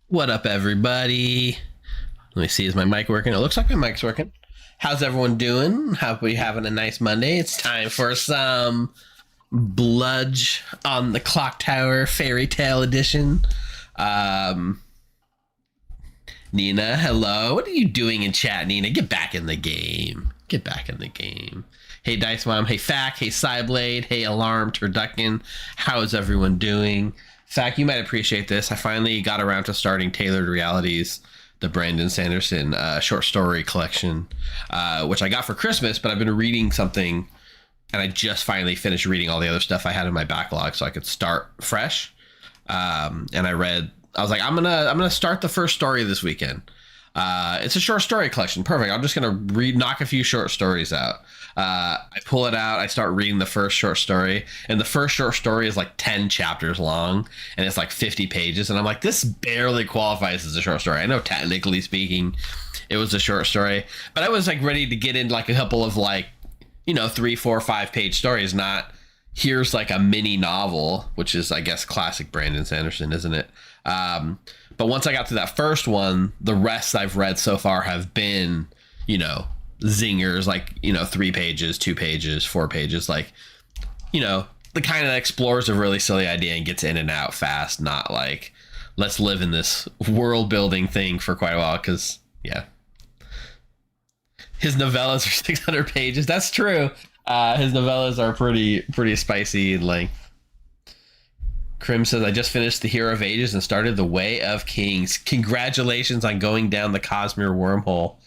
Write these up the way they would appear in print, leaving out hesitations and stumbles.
What up, everybody? Let me see, is my mic working? It looks like my mic's working. How's everyone doing? Hope we having a nice Monday. It's time for some Bludge on the Clocktower Fairytale Edition. Nina, hello. What are you doing in chat, Nina? Get back in the game. Get back in the game. Hey, Dice Mom. Hey, Fack. Hey, Cyblade. Hey, Alarm Turducken. How is everyone doing? Fack, you might appreciate this. I finally got around to starting Tailored Realities, the Brandon Sanderson short story collection, which I got for Christmas, but I've been reading something, and I just finally finished reading all the other stuff I had in my backlog so I could start fresh. And I was like, I'm gonna start the first story this weekend. It's a short story collection. Perfect. I'm just gonna knock a few short stories out. I pull it out. I start reading the first short story, and the first short story is like 10 chapters long, and it's like 50 pages. And I'm like, this barely qualifies as a short story. I know technically speaking, it was a short story, but I was like ready to get into like a couple of like, 3, 4, 5 page stories. Not here's like a mini novel, which is, I guess, classic Brandon Sanderson, isn't it? But once I got to that first one, the rest I've read so far have been, zingers, like, 3 pages, 2 pages, 4 pages, like, the kind that explores a really silly idea and gets in and out fast, not like, let's live in this world building thing for quite a while. Because, yeah, his novellas are 600 pages. That's true. His novellas are pretty spicy in length. Krim says, I just finished The Hero of Ages and started The Way of Kings. Congratulations on going down the Cosmere wormhole.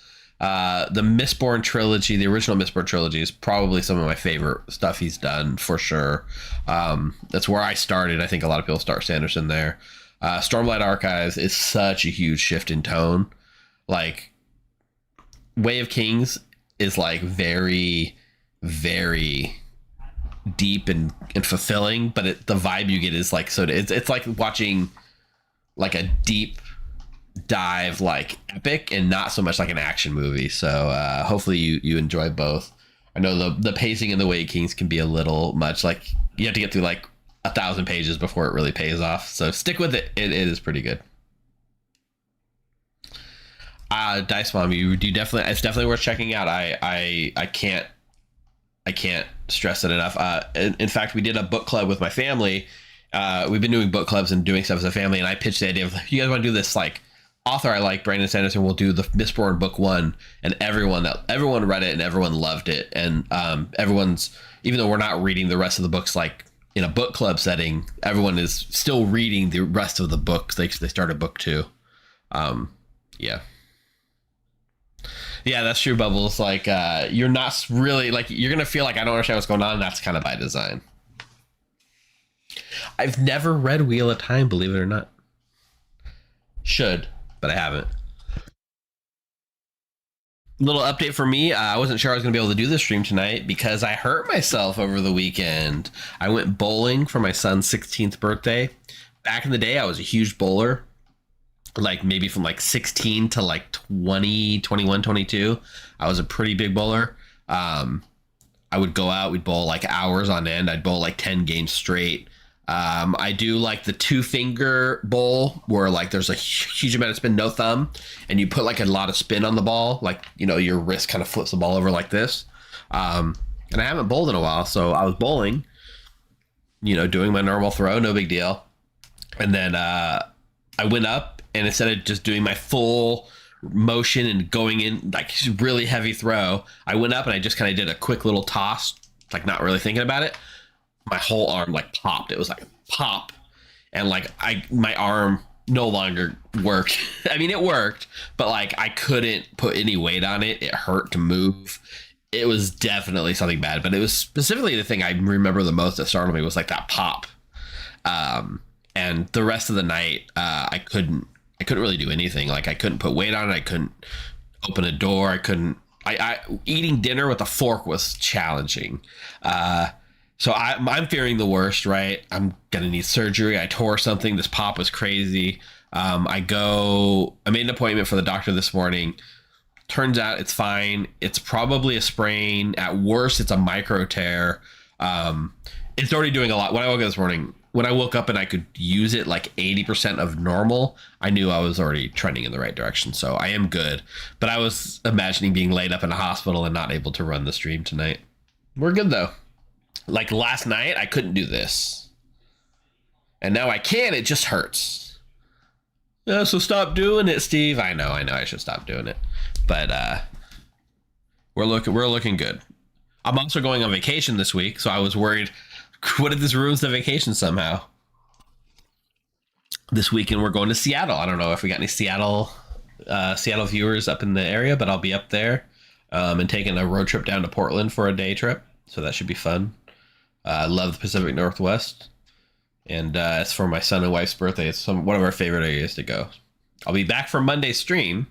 The Mistborn trilogy, the original Mistborn trilogy, is probably some of my favorite stuff he's done, for sure. That's where I started. I think a lot of people start Sanderson there. Stormlight Archives is such a huge shift in tone. Like, Way of Kings is like very, very deep and fulfilling, but the vibe you get is like, so it's like watching like a deep dive like epic and not so much like an action movie. So hopefully you enjoy both. I know the pacing in The Way of Kings can be a little much, like you have to get through like 1,000 pages before it really pays off, so stick with it. It is pretty good. Dice Mom, it's definitely worth checking out. I can't stress it enough. In fact, we did a book club with my family. We've been doing book clubs and doing stuff as a family, and I pitched the idea of, you guys want to do this like author I like, Brandon Sanderson, will do the Mistborn book 1, and everyone read it and everyone loved it. And everyone's, even though we're not reading the rest of the books like in a book club setting, everyone is still reading the rest of the books. They started book 2. Yeah, that's true, Bubbles. Like, you're not really, like, you're going to feel like I don't understand what's going on, and that's kind of by design. I've never read Wheel of Time, believe it or not. Should, but I haven't. Little update for me. I wasn't sure I was going to be able to do this stream tonight because I hurt myself over the weekend. I went bowling for my son's 16th birthday. Back in the day, I was a huge bowler. Like maybe from like 16 to like 20, 21, 22. I was a pretty big bowler. I would go out, we'd bowl like hours on end. I'd bowl like 10 games straight. I do like the 2-finger bowl where like there's a huge amount of spin, no thumb, and you put like a lot of spin on the ball. Like, your wrist kind of flips the ball over like this. And I haven't bowled in a while, so I was bowling, doing my normal throw, no big deal. And then I went up, and instead of just doing my full motion and going in like really heavy throw, I went up and I just kind of did a quick little toss, like not really thinking about it. My whole arm like popped. It was like a pop, and like my arm no longer worked. I mean, it worked, but like I couldn't put any weight on it. It hurt to move. It was definitely something bad, but it was specifically the thing I remember the most that startled me was like that pop. And the rest of the night, I couldn't really do anything. Like I couldn't put weight on it. I couldn't open a door. I eating dinner with a fork was challenging. So I'm fearing the worst, right? I'm going to need surgery. I tore something. This pop was crazy. I made an appointment for the doctor this morning. Turns out it's fine. It's probably a sprain. At worst, it's a micro tear. It's already doing a lot. When I woke up this morning, when I woke up and I could use it like 80% of normal, I knew I was already trending in the right direction. So I am good. But I was imagining being laid up in a hospital and not able to run the stream tonight. We're good though. Like last night, I couldn't do this. And now I can, it just hurts. Yeah, so stop doing it, Steve. I know I should stop doing it. But we're looking good. I'm also going on vacation this week, so I was worried, what if this ruins the vacation somehow? This weekend we're going to Seattle. I don't know if we got any Seattle viewers up in the area, but I'll be up there and taking a road trip down to Portland for a day trip. So that should be fun. I love the Pacific Northwest. And it's for my son and wife's birthday. It's one of our favorite areas to go. I'll be back for Monday's stream.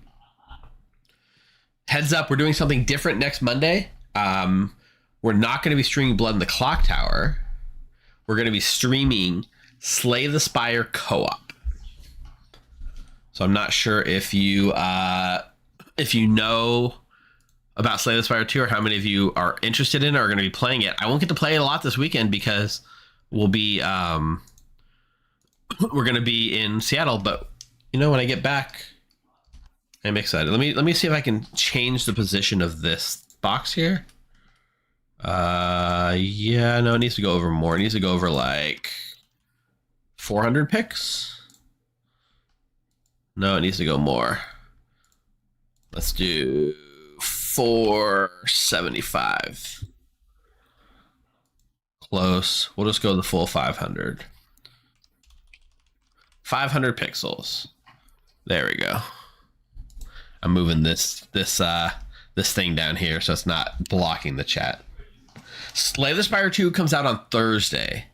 Heads up, we're doing something different next Monday. We're not going to be streaming Blood in the Clocktower. We're going to be streaming Slay the Spire co-op. So I'm not sure if you know about Slay the Spire 2 or how many of you are interested in it or are going to be playing it. I won't get to play it a lot this weekend because we'll be we're going to be in Seattle, but when I get back, I'm excited. Let me see if I can change the position of this box here. Yeah, no, it needs to go over more. It needs to go over like 400 picks. No, it needs to go more. Let's do 475. Close. We'll just go the full 500. 500 pixels. There we go. I'm moving this thing down here so it's not blocking the chat. Slay the Spire 2 comes out on Thursday.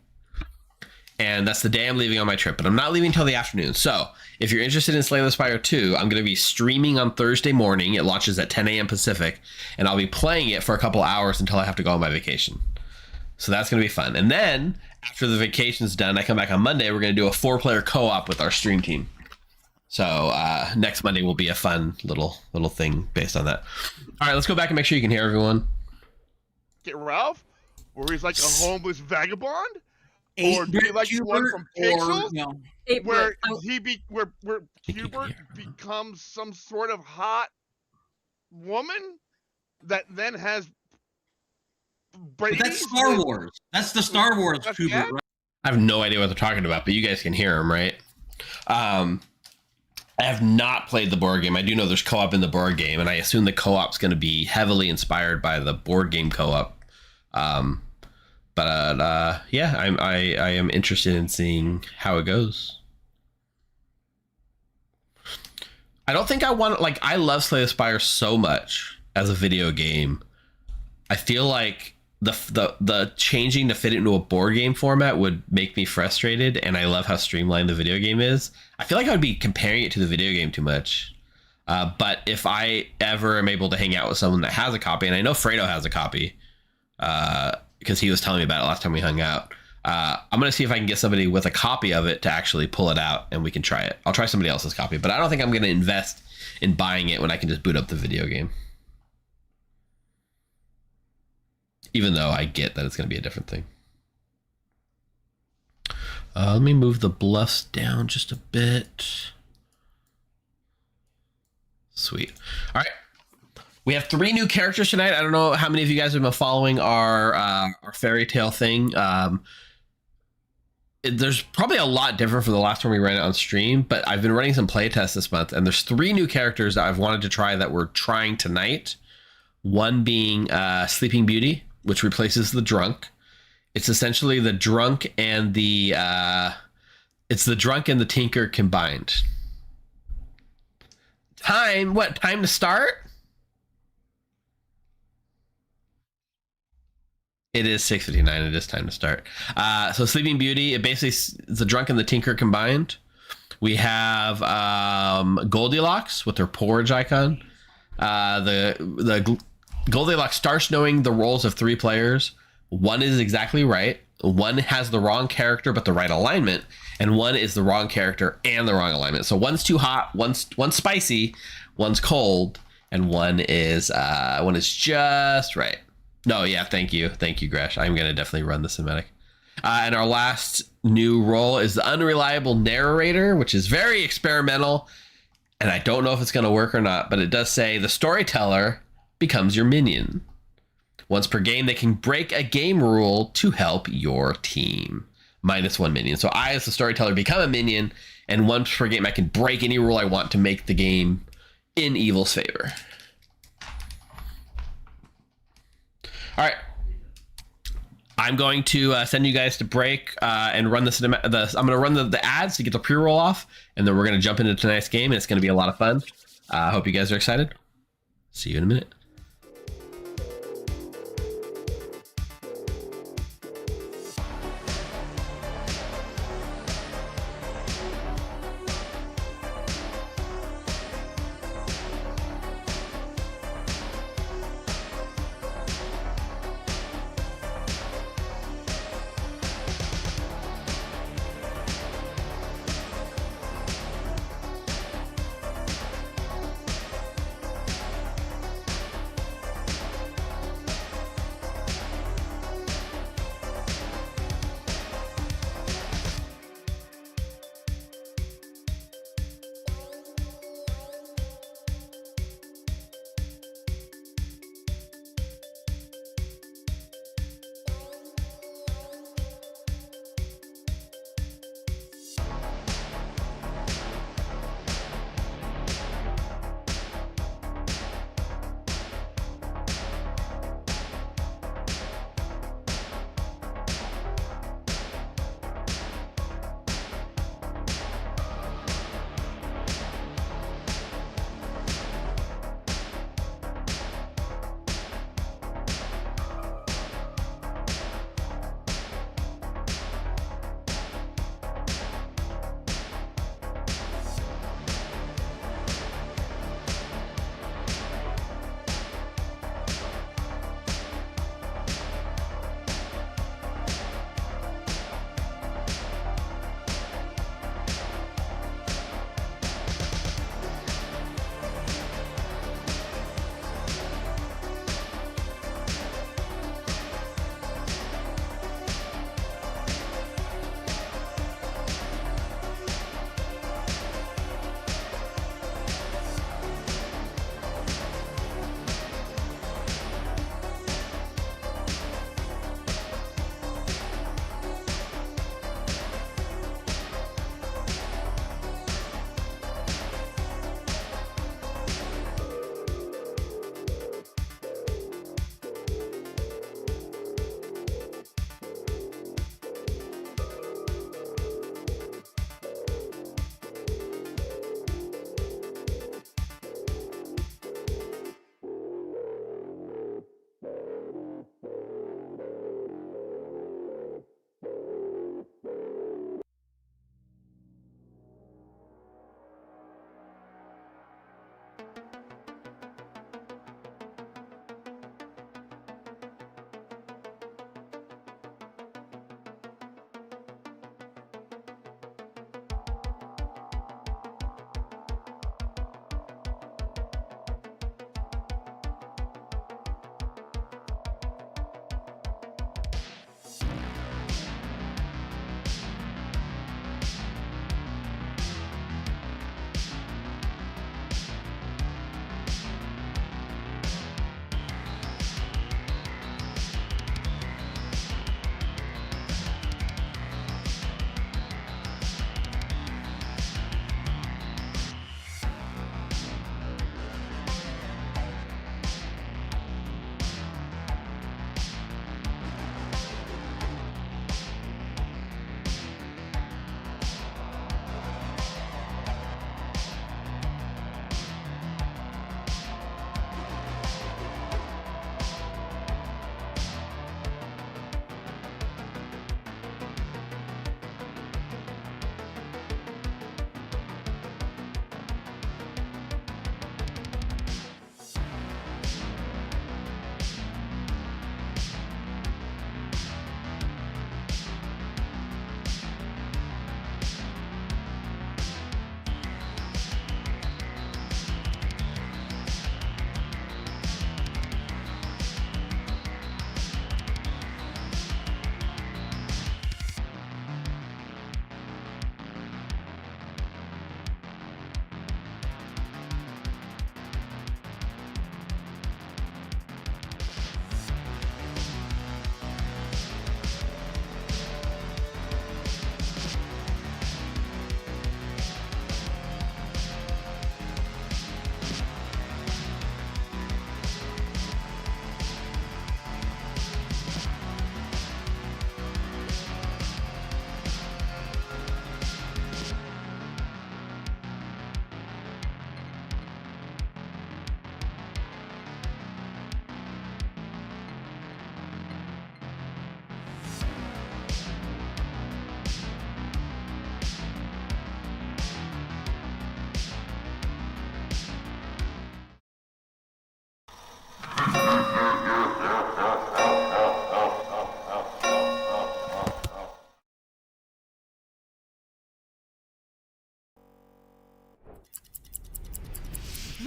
And that's the day I'm leaving on my trip. But I'm not leaving until the afternoon. So if you're interested in Slay the Spire 2, I'm going to be streaming on Thursday morning. It launches at 10 a.m. Pacific. And I'll be playing it for a couple hours until I have to go on my vacation. So that's going to be fun. And then after the vacation's done, I come back on Monday. We're going to do a 4-player co-op with our stream team. So next Monday will be a fun little thing based on that. All right, let's go back and make sure you can hear everyone. Get Ralph, where he's like a homeless vagabond, or do you like the one from Pixels, where Hubert becomes some sort of hot woman that then has. But that's Star Wars. That's the Star Wars Hubert. Yeah? Right? I have no idea what they're talking about, but you guys can hear them, right? I have not played the board game. I do know there's co-op in the board game, and I assume the co-op's going to be heavily inspired by the board game co-op. Yeah, I am interested in seeing how it goes. I don't think I want I love Slay the Spire so much as a video game. I feel like the changing to fit it into a board game format would make me frustrated, and I love how streamlined the video game is. I feel like I would be comparing it to the video game too much. But if I ever am able to hang out with someone that has a copy, and I know Fredo has a copy, because he was telling me about it last time we hung out, I'm going to see if I can get somebody with a copy of it to actually pull it out and we can try it. I'll try somebody else's copy, but I don't think I'm going to invest in buying it when I can just boot up the video game. Even though I get that it's going to be a different thing. Let me move the bluffs down just a bit. Sweet. All right. We have 3 new characters tonight. I don't know how many of you guys have been following our Fairytale thing. There's probably a lot different from the last time we ran it on stream, but I've been running some playtests this month, and there's 3 new characters that I've wanted to try that we're trying tonight. One being Sleeping Beauty, which replaces the drunk. It's essentially the drunk and the tinker combined. Time to start? It is 6:59. It is time to start. So Sleeping Beauty, it basically is the drunk and the tinker combined. We have Goldilocks with her porridge icon. The Goldilocks starts knowing the roles of 3 players. One is exactly right. One has the wrong character but the right alignment, and one is the wrong character and the wrong alignment. So one's too hot, one's spicy, one's cold, and one is just right. No, yeah, thank you, Gresh. I'm gonna definitely run the cinematic. And our last new role is the unreliable narrator, which is very experimental. And I don't know if it's going to work or not, but it does say the storyteller becomes your minion. Once per game, they can break a game rule to help your team. -1 minion. So I, as the storyteller, become a minion, and once per game, I can break any rule I want to make the game in evil's favor. All right. I'm going to send you guys to break and run I'm going to run the ads to get the pre-roll off, and then we're going to jump into tonight's game, and it's going to be a lot of fun. I hope you guys are excited. See you in a minute.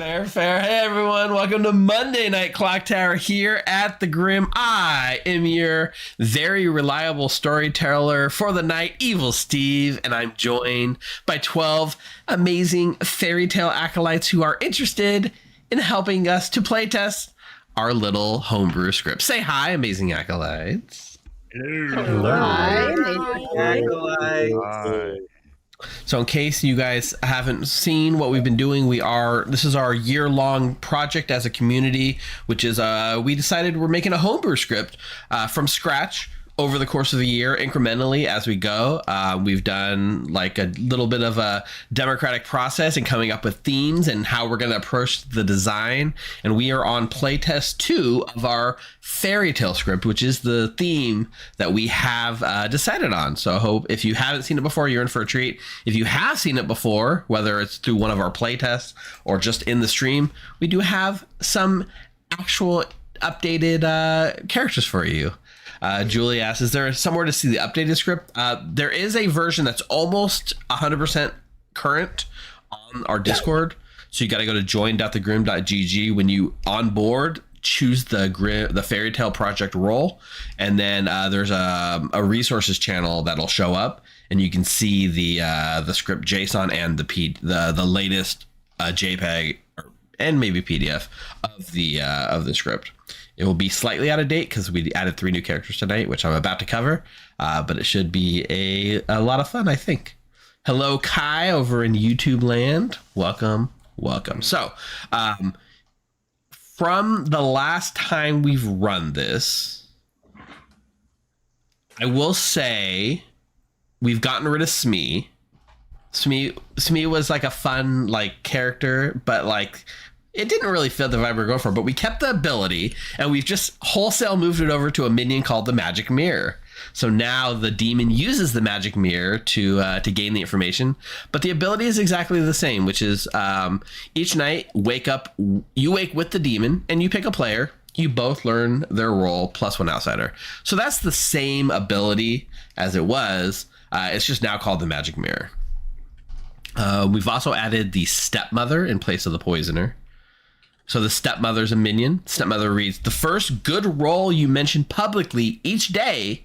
Fair. Hey everyone, welcome to Monday Night Clocktower here at the Grim. I am your very reliable storyteller for the night, Evil Steve, and I'm joined by 12 amazing fairy tale acolytes who are interested in helping us to playtest our little homebrew script. Say hi, amazing acolytes. Hello. Hi. So in case you guys haven't seen what we've been doing, this is our year-long project as a community, which is we decided we're making a homebrew script from scratch over the course of the year, incrementally as we go. We've done like a little bit of a democratic process and coming up with themes and how we're going to approach the design. And we are on playtest 2 of our Fairytale Script, which is the theme that we have decided on. So I hope if you haven't seen it before, you're in for a treat. If you have seen it before, whether it's through one of our playtests or just in the stream, we do have some actual updated characters for you. Julie asks, is there somewhere to see the updated script? There is a version that's almost 100% current on our Discord. So you got to go to join.thegrim.gg. When you onboard, choose the Fairytale Project role. And then there's a resources channel that'll show up. And you can see the script JSON and the latest JPEG and maybe PDF of the script. It will be slightly out of date because we added 3 new characters tonight, which I'm about to cover, but it should be a lot of fun, I think. Hello, Kai, over in YouTube land. Welcome. So, from the last time we've run this, I will say we've gotten rid of Smee. Smee was like a fun character, but it didn't really fit the vibe we were going for, but we kept the ability and we've just wholesale moved it over to a minion called the Magic Mirror. So now the demon uses the Magic Mirror to gain the information, but the ability is exactly the same, which is each night you wake with the demon and you pick a player. You both learn their role plus 1 outsider. So that's the same ability as it was. It's just now called the Magic Mirror. We've also added the Stepmother in place of the Poisoner. So the Stepmother's a minion. Stepmother reads, the first good role you mention publicly each day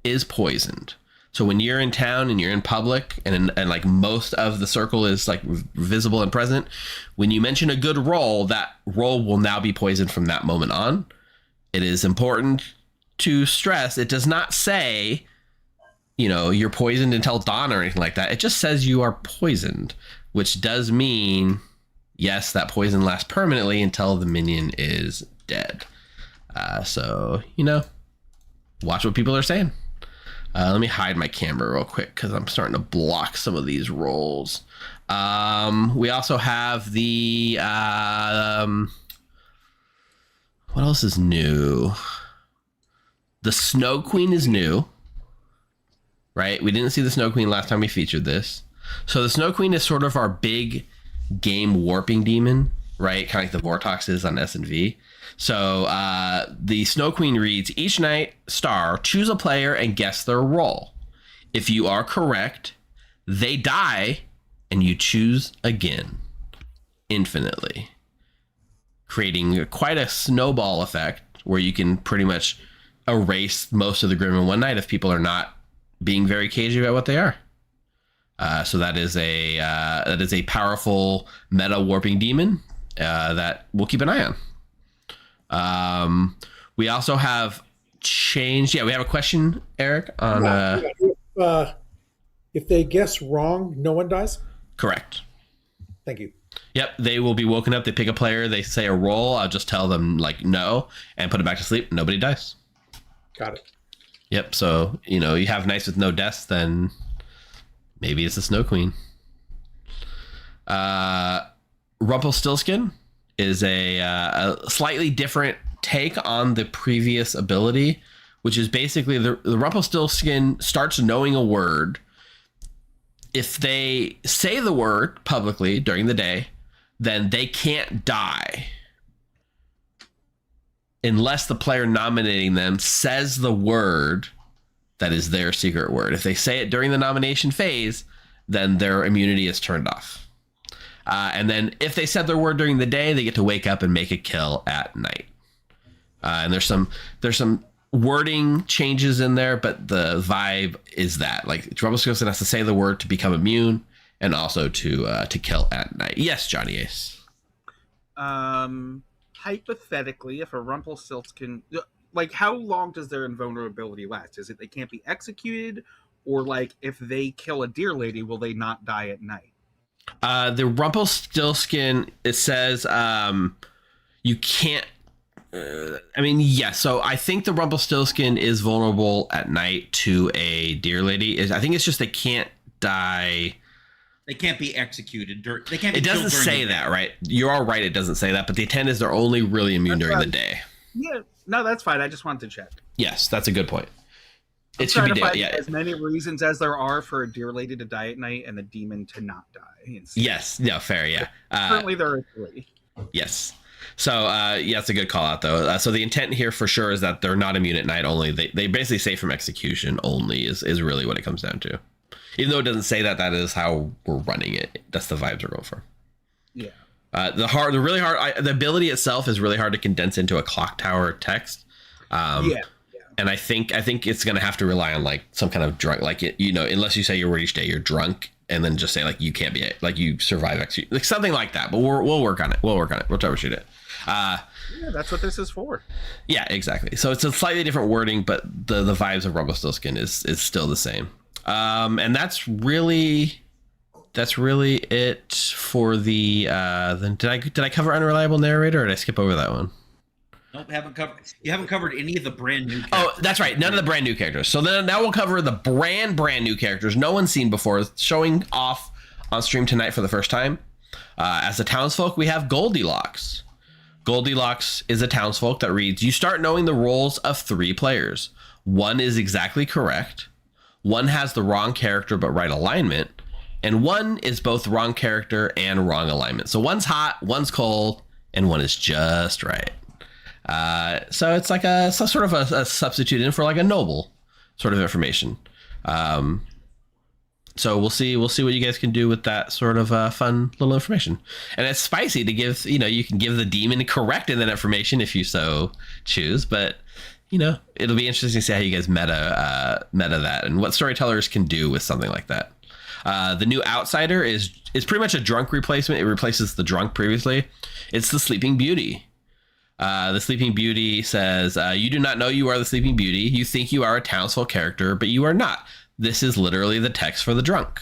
is poisoned. So when you're in town and you're in public and most of the circle is visible and present, when you mention a good role, that role will now be poisoned from that moment on. It is important to stress, it does not say, you're poisoned until dawn or anything like that. It just says you are poisoned, which does mean, yes, that poison lasts permanently until the minion is dead. So, watch what people are saying. Let me hide my camera real quick because I'm starting to block some of these roles. We also have the... what else is new? The Snow Queen is new. Right? We didn't see the Snow Queen last time we featured this. So the Snow Queen is sort of our big game warping demon, right? Kind of like the Vortox is on S&V. So the Snow Queen reads, each night, choose a player and guess their role. If you are correct, they die and you choose again infinitely, creating quite a snowball effect where you can pretty much erase most of the Grim in one night if people are not being very cagey about what they are. So that is a powerful meta warping demon that we'll keep an eye on. We also have changed. Yeah, we have a question, Eric, on if they guess wrong, no one dies? Correct. Thank you. Yep, they will be woken up. They pick a player. They say a role. I'll just tell them no and put them back to sleep. Nobody dies. Got it. Yep. So you have nights with no deaths, then maybe it's the Snow Queen. Rumpelstiltskin is a slightly different take on the previous ability, which is basically the Rumpelstiltskin starts knowing a word. If they say the word publicly during the day, then they can't die unless the player nominating them says the word that is their secret word. If they say it during the nomination phase, then their immunity is turned off. And then if they said their word during the day, they get to wake up and make a kill at night. And there's some wording changes in there, but the vibe is that like Rumpelstiltskin has to say the word to become immune, and also to kill at night. Yes, Johnny Ace. Hypothetically, if a Rumpelstiltskin, like, how long does their invulnerability last? Is it they can't be executed, or like if they kill a deer lady, will they not die at night? The Rumpelstiltskin, it says you can't. Yes. So I think the Rumpelstiltskin is vulnerable at night to a deer lady. I think it's just they can't die. They can't be executed. They can't. Be it doesn't say that, right? You're all right. It doesn't say that, but the intent is they're only really immune during the day. Yeah. No, that's fine. I just wanted to check. Yes, that's a good point. It should be as many reasons as there are for a deer lady to die at night and a demon to not die. Yes. Yeah. Fair. Yeah. Currently, there are 3. Yes. So it's a good call out though. So the intent here for sure is that they're not immune at night only. They basically say from execution only is really what it comes down to. Even though it doesn't say that is how we're running it. That's the vibes we're going for. Yeah. The ability itself is really hard to condense into a Clocktower text. And I think it's going to have to rely on like some kind of drunk, like unless you say your word each day, you're drunk, and then just say like you can't be like you survive execution, like something like that. But we'll work on it. We'll troubleshoot it. Yeah, that's what this is for. Yeah, exactly. So it's a slightly different wording, but the vibes of Rumpelstiltskin is still the same. And that's really it for the did I cover Unreliable Narrator, or did I skip over that one? Nope, you haven't covered any of the brand new characters. Oh, that's right. None of the brand new characters. So then now we'll cover the brand new characters no one's seen before, showing off on stream tonight for the first time. As the townsfolk, we have Goldilocks. Goldilocks is a townsfolk that reads, you start knowing the roles of 3 players. 1 is exactly correct. 1 has the wrong character but right alignment. And 1 is both wrong character and wrong alignment. So 1's hot, 1's cold, and 1 is just right. So it's like a substitute in for like a noble sort of information. So we'll see what you guys can do with that sort of fun little information. And it's spicy to give, you can give the demon correct in that information if you so choose, but it'll be interesting to see how you guys meta that and what storytellers can do with something like that. The new outsider is pretty much a drunk replacement. It replaces the drunk previously. It's the Sleeping Beauty. The Sleeping Beauty says, you do not know you are the Sleeping Beauty. You think you are a townsfolk character, but you are not. This is literally the text for the drunk.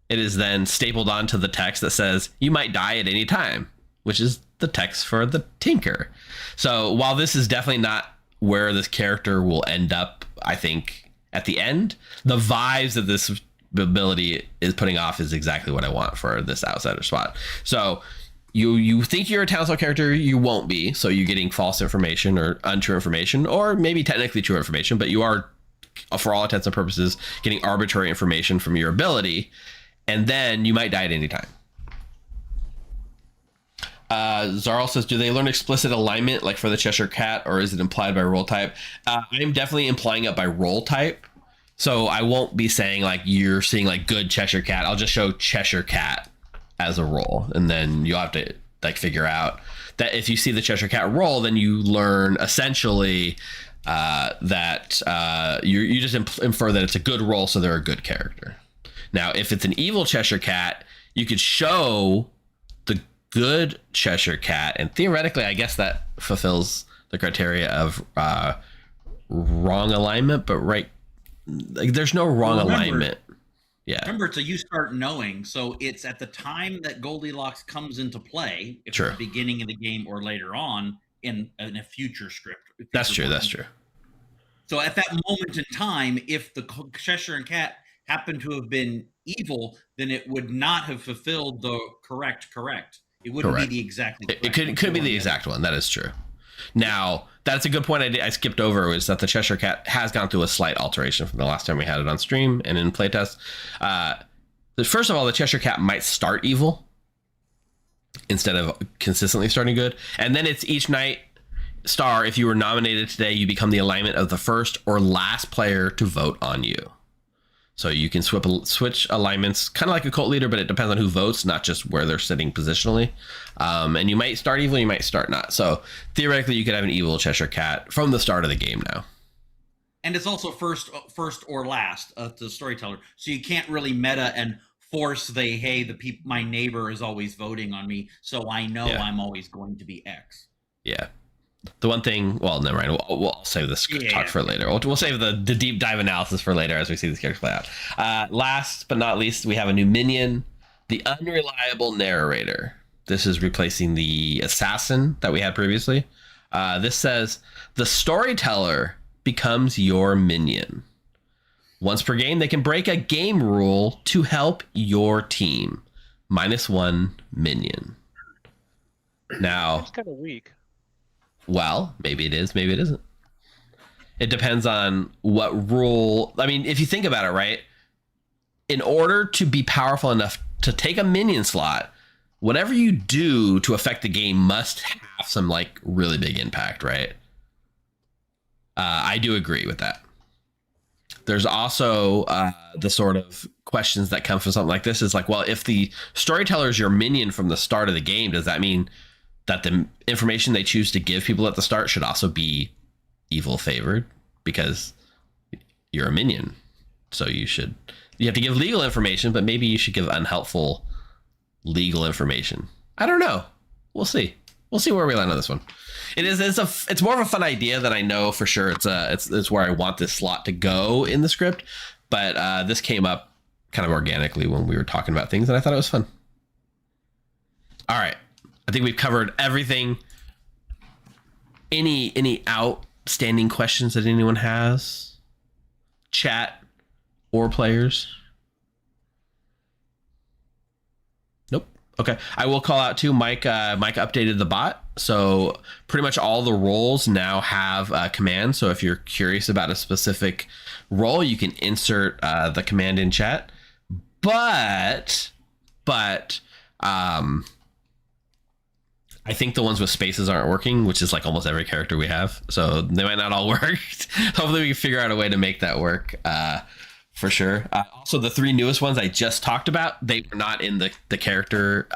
It is then stapled onto the text that says, you might die at any time, which is the text for the tinker. So while this is definitely not where this character will end up, I think at the end, the vibes that this ability is putting off is exactly what I want for this outsider spot. So you think you're a townsfolk character, you won't be. So you're getting false information or untrue information, or maybe technically true information, but you are, for all intents and purposes, getting arbitrary information from your ability, and then you might die at any time. Zarl says, do they learn explicit alignment like for the Cheshire Cat, or is it implied by role type? I'm definitely implying it by role type. So I won't be saying like you're seeing like good Cheshire Cat. I'll just show Cheshire Cat as a role, and then you'll have to like figure out that if you see the Cheshire Cat role, then you learn essentially that you just infer that it's a good role, so they're a good character. Now, if it's an evil Cheshire Cat, you could show the good Cheshire Cat, and theoretically, I guess that fulfills the criteria of wrong alignment, but right, like there's no wrong alignment. Yeah. Remember, it's a you start knowing, so it's at the time that Goldilocks comes into play, if it's the beginning of the game or later on in a future script. That's true. So at that moment in time, if the Cheshire Cat happened to have been evil, then it would not have fulfilled the correct. It wouldn't be the exact. It could be the exact one. That is true. Now, that's a good point I skipped over, is that the Cheshire Cat has gone through a slight alteration from the last time we had it on stream and in playtest. First of all, the Cheshire Cat might start evil instead of consistently starting good. And then it's each night star. If you were nominated today, you become the alignment of the first or last player to vote on you. So you can switch alignments, kind of like a cult leader, but it depends on who votes, not just where they're sitting positionally. And you might start evil, you might start not. So theoretically, you could have an evil Cheshire Cat from the start of the game now. And it's also first or last to the storyteller. So you can't really meta and force my neighbor is always voting on me, so I know I'm always going to be X. Yeah. The one thing, well, never mind. We'll save this talk for later. We'll save the deep dive analysis for later as we see these characters play out. Last but not least, we have a new minion, the unreliable narrator. This is replacing the assassin that we had previously. This says the storyteller becomes your minion. Once per game, they can break a game rule to help your team. -1 minion. Now, it's kind of weak. Well, maybe it is, maybe it isn't. It depends on what rule. I mean, if you think about it, right? In order to be powerful enough to take a minion slot, whatever you do to affect the game must have some like really big impact, right? I do agree with that. There's also the sort of questions that come from something like this is like, well, if the storyteller is your minion from the start of the game, does that mean that the information they choose to give people at the start should also be evil favored? Because you're a minion. So you have to give legal information, but maybe you should give unhelpful legal information. I don't know. We'll see. We'll see where we land on this one. It's more of a fun idea than I know for sure. It's where I want this slot to go in the script, but this came up kind of organically when we were talking about things, and I thought it was fun. All right, I think we've covered everything. Any outstanding questions that anyone has? Chat or players? Nope. Okay, I will call out too. Mike updated the bot, so pretty much all the roles now have commands. So if you're curious about a specific role, you can insert the command in chat. But I think the ones with spaces aren't working, which is like almost every character we have. So they might not all work. Hopefully we can figure out a way to make that work. For sure. Also, the 3 newest ones I just talked about, they were not in the character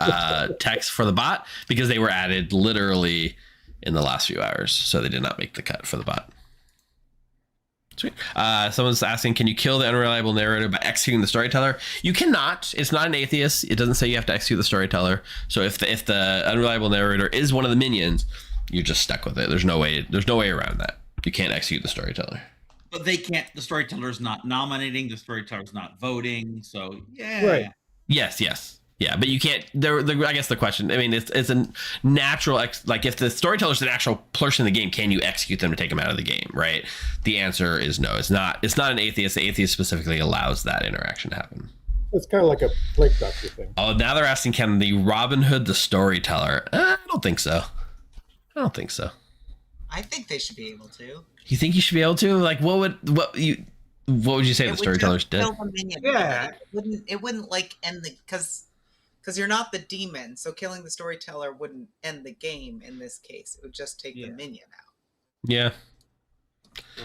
text for the bot because they were added literally in the last few hours. So they did not make the cut for the bot. Sweet. Someone's asking, can you kill the unreliable narrator by executing the storyteller? You cannot. It's not an atheist. It doesn't say you have to execute the storyteller. So if the unreliable narrator is one of the minions, you're just stuck with it. There's no way around that. You can't execute the storyteller. But they can't. The storyteller's not nominating. The storyteller's not voting. So yeah. Right. Yes. Yeah, but you can't. I guess the question. I mean, it's a natural. Like if the storyteller's an actual person in the game, can you execute them to take them out of the game? Right. The answer is no. It's not. It's not an atheist. The atheist specifically allows that interaction to happen. It's kind of like a plague doctor thing. Oh, now they're asking, can the Robin Hood the storyteller? I don't think so. I think they should be able to. You think you should be able to? Like, what would you say the storyteller's did? Yeah, it wouldn't like end the because you're not the demon, so killing the storyteller wouldn't end the game in this case. It would just take the minion out. Yeah.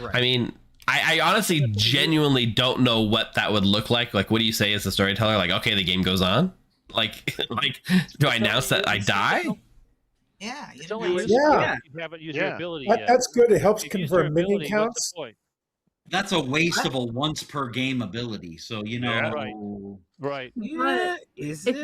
Right. I mean, I honestly genuinely don't know what that would look like. Like, what do you say as the storyteller? Like, okay, the game goes on. Like do I announce that I die? Yeah, you haven't used your ability yet. That's good. It helps confirm minion counts. That's a waste of a once per game ability. So right. Yeah, is it?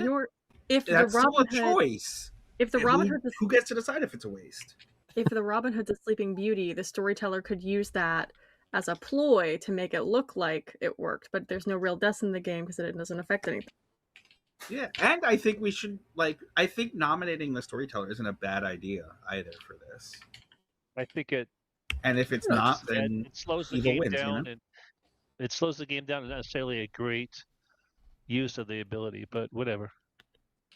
If That's the Robin still a Hood, choice. if the Robin Hood, who gets to decide if it's a waste? If the Robin Hood's a Sleeping Beauty, the storyteller could use that as a ploy to make it look like it worked, but there's no real deaths in the game because it doesn't affect anything. Yeah, and I think we should I think nominating the storyteller isn't a bad idea either for this. I think it. And if it's not, then it slows the evil game wins, down, and it slows the game down. Not necessarily a great use of the ability, but whatever.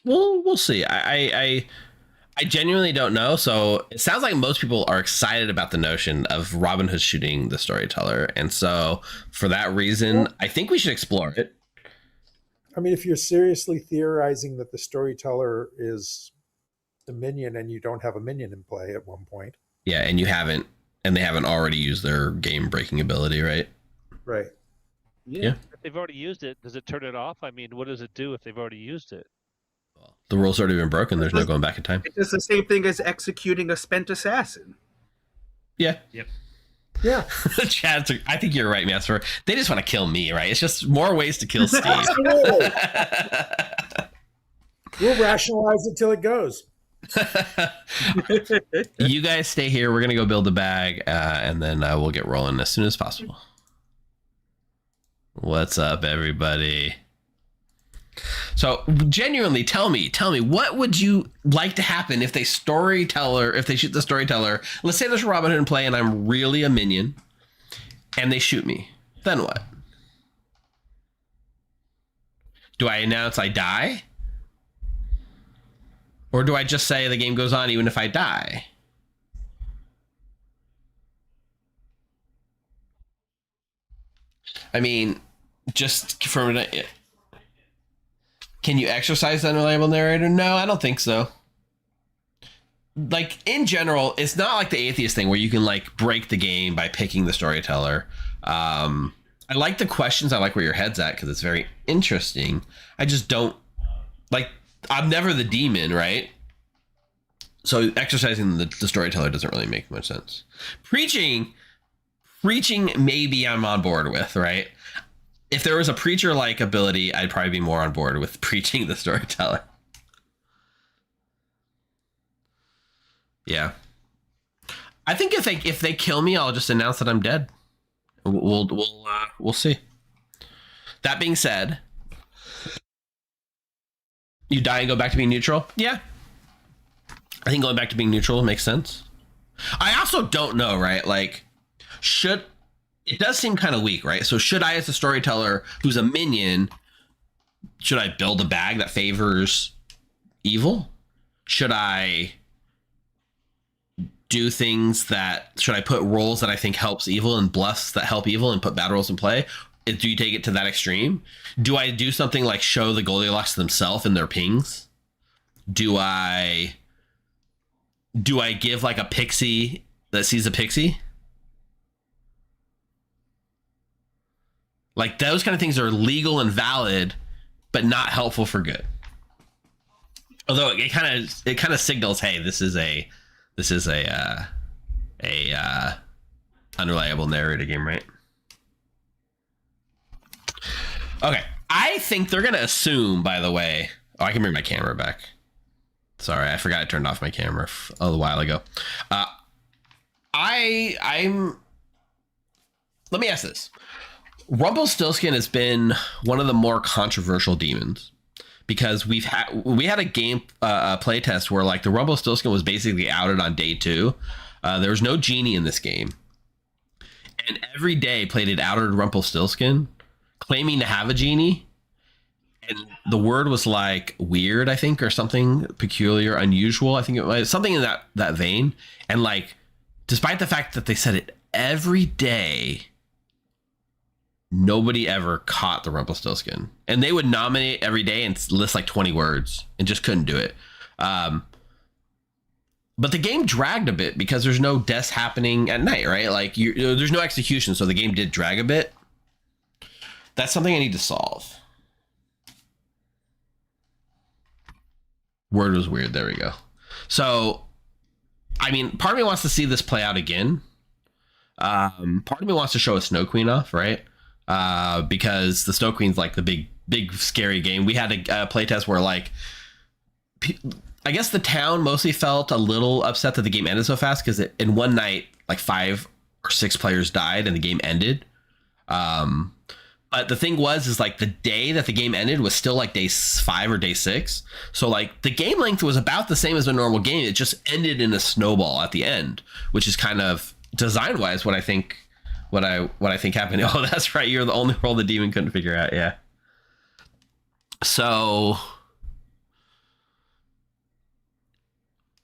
Well, we'll see. I genuinely don't know. So it sounds like most people are excited about the notion of Robin Hood shooting the storyteller, and so for that reason, I think we should explore it. I mean, if you're seriously theorizing that the storyteller is the minion and you don't have a minion in play at one point. Yeah, and they haven't already used their game breaking ability, right? Right. Yeah. if they've already used it, does it turn it off? I mean, what does it do if they've already used it? The rule's already been broken. There's no going back in time. It's the same thing as executing a spent assassin. Yeah. Yep. Yeah. Chad's, I think you're right, Master. They just want to kill me, right? It's just more ways to kill Steve. We'll rationalize it till it goes. You guys stay here. We're going to go build a bag, and then we'll get rolling as soon as possible. What's up, everybody? So, genuinely, tell me, what would you like to happen if they shoot the storyteller? Let's say there's a Robin Hood in play and I'm really a minion, and they shoot me. Then what? Do I announce I die? Or do I just say the game goes on even if I die? I mean, just from it. Can you exercise the unreliable narrator? No, I don't think so. Like, in general, it's not like the atheist thing where you can like break the game by picking the storyteller. I like the questions. I like where your head's at because it's very interesting. I just don't like, I'm never the demon, right? So exercising the storyteller doesn't really make much sense. Preaching, maybe I'm on board with, right? If there was a preacher-like ability, I'd probably be more on board with preaching the storyteller. Yeah. I think if they kill me, I'll just announce that I'm dead. We'll see. That being said, you die and go back to being neutral? Yeah. I think going back to being neutral makes sense. I also don't know, right? Like, it does seem kind of weak, right? So should I, as a storyteller who's a minion, should I build a bag that favors evil? Should I do things should I put roles that I think helps evil and bluffs that help evil and put bad roles in play? Do you take it to that extreme? Do I do something like show the Goldilocks themselves in their pings? Do I give like a pixie that sees a pixie? Like, those kind of things are legal and valid, but not helpful for good. Although it kind of signals, hey, this is a unreliable narrator game, right? Okay, I think they're gonna assume. By the way, I can bring my camera back. Sorry, I forgot I turned off my camera a little while ago. Let me ask this. Rumpelstiltskin has been one of the more controversial demons because we had a game playtest where like the Rumpelstiltskin was basically outed on day 2. There was no genie in this game, and every day played an outed Rumpelstiltskin claiming to have a genie, and the word was like weird, I think, or something peculiar, unusual. I think it was something in that vein. And like, despite the fact that they said it every day, nobody ever caught the Rumpelstiltskin, and they would nominate every day and list like 20 words and just couldn't do it. But the game dragged a bit because there's no deaths happening at night, right? Like there's no execution. So the game did drag a bit. That's something I need to solve. Word was weird. There we go. So, I mean, part of me wants to see this play out again. Part of me wants to show a Snow Queen off, right? Because the Snow Queen's like the big scary game. We had a playtest where like, I guess the town mostly felt a little upset that the game ended so fast because in one night, like 5 or 6 players died and the game ended. But the thing is like the day that the game ended was still like day 5 or day 6. So like the game length was about the same as a normal game. It just ended in a snowball at the end, which is kind of design wise what I think happened. Oh, that's right. You're the only role the demon couldn't figure out. Yeah. So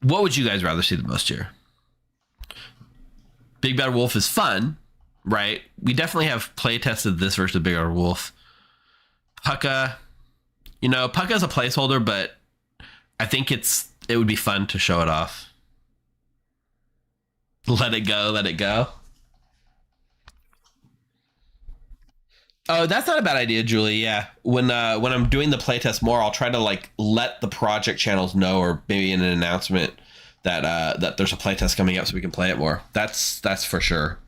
what would you guys rather see the most here? Big Bad Wolf is fun, right? We definitely have play tested this versus Big Bad Wolf. Pukka, Pukka's a placeholder, but I think it would be fun to show it off. Let it go. Oh, that's not a bad idea, Julie. Yeah, when I'm doing the playtest more, I'll try to like let the project channels know, or maybe in an announcement that there's a playtest coming up, so we can play it more. That's for sure.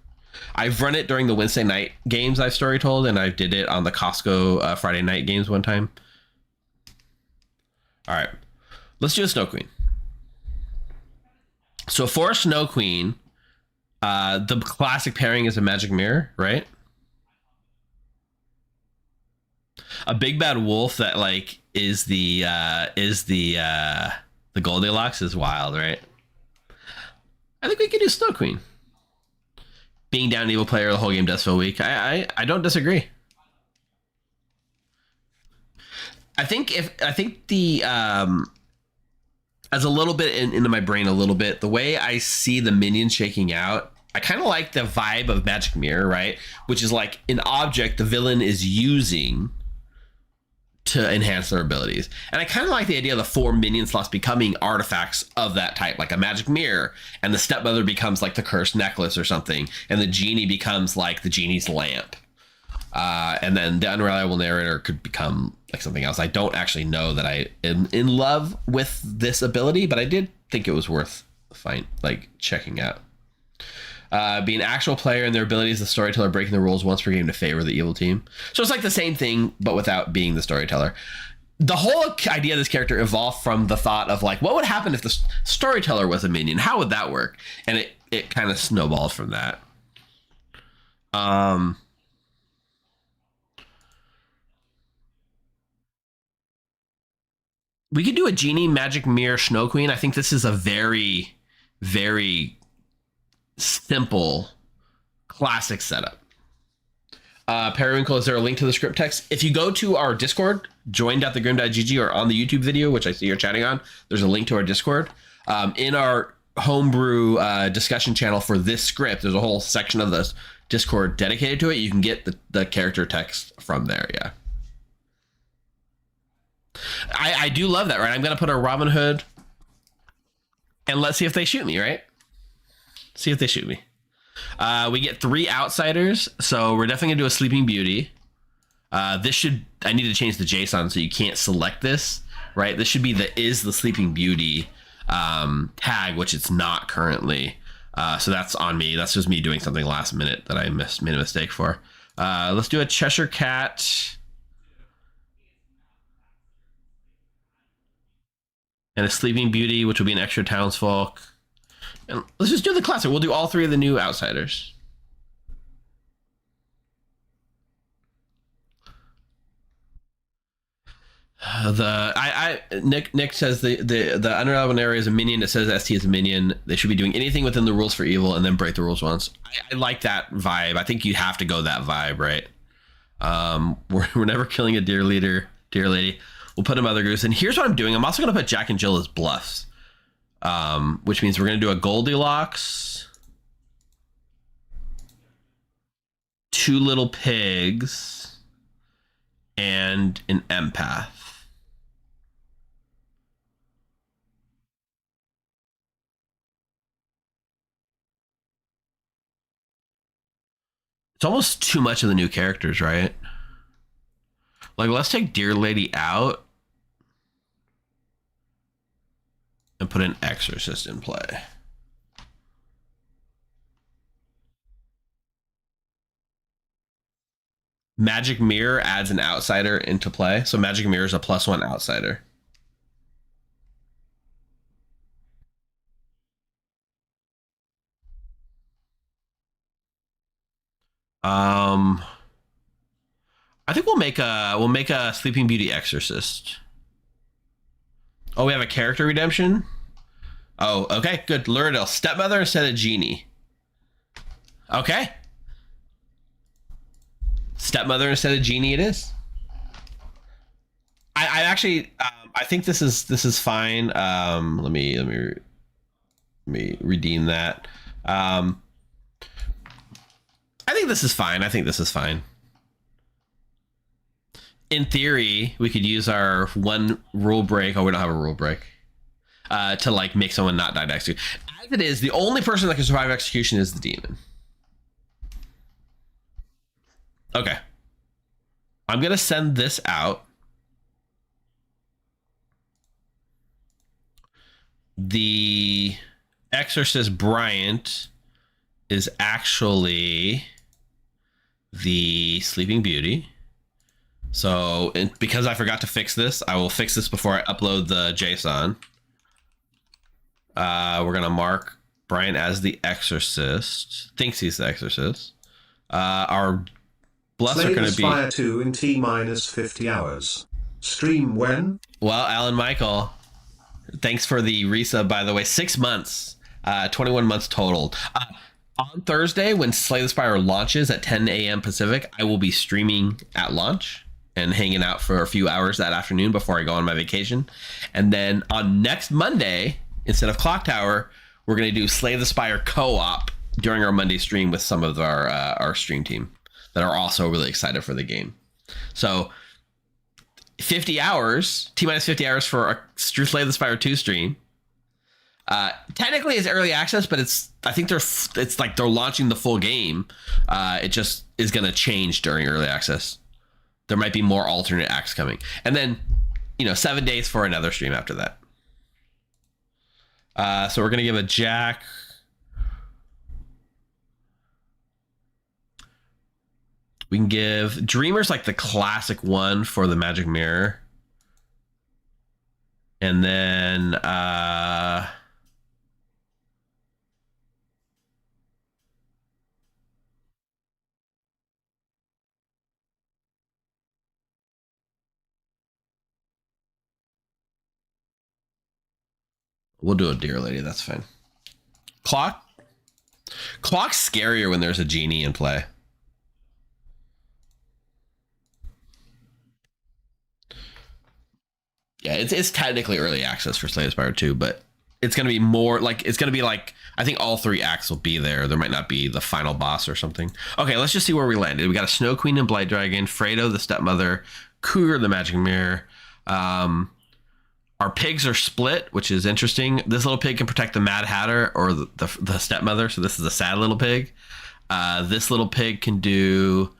I've run it during the Wednesday night games I've story told, and I did it on the Costco Friday night games one time. All right, let's do a Snow Queen. So for Snow Queen, the classic pairing is a magic mirror, right? A big bad wolf that like is the Goldilocks is wild, right? I think we could do Snow Queen. Being down an evil player the whole game does feel weak. I don't disagree. I think the as a little bit into my brain a little bit, the way I see the minions shaking out, I kind of like the vibe of Magic Mirror, right? Which is like an object the villain is using to enhance their abilities. And I kind of like the idea of the 4 minion slots becoming artifacts of that type, like a magic mirror, and the stepmother becomes like the cursed necklace or something, and the genie becomes like the genie's lamp. And then the unreliable narrator could become like something else. I don't actually know that I am in love with this ability, but I did think it was worth checking out. Be an actual player and their abilities, the storyteller breaking the rules once per game to favor the evil team. So it's like the same thing, but without being the storyteller. The whole idea of this character evolved from the thought of like, what would happen if the storyteller was a minion? How would that work? And it kind of snowballed from that. We could do a genie, magic mirror, Snow Queen. I think this is a very, very simple classic setup. Periwinkle, is there a link to the script text? If you go to our Discord, join.thegrim.gg, or on the YouTube video, which I see you're chatting on, there's a link to our Discord. In our homebrew discussion channel for this script, there's a whole section of the Discord dedicated to it. You can get the character text from there. Yeah, I do love that, right? I'm gonna put a Robin Hood, and let's see if they shoot me, right? See if they shoot me. We get 3 outsiders, so we're definitely gonna do a Sleeping Beauty. I need to change the JSON so you can't select this, right? This should be the Sleeping Beauty tag, which it's not currently. So that's on me. That's just me doing something last minute that I made a mistake for. Let's do a Cheshire Cat. And a Sleeping Beauty, which will be an extra townsfolk. And let's just do the classic. We'll do all 3 of the new outsiders. Nick says the unreliable narrator is a minion that says ST is a minion. They should be doing anything within the rules for evil and then break the rules once. I like that vibe. I think you have to go that vibe, right? We're never killing a dear lady. We'll put a Mother Goose. And here's what I'm doing. I'm also going to put Jack and Jill as bluffs, which means we're going to do a Goldilocks, 2 little pigs, and an empath. It's almost too much of the new characters, right? Like, let's take Dear Lady out and put an Exorcist in play. Magic Mirror adds an outsider into play. So Magic Mirror is a +1 outsider. I think we'll make a Sleeping Beauty Exorcist. Oh, we have a character redemption? Oh, okay, good. Luridel, stepmother instead of genie. Okay. Stepmother instead of genie it is. I actually I think this is fine. Let me redeem that. I think this is fine. In theory, we could use our 1 rule break. Oh, we don't have a rule break. To like make someone not die to execution. As it is, the only person that can survive execution is the demon. Okay. I'm going to send this out. The Exorcist Bryant is actually the Sleeping Beauty. So because I forgot to fix this, I will fix this before I upload the JSON. We're going to mark Brian as the Exorcist. Thinks he's the Exorcist. Our bless are going to be... Fire 2 in T-minus 50 hours. Stream when? Well, Alan Michael, thanks for the resub, by the way. 6 months. 21 months total. On Thursday, when Slay the Spire launches at 10 a.m. Pacific, I will be streaming at launch and hanging out for a few hours that afternoon before I go on my vacation. And then on next Monday, instead of Clocktower, we're going to do Slay the Spire co-op during our Monday stream with some of our stream team that are also really excited for the game. So 50 hours, T-minus 50 hours for a Slay the Spire 2 stream. Technically it's early access, but I think it's like they're launching the full game. It just is going to change during early access. There might be more alternate acts coming. And then, 7 days for another stream after that. So we're going to give a Jack. We can give Dreamer's like the classic one for the Magic Mirror. And then we'll do a Dear Lady. That's fine. Clock's scarier when there's a genie in play. Yeah, it's technically early access for Slay the Spire 2, but it's going to be more like, I think all 3 acts will be there. There might not be the final boss or something. Okay, let's just see where we landed. We got a Snow Queen and Blight Dragon, Fredo the Stepmother, Cougar the Magic Mirror. Our pigs are split, which is interesting. This little pig can protect the Mad Hatter or the Stepmother, so this is a sad little pig. This little pig can do...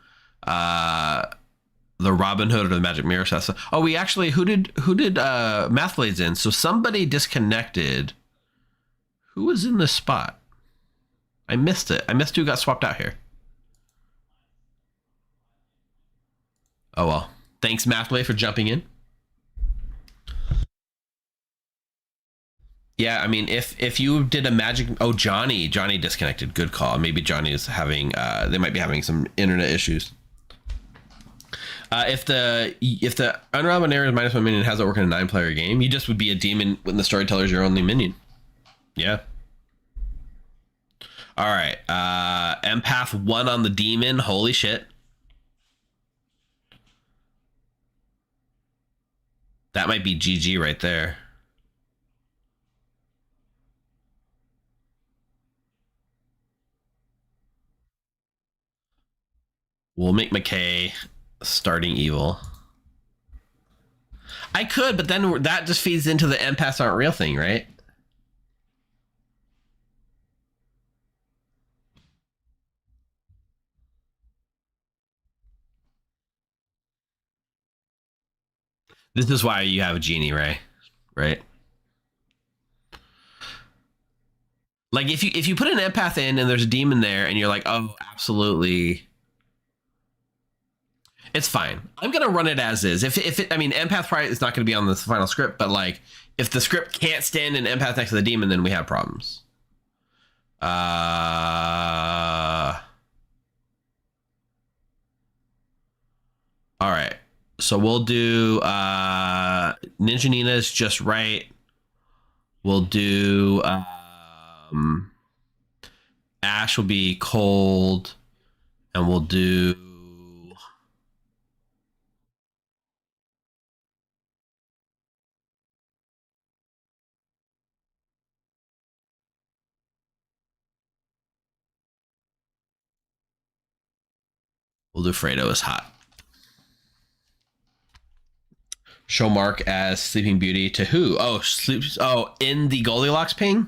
the Robin Hood or the Magic Mirror stuff. Oh, we actually, who did Math Blades in? So somebody disconnected. Who was in this spot? I missed it. I missed who got swapped out here. Oh, well. Thanks, Math Blade, for jumping in. Yeah, I mean, if you did a magic... Oh, Johnny disconnected. Good call. Maybe Johnny is having... they might be having some internet issues. If the Unravel Area -1 minion has it work in a 9-player game, you just would be a demon when the storyteller is your only minion. Yeah. All right. Empath 1 on the demon. Holy shit. That might be GG right there. We'll make McKay starting evil. I could, but then that just feeds into the empaths aren't real thing, right? This is why you have a genie, Ray, right? Like if you put an empath in and there's a demon there and you're like, oh, absolutely. It's fine. I'm going to run it as is. I mean, empath probably is not going to be on the final script, but like if the script can't stand an empath next to the demon, then we have problems. All right. So we'll do Ninja Nina's just right. We'll do Ash will be cold, and we'll do Fredo as hot. Show Mark as Sleeping Beauty to who? Oh, in the Goldilocks ping?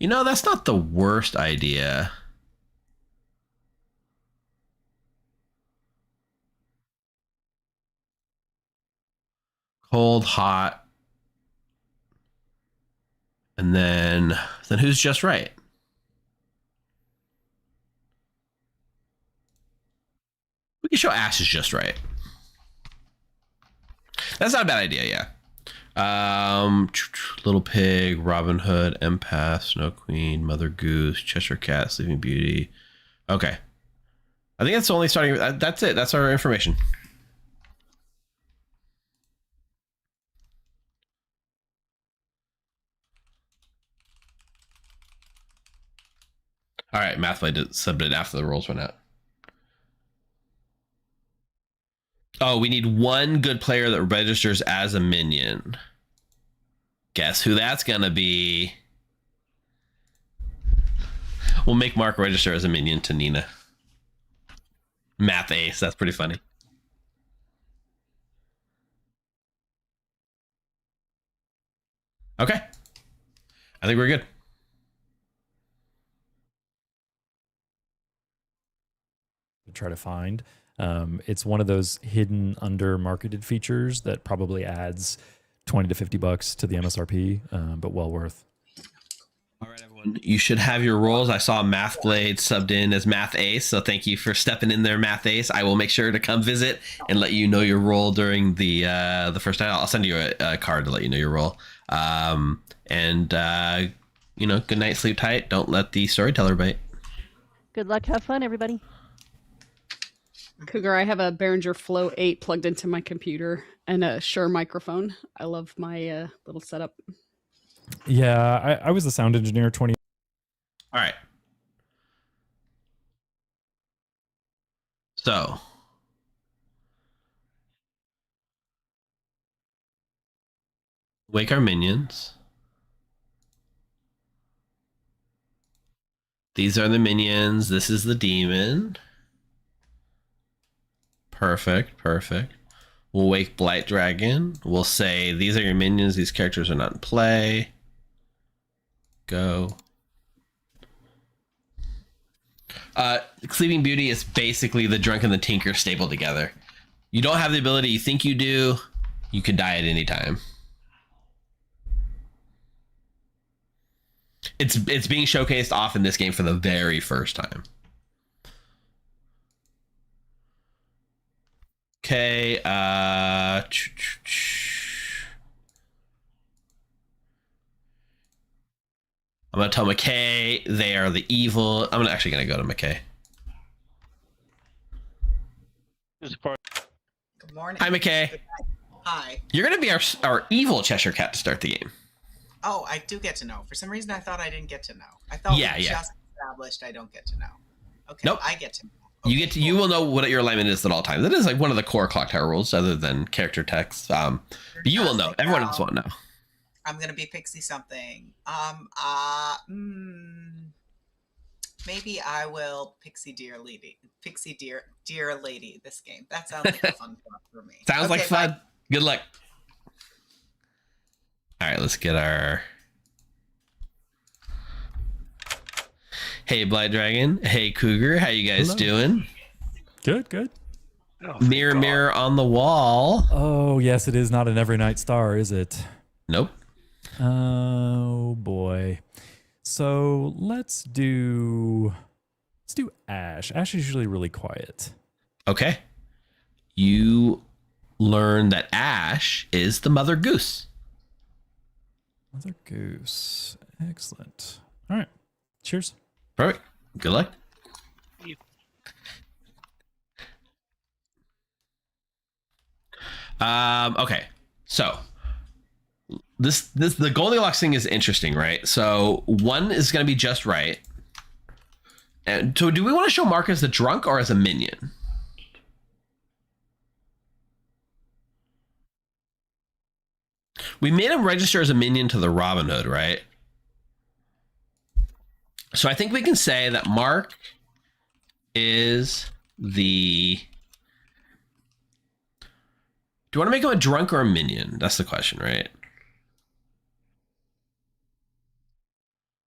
That's not the worst idea. Cold, hot. And then who's just right? We can show Ash is just right. That's not a bad idea, yeah. Little Pig, Robin Hood, Empath, Snow Queen, Mother Goose, Cheshire Cat, Sleeping Beauty. Okay. I think that's only starting. That's it. That's our information. All right, MathPlay subbed it after the rules went out. Oh, we need one good player that registers as a minion. Guess who that's gonna be? We'll make Mark register as a minion to Nina. Math ace, that's pretty funny. Okay. I think we're good. To try to find. It's one of those hidden under marketed features that probably adds 20 to 50 bucks to the MSRP, but well worth. All right, everyone. You should have your roles. I saw Math Blade subbed in as Math Ace, so thank you for stepping in there, Math Ace. I will make sure to come visit and let you know your role during the first night. I'll send you a card to let you know your role. You know, good night, sleep tight. Don't let the storyteller bite. Good luck, have fun, everybody. Cougar, I have a Behringer Flow 8 plugged into my computer and a Shure microphone. I love my little setup. Yeah, I was a sound engineer 20. All right. So. Wake our minions. These are the minions. This is the demon. Perfect, perfect. We'll wake Blight Dragon. We'll say, these are your minions. These characters are not in play. Go. Sleeping Beauty is basically the Drunk and the Tinker stapled together. You don't have the ability you think you do. You can die at any time. It's being showcased off in this game for the very first time. Okay, I'm gonna tell McKay they are the evil. I'm actually gonna go to McKay. Good morning. Hi, McKay. Hi. You're gonna be our evil Cheshire Cat to start the game. Oh, I do get to know. For some reason, I thought I didn't get to know. I thought we just established I don't get to know. Okay, nope. I get to know. Okay, you will know what your alignment is at all times. That is like one of the core Clocktower rules, other than character text. But you will know. Everyone else won't know. I'm gonna be Pixie something. Maybe I will Pixie Dear Lady. Pixie Dear Lady. This game. That sounds like a fun one for me. Sounds like fun. Bye. Good luck. All right, let's get our. Hey, Blight Dragon. Hey, Cougar. How you guys doing? Good, good. Oh, mirror, mirror on the wall. Oh, yes, it is not an every night star, is it? Nope. Oh boy. So let's do Ash. Ash is usually really quiet. Okay. You learn that Ash is the Mother Goose. Mother Goose. Excellent. All right. Cheers. Perfect. Good luck. Okay. So the Goldilocks thing is interesting, right? So one is going to be just right. And so do we want to show Mark as the drunk or as a minion? We made him register as a minion to the Robin Hood, right? So I think we can say that Mark is the... Do you want to make him a drunk or a minion? That's the question, right?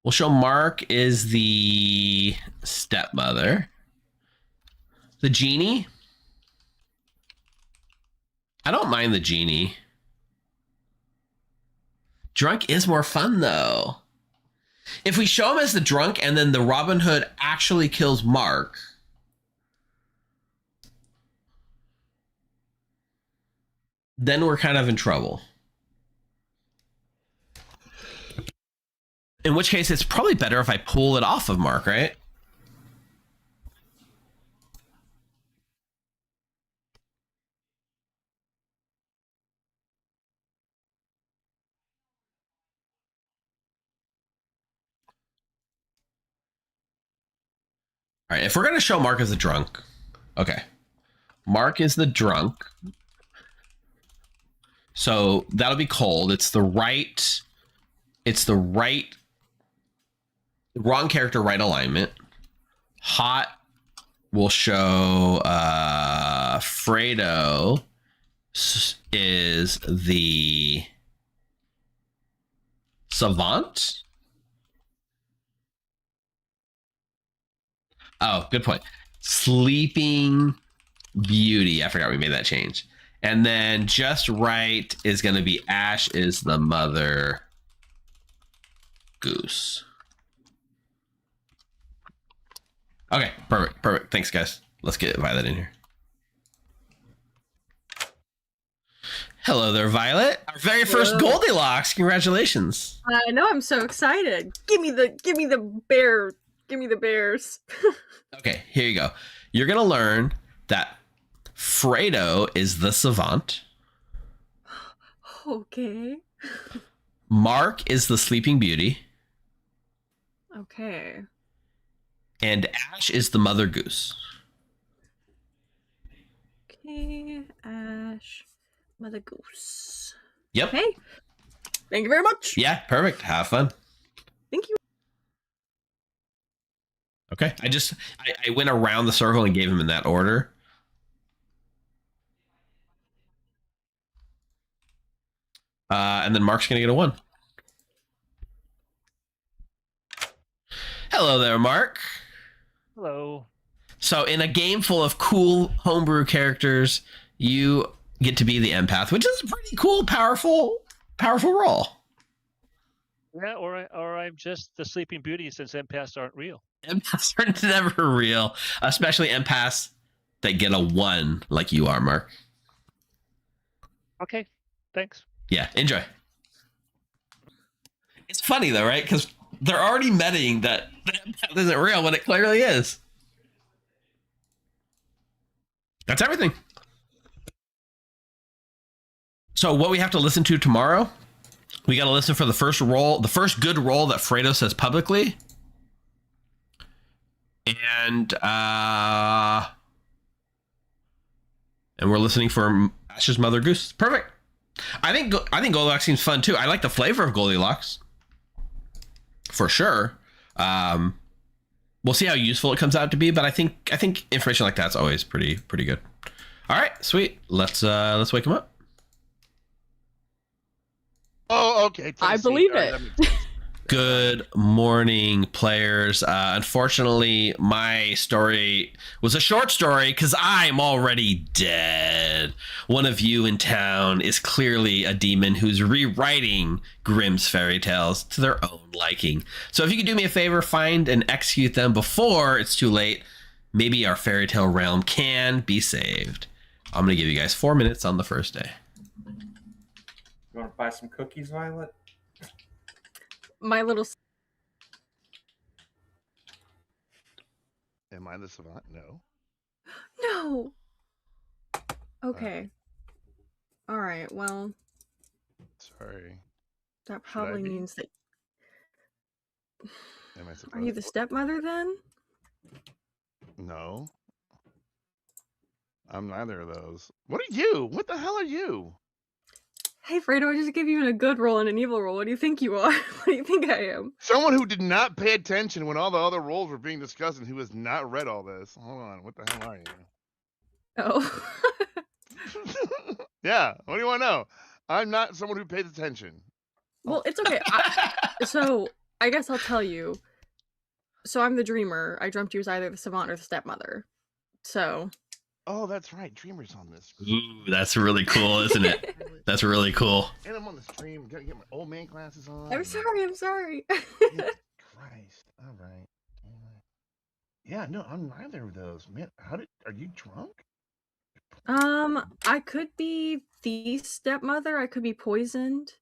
We'll show Mark is the stepmother. The genie? I don't mind the genie. Drunk is more fun, though. If we show him as the drunk and then the Robin Hood actually kills Mark, then we're kind of in trouble. In which case, it's probably better if I pull it off of Mark, right? All right, if we're going to show Mark as a drunk, okay. Mark is the drunk. So that'll be cold. It's the wrong character, right alignment. Hot will show Fredo is the savant. Oh, good point. Sleeping Beauty. I forgot we made that change. And then just right is going to be Ash is the mother goose. Okay, perfect. Thanks, guys. Let's get Violet in here. Hello there, Violet. Our very first Goldilocks. Congratulations. I know. I'm so excited. Give me the bear. Give me the bears. Okay, here you go. You're gonna learn that Fredo is the savant. Okay. Mark is the Sleeping Beauty. Okay. And Ash is the Mother Goose. Okay, Ash, Mother Goose. Yep. Okay. Thank you very much. Yeah, perfect. Have fun. Thank you. Okay. I went around the circle and gave him in that order. And then Mark's going to get a 1. Hello there, Mark. Hello. So in a game full of cool homebrew characters, you get to be the empath, which is a pretty cool, powerful role. Yeah, or I'm just the Sleeping Beauty since empaths aren't real. Empaths are never real, especially empaths that get a 1 like you are, Mark. Okay, thanks. Yeah, enjoy. It's funny though, right? Because they're already meting that the empath isn't real when it clearly is. That's everything. So what we have to listen to tomorrow, we got to listen for the first roll, the first good roll that Fredo says publicly. And we're listening for Ash's Mother Goose. Perfect. I think Goldilocks seems fun too. I like the flavor of Goldilocks for sure. We'll see how useful it comes out to be, but I think information like that's always pretty good. All right, sweet. Let's wake him up. Oh, okay. I believe it. Good morning, players. Unfortunately, my story was a short story because I'm already dead. One of you in town is clearly a demon who's rewriting Grimm's fairy tales to their own liking. So if you could do me a favor, find and execute them before it's too late, maybe our fairy tale realm can be saved. I'm going to give you guys 4 minutes on the first day. You want to buy some cookies, Violet? My little. Am I the savant? No. No. Okay. All right. Well. Sorry. That probably means that. Am I supposed? Are you the stepmother then? No. I'm neither of those. What are you? What the hell are you? Hey, Fredo, I just gave you a good roll and an evil roll. What do you think you are? What do you think I am? Someone who did not pay attention when all the other roles were being discussed and who has not read all this. Hold on. What the hell are you? Oh. Yeah. What do you want to know? I'm not someone who pays attention. Well, it's okay. So, I guess I'll tell you. So, I'm the dreamer. I dreamt you was either the savant or the stepmother. So... Oh, that's right. Dreamer's on this. Ooh, that's really cool, isn't it? That's really cool. And I'm on on the stream. Gotta get my old man glasses on. I'm sorry. Jesus Christ. All right. Yeah, no, I'm neither of those. Man, are you drunk? I could be the stepmother. I could be poisoned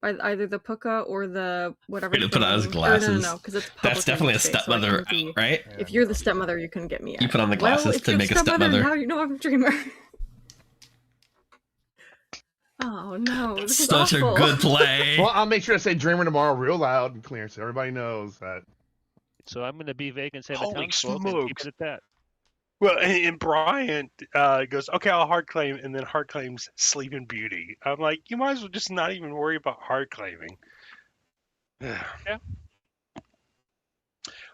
by either the puka or the whatever. To put on his glasses. No, because it's that's definitely a stepmother, so right? If you're the stepmother, you can get me. You put on the glasses to make a stepmother. How do you know I'm a dreamer? Oh no, this is such awful. a good play. Well, I'll make sure to say dreamer tomorrow real loud and clear so everybody knows that. So I'm going to be vague and say Holy the townsfolk and keep it at that. Well, and Brian goes, okay, I'll hard claim, and then hard claims Sleeping Beauty. I'm like, you might as well just not even worry about hard claiming. Yeah.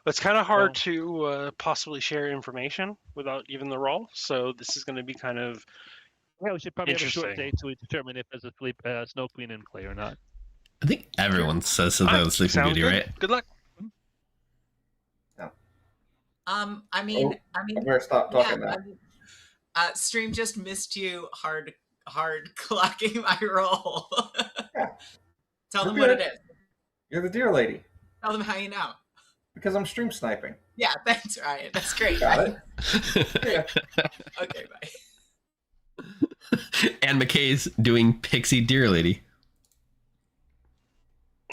It's kind of hard to possibly share information without even the roll, so this is going to be kind of we should probably have a short interesting. date so we determine if there's a Snow Queen in play or not. I think everyone says so though, Sleeping Beauty, good. right? Good luck. I mean, I better stop talking now. Stream just missed you hard clocking my roll. Tell them what it is. You're the deer lady. Tell them how you know. Because I'm stream sniping. Yeah, thanks, Ryan. That's great. Got it. Yeah. Okay, bye. And McKay's doing Pixie Deer Lady.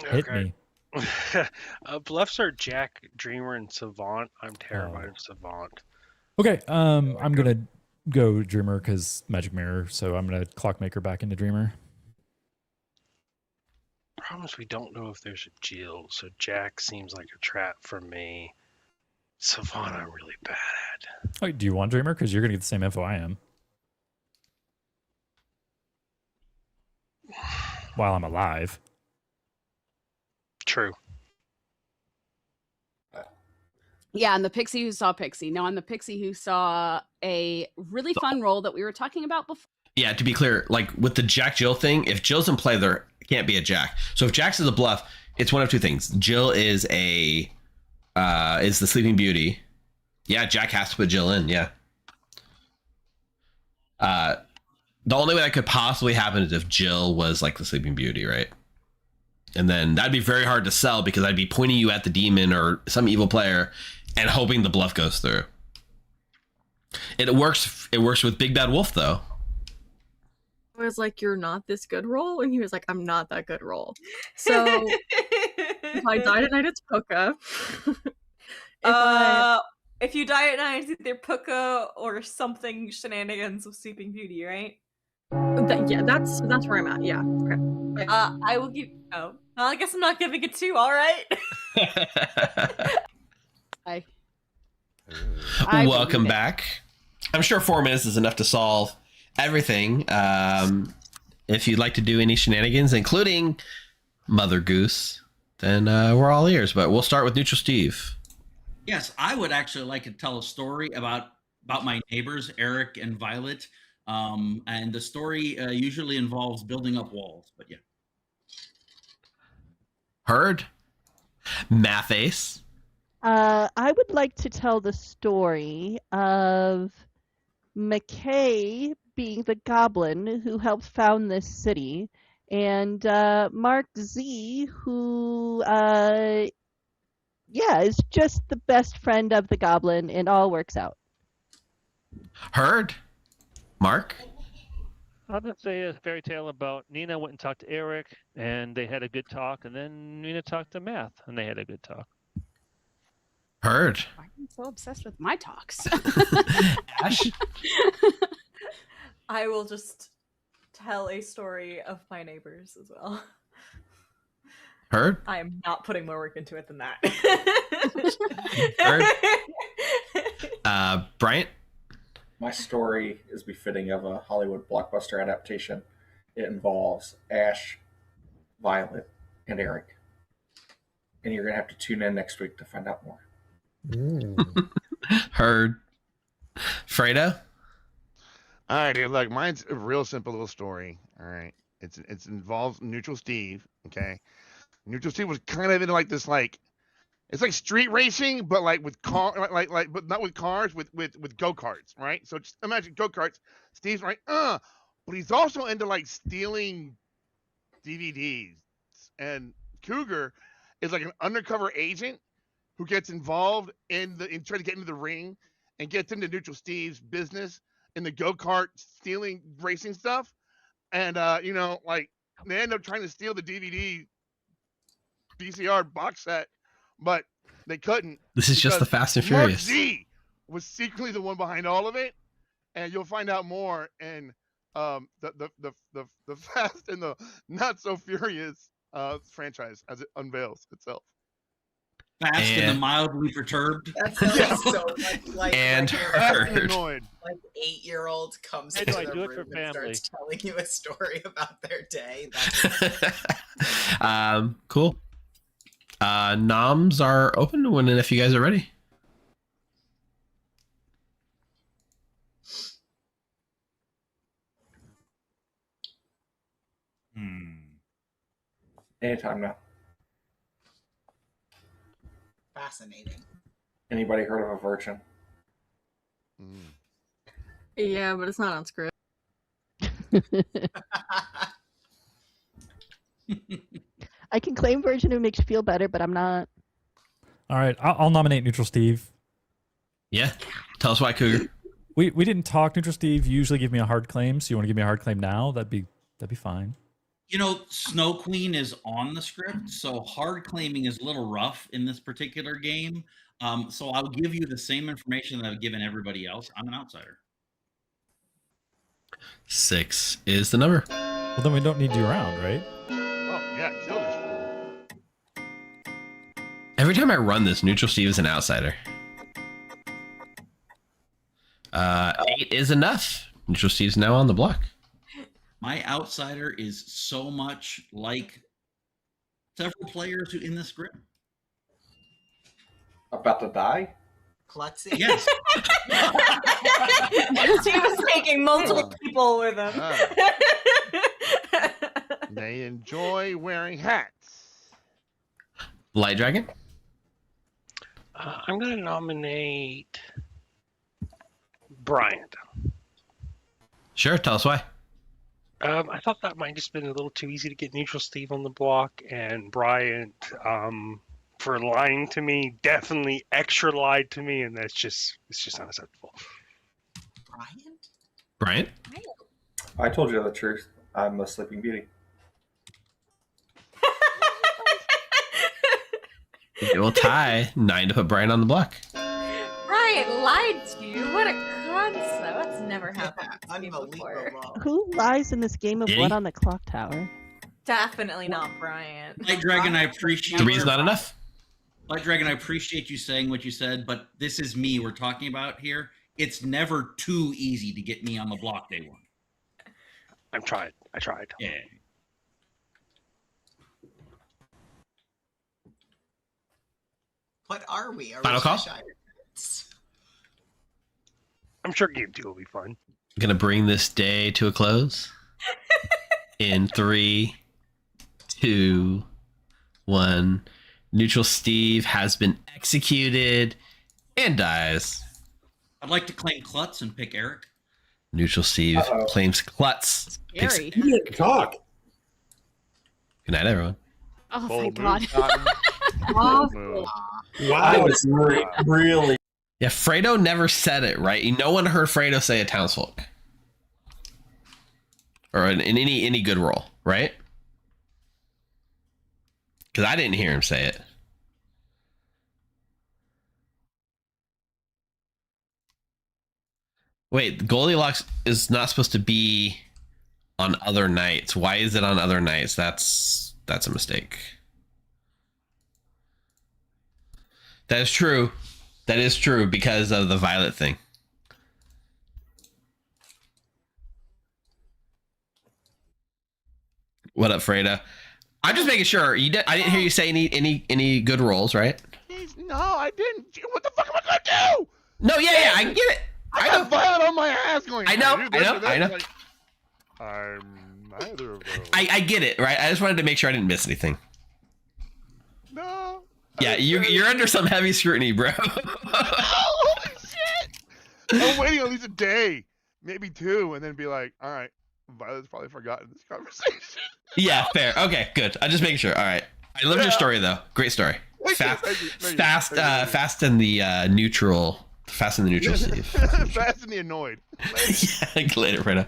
Hit me. Bluffs are Jack, Dreamer, and Savant. I'm terrified of Savant. Okay, I'm gonna go Dreamer because Magic Mirror, so I'm gonna Clockmaker back into Dreamer. Problem is we don't know if there's a Jill, so Jack seems like a trap for me. Savant I'm really bad at. Oh, do you want Dreamer? Because you're gonna get the same info I am. While I'm alive. True. Yeah, and the Pixie who saw Pixie. No, I'm the Pixie who saw a really fun role that we were talking about before. Yeah, to be clear, like with the Jack Jill thing, if Jill's in play, there can't be a Jack. So if Jack's is a bluff, it's one of two things. Jill is the Sleeping Beauty. Yeah, Jack has to put Jill in. Yeah. The only way that could possibly happen is if Jill was like the Sleeping Beauty, right? And then that'd be very hard to sell because I'd be pointing you at the demon or some evil player and hoping the bluff goes through. It works with Big Bad Wolf though. I was like, you're not this good roll, and he was like, I'm not that good roll. So if I die tonight, it's Puka. If you die at night, it's either Puka or something shenanigans with Sleeping Beauty, right? Yeah, that's where I'm at. Yeah. Okay. I will give. Oh, well, I guess I'm not giving it 2. All right. Welcome back. I'm sure 4 minutes is enough to solve everything. If you'd like to do any shenanigans, including Mother Goose, then we're all ears. But we'll start with Neutral Steve. Yes, I would actually like to tell a story about my neighbors, Eric and Violet. And the story usually involves building up walls, but yeah. Heard. Math Ace. I would like to tell the story of McKay being the goblin who helped found this city, and Mark Z, who is just the best friend of the goblin, and all works out. Heard. Mark? I'll just say a fairy tale about Nina went and talked to Eric, and they had a good talk, and then Nina talked to Math, and they had a good talk. Heard. Why are you so obsessed with my talks? Ash? I will just tell a story of my neighbors as well. Heard. I am not putting more work into it than that. Heard. Bryant? My story is befitting of a Hollywood blockbuster adaptation. It involves Ash, Violet, and Eric. And you're going to have to tune in next week to find out more. Heard. Fredo? All right, dude, look, mine's a real simple little story. All right. It's involves Neutral Steve, okay? Neutral Steve was kind of into like this, like, it's like street racing, but like with but not with cars, with go-karts, right? So just imagine go-karts. Steve's right, but he's also into like stealing DVDs, and Cougar is like an undercover agent who gets involved in trying to get into the ring and gets into Neutral Steve's business in the go-kart stealing racing stuff. And you know, like they end up trying to steal the DVD VCR box set, but they couldn't. This is just the Fast and Mark Furious. Z was secretly the one behind all of it, and you'll find out more in the Fast and the Not So Furious franchise as it unveils itself. Fast and the mildly perturbed. That sounds so much like and heard. Annoyed. Like 8-year-old comes Hey, into do I the do it room for and family? starts telling you a story about their day. Cool. Noms are open when and if you guys are ready. Anytime now. Fascinating. Anybody heard of a virgin? Yeah, but it's not on script. I can claim version who makes you feel better, but I'm not. All right, I'll nominate Neutral Steve. Yeah, tell us why, Cougar. We didn't talk. Neutral Steve. You usually give me a hard claim, so you want to give me a hard claim now? That'd be fine. You know, Snow Queen is on the script, so hard claiming is a little rough in this particular game. So I'll give you the same information that I've given everybody else. I'm an outsider. 6 is the number. Well, then we don't need you around, right? Oh yeah, kill this fool. Every time I run this, Neutral Steve is an outsider. 8 is enough. Neutral Steve's now on the block. My outsider is so much like several players who in this group. About to die? Klutzy? Yes. He was taking multiple people with him. They enjoy wearing hats. Light Dragon? I'm going to nominate Bryant. Sure, tell us why. I thought that might just been a little too easy to get Neutral Steve on the block, and Bryant, for lying to me, definitely extra lied to me, and it's just unacceptable. Bryant? I told you the truth. I'm a Sleeping Beauty. It will tie 9 to put Bryant on the block. Ryan lied to you. What a concept. That's never happened to me before. Who lies in this game of Did Blood he? on the Clock Tower? Definitely not Brian. Light Dragon, I appreciate 3's not enough. Light Dragon, I appreciate you saying what you said, but this is me we're talking about here. It's never too easy to get me on the block day one. I tried. Yeah. What are we? Are Final we call? Cheshire? I'm sure game 2 will be fun. Gonna bring this day to a close. In 3, 2, 1. Neutral Steve has been executed and dies. I'd like to claim Klutz and pick Eric. Neutral Steve claims Klutz. Scary. You didn't talk. Good night, everyone. Oh, thank God. Wow, I was really. Yeah, Fredo never said it, right? No one heard Fredo say a townsfolk. Or in any good role, right? Because I didn't hear him say it. Wait, Goldilocks is not supposed to be on other nights. Why is it on other nights? That's a mistake. That is true. That is true because of the Violet thing. What up, Freda? I'm just making sure. I didn't hear you say any good rolls, right? No, I didn't. What the fuck am I gonna do? No, yeah, I get it. I got Violet on my ass going. I know. Like, I'm neither of those. I get it, right? I just wanted to make sure I didn't miss anything. No. Yeah, you're under some heavy scrutiny, bro. Holy shit! I'm waiting at least a day, maybe 2, and then be like, all right, Violet's probably forgotten this conversation. Yeah, fair. Okay, good. I'm just making sure. All right. I loved your story though. Great story. Fast in the neutral. Fast in the neutral, Steve. Fast and the annoyed. Yeah, later, Fredo.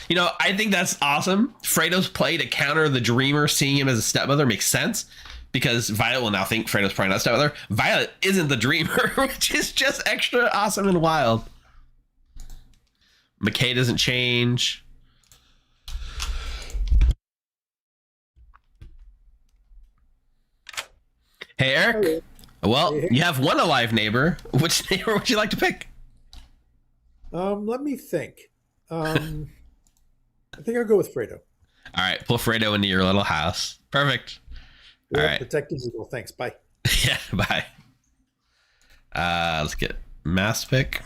You know, I think that's awesome. Fredo's play to counter the dreamer seeing him as a stepmother makes sense because Violet will now think Fredo's probably not a stepmother. Violet isn't the dreamer, which is just extra awesome and wild. McKay doesn't change. Hey, Eric. Hello. Well, you have one alive neighbor. Which neighbor would you like to pick? Let me think. I think I'll go with Fredo. All right, pull Fredo into your little house. Perfect. Yeah, all right. Protecting eagle. Thanks. Bye. Yeah, bye. Let's get Math's pick.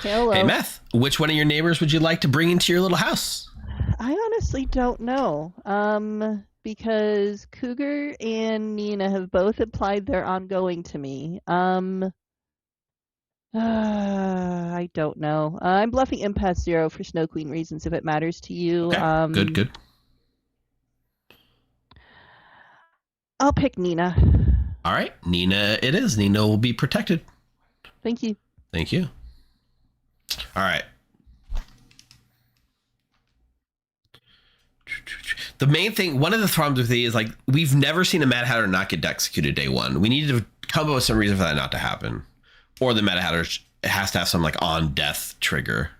Hello. Hey, Math. Which one of your neighbors would you like to bring into your little house? I honestly don't know. Because Cougar and Nina have both applied their ongoing to me. I don't know. I'm bluffing Impasse 0 for Snow Queen reasons if it matters to you. Okay. Good. I'll pick Nina. All right. Nina it is. Nina will be protected. Thank you. Thank you. All right. The main thing, one of the problems with these is like we've never seen a Mad Hatter not get executed day one. We need to come up with some reason for that not to happen, or the Mad Hatter has to have some like on death trigger.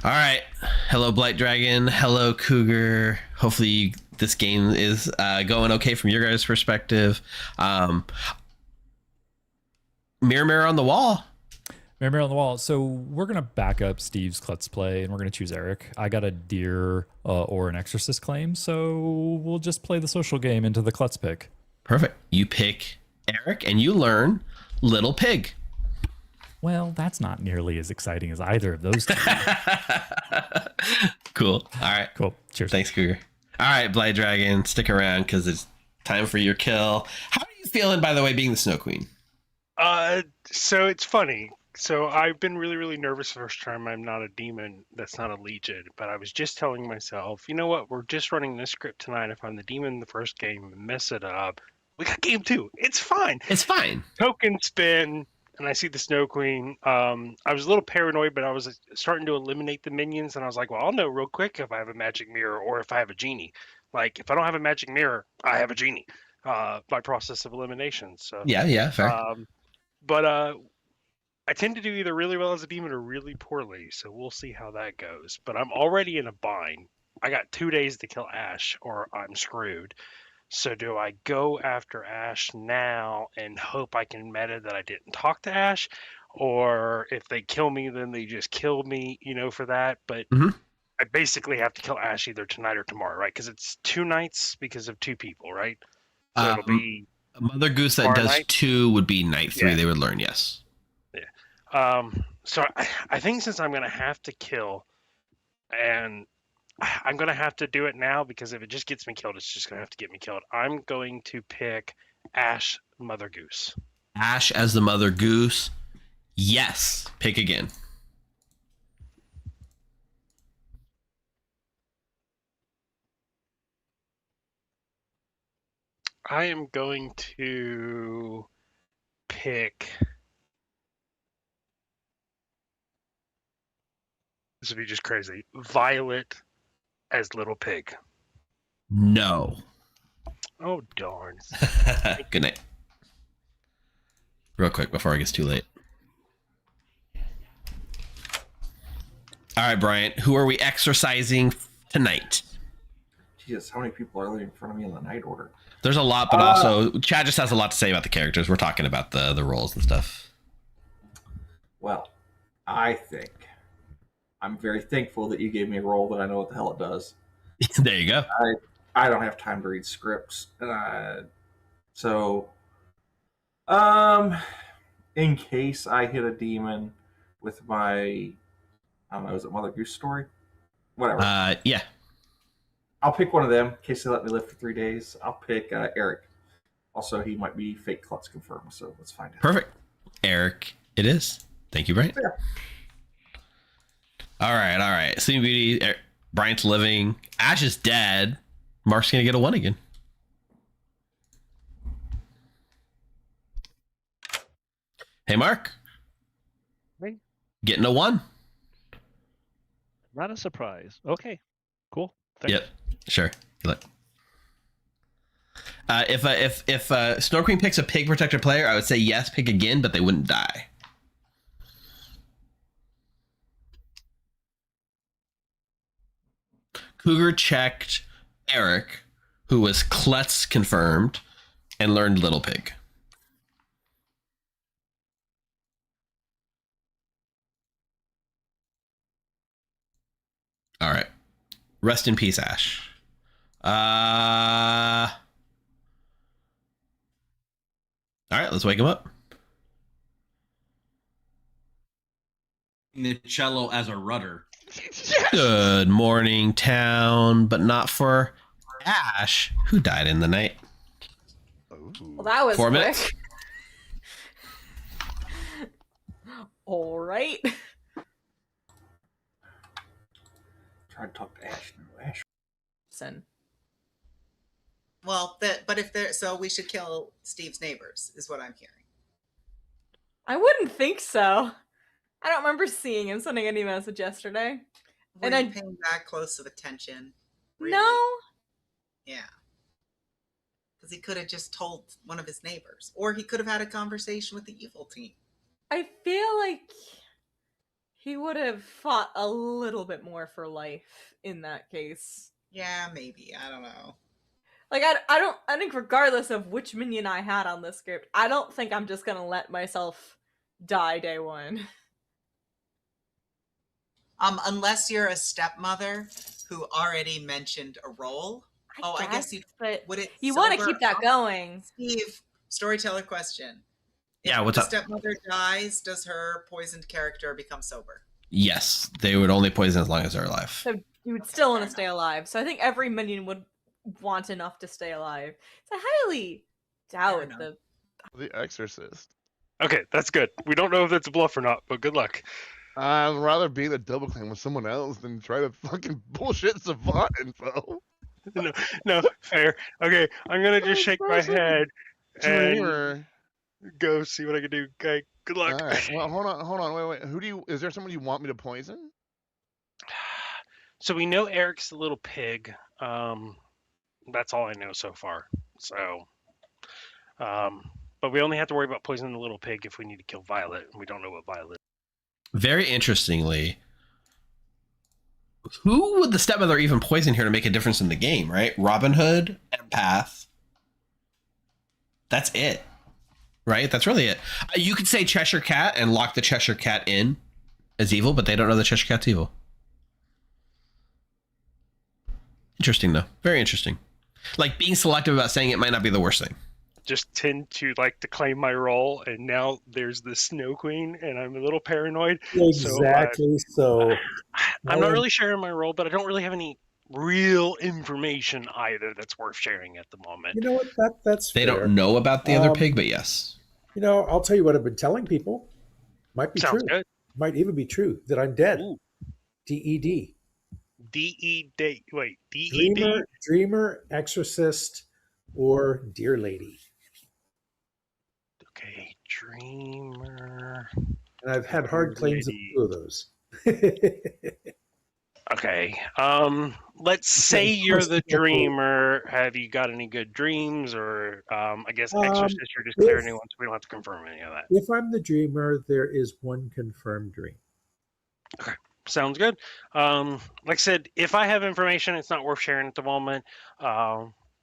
All right, hello Blight Dragon, hello Cougar. Hopefully this game is going okay from your guys' perspective. Mirror on the wall. Mirror on the wall. So we're going to back up Steve's Klutz play, and we're going to choose Eric. I got a deer or an exorcist claim, so we'll just play the social game into the Klutz pick. Perfect. You pick Eric, and you learn Little Pig. Well, that's not nearly as exciting as either of those two. Cool. All right. Cool. Cheers. Thanks, Cougar. All right, Blight Dragon, stick around because it's time for your kill. How are you feeling, by the way, being the Snow Queen? So it's funny. So I've been really, really nervous the first time I'm not a demon. That's not a legion. But I was just telling myself, you know what? We're just running this script tonight. If I'm the demon in the first game and mess it up, we got game 2. It's fine. It's fine. Token spin, and I see the Snow Queen. I was a little paranoid, but I was starting to eliminate the minions, and I was like, well, I'll know real quick if I have a magic mirror or if I have a genie. Like, if I don't have a magic mirror, I have a genie by process of elimination. So Yeah, fair. But I tend to do either really well as a demon or really poorly, so we'll see how that goes. But I'm already in a bind. I got 2 days to kill Ash, or I'm screwed. So do I go after Ash now and hope I can meta that I didn't talk to Ash? Or if they kill me, then they just killed me, for that. But I basically have to kill Ash either tonight or tomorrow, right? Because it's 2 nights because of 2 people, right? So it'll be a Mother Goose that does night. 2 would be night 3. Yeah. They would learn, yes. Yeah. So I think since I'm going to have to kill, and I'm going to have to do it now because if it just gets me killed, it's just going to have to get me killed. I'm going to pick Ash Mother Goose. Ash as the Mother Goose. Yes. Pick again. I am going to pick. This would be just crazy. Violet as Little Pig. No. Oh, darn. Good night. Real quick before it gets too late. All right, Bryant, who are we exercising tonight? Jesus, how many people are there in front of me in the night order? There's a lot, but also Chad just has a lot to say about the characters. We're talking about the roles and stuff. Well, I think I'm very thankful that you gave me a role that I know what the hell it does. There you go. I don't have time to read scripts. So, in case I hit a demon with my, I don't know, is it Mother Goose story? Whatever. Yeah. I'll pick one of them in case they let me live for 3 days. I'll pick Eric. Also, he might be fake Klutz confirmed, so let's find out. Perfect. Eric, it is. Thank you, Brian. Yeah. All right. Sleeping Beauty, Bryant's living. Ash is dead. Mark's going to get a 1 again. Hey, Mark. Hey. Getting a 1. Not a surprise. Okay, cool. Thanks. Yep, sure. Look. If Snow Queen picks a pig protector player, I would say yes, pick again, but they wouldn't die. Cougar checked Eric, who was Klutz confirmed, and learned Little Pig. All right. Rest in peace, Ash. All right, let's wake him up. The cello as a rudder. Good morning, town, but not for Ash, who died in the night. Well, that was 4 quick. minutes. All right. Try to talk to Ash. No, Ash. Well, but if they're so, we should kill Steve's neighbors, is what I'm hearing. I wouldn't think so. I don't remember seeing him sending any message yesterday. Were you paying that close of attention? Really? No. Yeah. Because he could have just told one of his neighbors, or he could have had a conversation with the evil team. I feel like he would have fought a little bit more for life in that case. Yeah, maybe. I don't know. Like, I think regardless of which minion I had on this script, I don't think I'm just gonna let myself die day one. Unless you're a stepmother who already mentioned a role. I guess you. But would it? You want to keep that going, Steve. Storyteller question. Yeah, if what's the up? stepmother dies, does her poisoned character become sober? Yes, they would only poison as long as they're alive. So you would still want to stay alive. So I think every minion would want enough to stay alive. So I highly doubt The Exorcist. Okay, that's good. We don't know if it's a bluff or not, but good luck. I'd rather be the double claim with someone else than try to fucking bullshit Savant info. No, fair. Okay, I'm gonna just shake my head and go see what I can do. Okay, good luck. All right. Well, hold on. Wait. Is there someone you want me to poison? So we know Eric's the little pig. That's all I know so far. So, but we only have to worry about poisoning the little pig if we need to kill Violet, and we don't know what Violet is. Very interestingly, who would the stepmother even poison here to make a difference in the game, right? Robin Hood, Empath. That's it, right? That's really it. You could say Cheshire Cat and lock the Cheshire Cat in as evil, but they don't know the Cheshire Cat's evil. Interesting, though. Very interesting. Like, being selective about saying it might not be the worst thing. Just tend to like to claim my role, and now there's the Snow Queen, and I'm a little paranoid. Exactly. So I'm not really sharing my role, but I don't really have any real information either that's worth sharing at the moment. You know what? That's They fair. don't know about the other pig, but yes. You know, I'll tell you what I've been telling people. Might be Sounds true. good. Might even be true that I'm dead. Ooh. DED. D-E-D. Wait, D-E-D? Dreamer, Exorcist, or Dear Lady. Okay, Dreamer. And I've had hard claims of 2 of those. Okay. Let's say you're the dreamer. Have you got any good dreams, or I guess Exorcist? You're just clearing anyone, so we don't have to confirm any of that. If I'm the dreamer, there is one confirmed dream. Okay, sounds good. Like I said, if I have information, it's not worth sharing at the moment.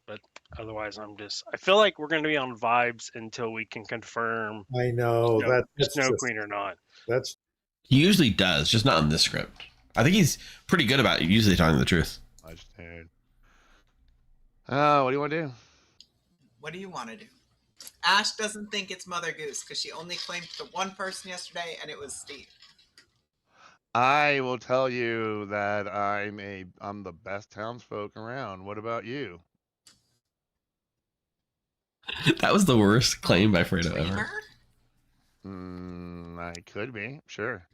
But otherwise, I feel like we're going to be on vibes until we can confirm. I know that's Snow Queen or not. That's He usually does, just not in this script. I think he's pretty good about usually telling the truth. I just heard. What do you want to do? What do you want to do? Ash doesn't think it's Mother Goose because she only claimed to one person yesterday, and it was Steve. I will tell you that I'm the best townsfolk around. What about you? That was the worst claim by Fredo ever. I could be, sure.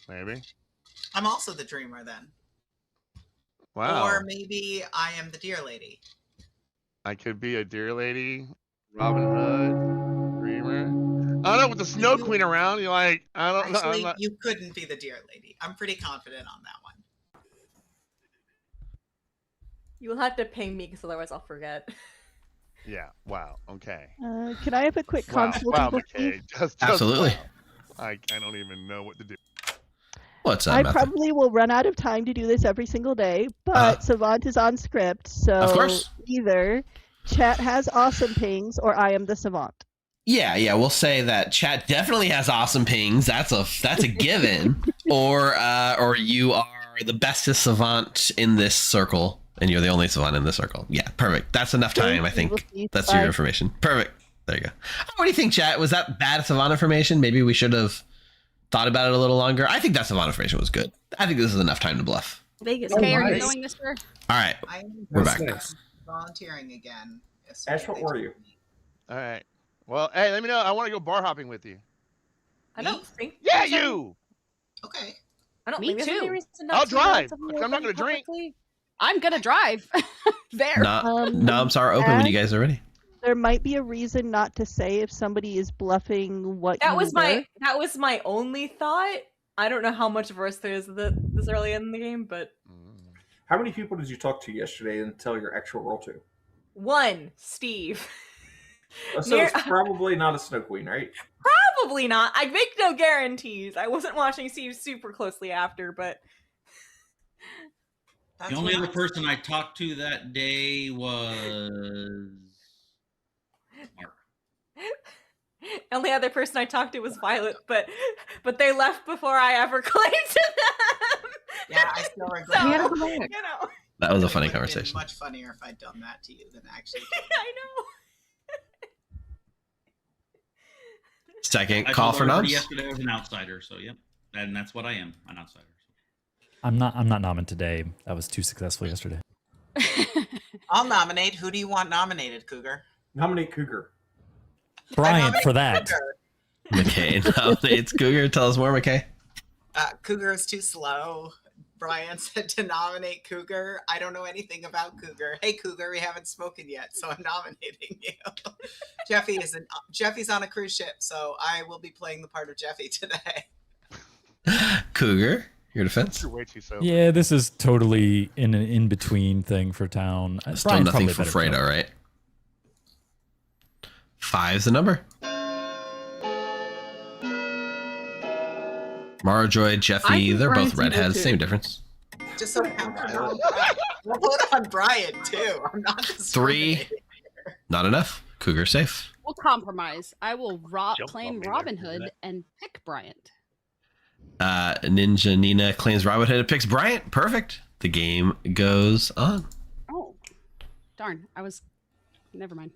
Maybe. I'm also the dreamer then. Wow. Or maybe I am the deer lady. I could be a deer lady, Robin Hood, dreamer. I don't know, with the Snow Queen around, you're like, I don't know. Actually, you couldn't be the deer lady. I'm pretty confident on that one. You'll have to ping me because otherwise I'll forget. Yeah. Wow. Okay. Can I have a quick console? Wow, people, McKay. please? Just Absolutely. wow. I don't even know what to do. What's up, I Matthew? probably will run out of time to do this every single day, but Savant is on script, so Of course. either chat has awesome pings or I am the Savant. Yeah, we'll say that chat definitely has awesome pings. That's a given. or you are the bestest savant in this circle, and you're the only savant in this circle. Yeah, perfect. That's enough time, I think. That's your information. Perfect. There you go. What do you think, chat? Was that bad savant information? Maybe we should have thought about it a little longer. I think that savant information was good. I think this is enough time to bluff. Vegas. Okay, are you going, mister? All right. We're back. Volunteering again. Ash, what were you? All right. Well, hey, let me know. I want to go bar hopping with you. I don't think. Yeah, you. Okay. I don't Me think there's any too. reason not I'll to drive. relatively I'm not open gonna drink. publicly. I'm gonna drive. There. Knobs are open when you guys are ready. There might be a reason not to say if somebody is bluffing what That you was were. my only thought. I don't know how much verse there is this early in the game, but How many people did you talk to yesterday and tell your actual roll to? one, Steve. So it's probably not a Snow Queen, right? Probably not. I make no guarantees. I wasn't watching Steve super closely after, but The only other person I talked to that day was Mark. only other person I talked to was Violet, but they left before I ever claimed to them. Yeah, I still regret So, that. you know. That was a funny It would have been conversation. much funnier if I'd done that to you than actually. I know. Second I call told for everybody knobs. yesterday I was an outsider, so yep, and that's what I am, an outsider. I'm not nomming today. That was too successful yesterday. I'll nominate. Who do you want nominated, Cougar? Nominate Cougar. Bryant for that. McKay nominates Cougar. Tell us more, McKay. Cougar is too slow. Brian said to nominate Cougar. I don't know anything about Cougar. Hey, Cougar, we haven't spoken yet, so I'm nominating you. Jeffy's on a cruise ship, so I will be playing the part of Jeffy today. Cougar, your defense. You're way too sober. Yeah, this is totally in an in-between thing for town. Still Brian's nothing probably for better Fredo, right? 5's the number. Marjoy, Jeffy, they're both redheads. Same difference. Just so we'll vote on Brian too. I'm not 3, not enough. Cougar safe. We'll compromise. I will Jump claim on me Robin there. Hood and pick Bryant. Ninja Nina claims Robin Hood and picks Bryant. Perfect. The game goes on. Oh, darn! Never mind.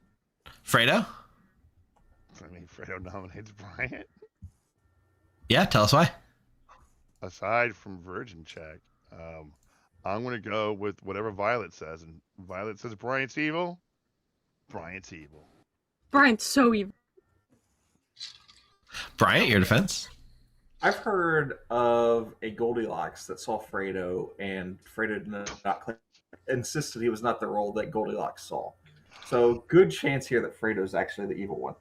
Fredo? I mean, Fredo nominates Bryant. Yeah, tell us why. Aside from Virgin Check, I'm going to go with whatever Violet says. And Violet says Bryant's evil. Bryant's evil. Brian's so evil. Bryant, your defense. I've heard of a Goldilocks that saw Fredo, and Fredo did not claim, insisted he was not the role that Goldilocks saw. So good chance here that Fredo's actually the evil one.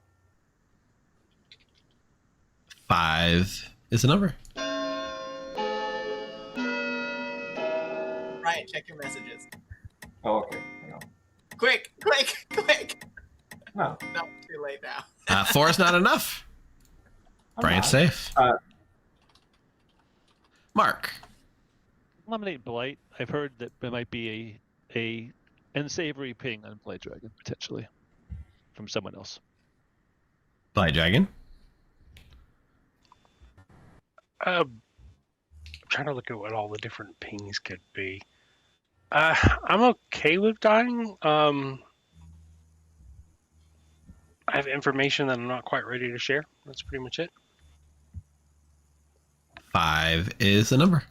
5 is the number. Brian, check your messages. Oh, okay. Hang on. Quick. No. No, too late now. 4 is not enough. Bryant's safe. Mark. Nominate Blight. I've heard that there might be a unsavory ping on Play Dragon potentially from someone else. Blight Dragon. I'm trying to look at what all the different pings could be. I'm okay with dying. I have information that I'm not quite ready to share. That's pretty much it. 5 is the number.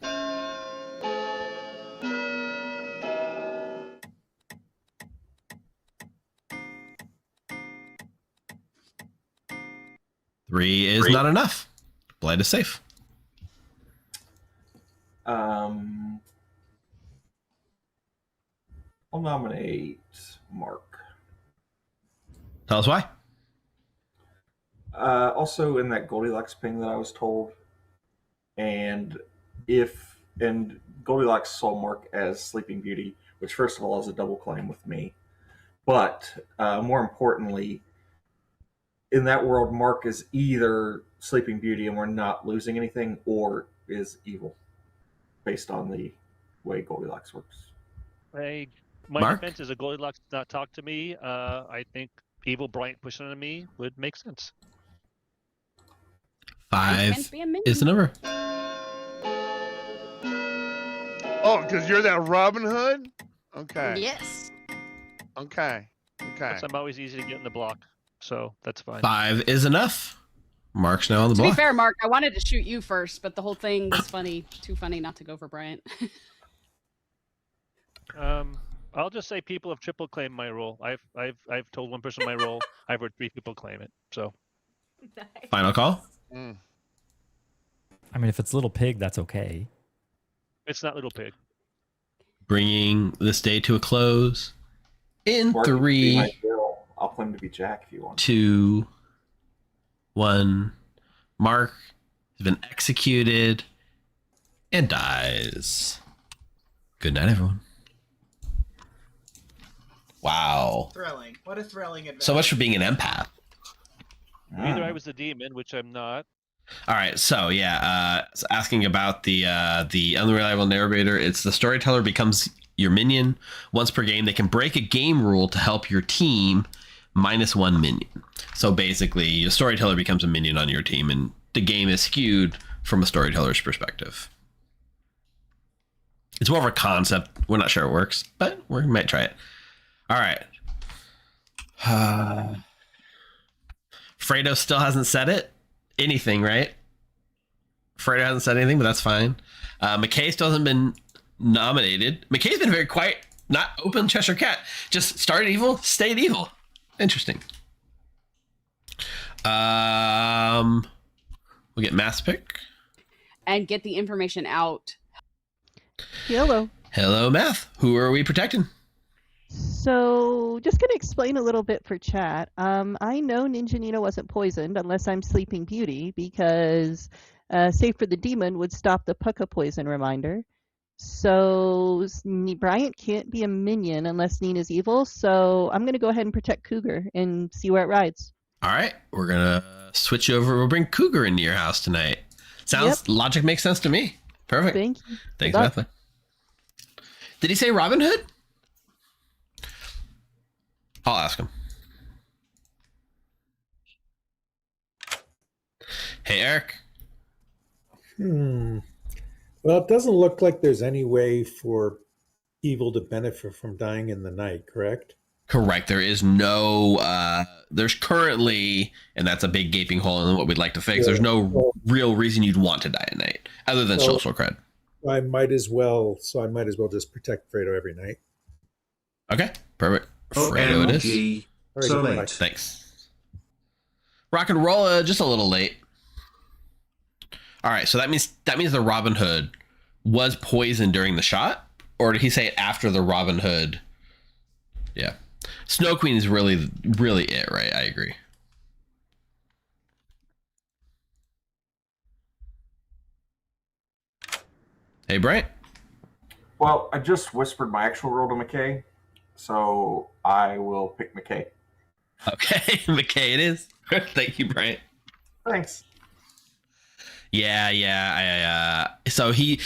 3 is not enough. Blight is safe. I'll nominate Mark. Tell us why. Also in that Goldilocks ping that I was told, and Goldilocks saw Mark as Sleeping Beauty, which first of all is a double claim with me, but more importantly, in that world, Mark is either Sleeping Beauty and we're not losing anything, or is evil, based on the way Goldilocks works. My Mark? defense is a Goldilocks did not talk to me. I think evil Bryant pushing on me would make sense. 5 is the number. Oh, because you're that Robin Hood? Okay. Yes. Okay. Plus, I'm always easy to get in the block, so that's fine. 5 is enough. Mark's now on the To be block. fair, Mark, I wanted to shoot you first, but the whole thing was funny. Too funny not to go for Bryant. I'll just say people have triple claimed my role. I've told one person my role. I've heard 3 people claim it. So Final call. I mean, if it's Little Pig, that's okay. It's not Little Pig. Bringing this day to a close in Mark, you can be 3, my Bill. I'll claim to be Jack if you want. 2, 1. Mark has been executed and dies. Good night, everyone. Wow. Thrilling. What a thrilling adventure. So much for being an empath. Either I was the demon, which I'm not. All right, so yeah, asking about the unreliable narrator. It's the storyteller becomes your minion. Once per game, they can break a game rule to help your team -1 minion. So basically, your storyteller becomes a minion on your team, and the game is skewed from a storyteller's perspective. It's more of a concept. We're not sure it works, but we might try it. All right. Fredo still hasn't said anything, right? Fredo hasn't said anything, but that's fine. McKay still hasn't been nominated. McKay's been very quiet, not open Cheshire Cat. Just started evil, stayed evil. Interesting. We'll get Mass Pick. And get the information out. Hello. Hello, Math. Who are we protecting? So, just going to explain a little bit for chat. I know Ninja Nina wasn't poisoned unless I'm Sleeping Beauty, because Save for the Demon would stop the Pucka poison reminder. So, Bryant can't be a minion unless Nina's evil. So, I'm going to go ahead and protect Cougar and see where it rides. All right. We're going to switch over. We'll bring Cougar into your house tonight. Logic makes sense to me. Perfect. Thank you. Thanks, Matthew. Did he say Robin Hood? I'll ask him. Hey, Eric. Well, it doesn't look like there's any way for evil to benefit from dying in the night, correct? Correct. There is no, there's currently, and that's a big gaping hole in what we'd like to fix. There's no real reason you'd want to die at night other than social cred. I might as well just protect Fredo every night. Okay, perfect. Fredo it is. So late. Thanks. Rock and roll, just a little late. All right, so that means the Robin Hood was poisoned during the shot, or did he say it after the Robin Hood? Yeah, Snow Queen is really it, right? I agree. Hey, Brent. Well, I just whispered my actual role to McKay, so I will pick McKay. Okay, McKay it is. Thank you, Brent. Thanks. Yeah. So he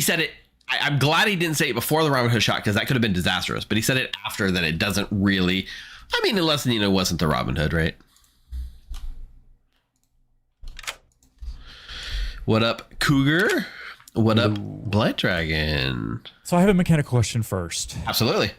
said it. I'm glad he didn't say it before the Robin Hood shot, because that could have been disastrous. But he said it after, that it doesn't really. I mean, unless Nina wasn't the Robin Hood, right? What up, Cougar? What up, Blight Dragon? So I have a mechanical question first. Absolutely.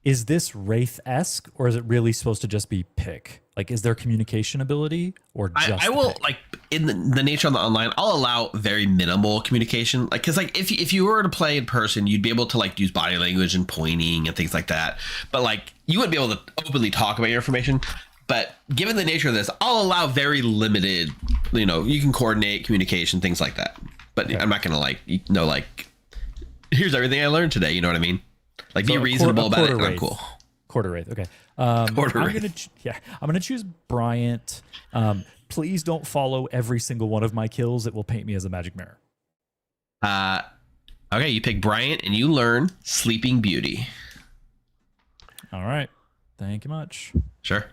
Is this Wraith-esque, or is it really supposed to just be pick? Like, is there communication ability, or just I will pick? like in the nature of the online, I'll allow very minimal communication. Like, because like if you were to play in person, you'd be able to like use body language and pointing and things like that. But like you wouldn't be able to openly talk about your information. But given the nature of this, I'll allow very limited, you can coordinate communication, things like that. But I'm not going to here's everything I learned today. You know what I mean? Like, be reasonable about it. I'm cool. Quarter wraith. Okay. I'm gonna choose Bryant. Please don't follow every single one of my kills. It will paint me as a magic mirror. Okay, you pick Bryant and you learn Sleeping Beauty. All right. Thank you much. Sure.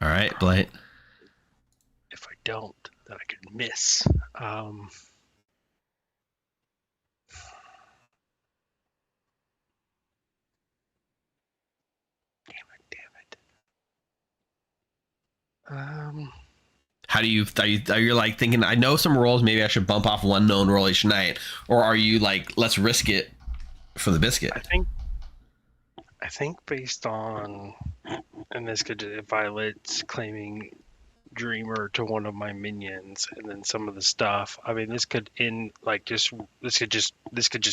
All right, Blight. If I don't, then I could miss. How do you are you like thinking, I know some rolls, maybe I should bump off one known roll each night, or are you like, let's risk it for the biscuit? I think based on, and this could, Violet's claiming Dreamer to one of my minions, and then some of the stuff. I mean, this could just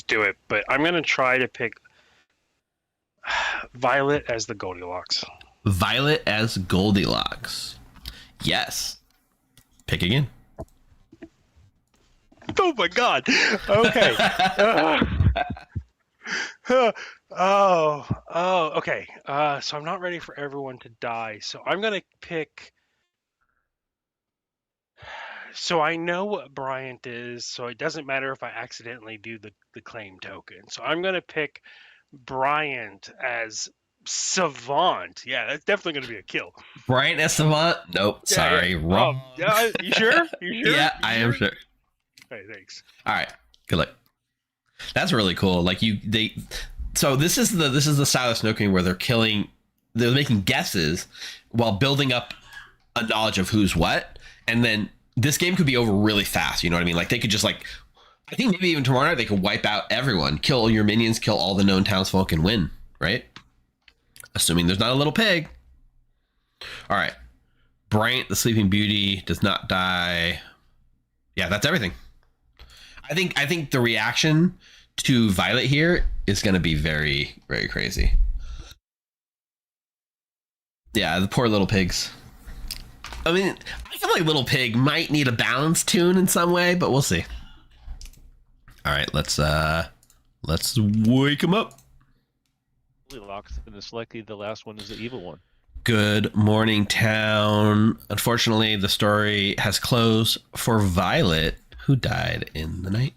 do it. But I'm gonna try to pick Violet as the Goldilocks. Violet as Goldilocks. Yes. Pick again. Oh my God. Okay. Okay. So I'm not ready for everyone to die. So I'm gonna pick. So I know what Bryant is, so it doesn't matter if I accidentally do the claim token. So I'm gonna pick Bryant as Savant. Yeah, that's definitely gonna be a kill. Bryant as Savant? Nope. Sorry. Wrong. Yeah, you sure? You sure? Yeah, I am sure. Okay, thanks. All right. Good luck. That's really cool. Like so this is the style of Snow Queen where they're making guesses while building up a knowledge of who's what, and then this game could be over really fast. You know what I mean? Like, they could just I think maybe even tomorrow night they could wipe out everyone, kill your minions, kill all the known townsfolk, and win, right? Assuming there's not a little pig. All right. Bryant, the Sleeping Beauty, does not die. Yeah, that's everything. I think the reaction to Violet here is going to be very, very crazy. Yeah, the poor little pigs. I mean, I feel like Little Pig might need a balance tune in some way, but we'll see. All right, let's wake him up. Goldilocks, and it's likely the last one is the evil one. Good morning, town. Unfortunately, the story has closed for Violet, who died in the night.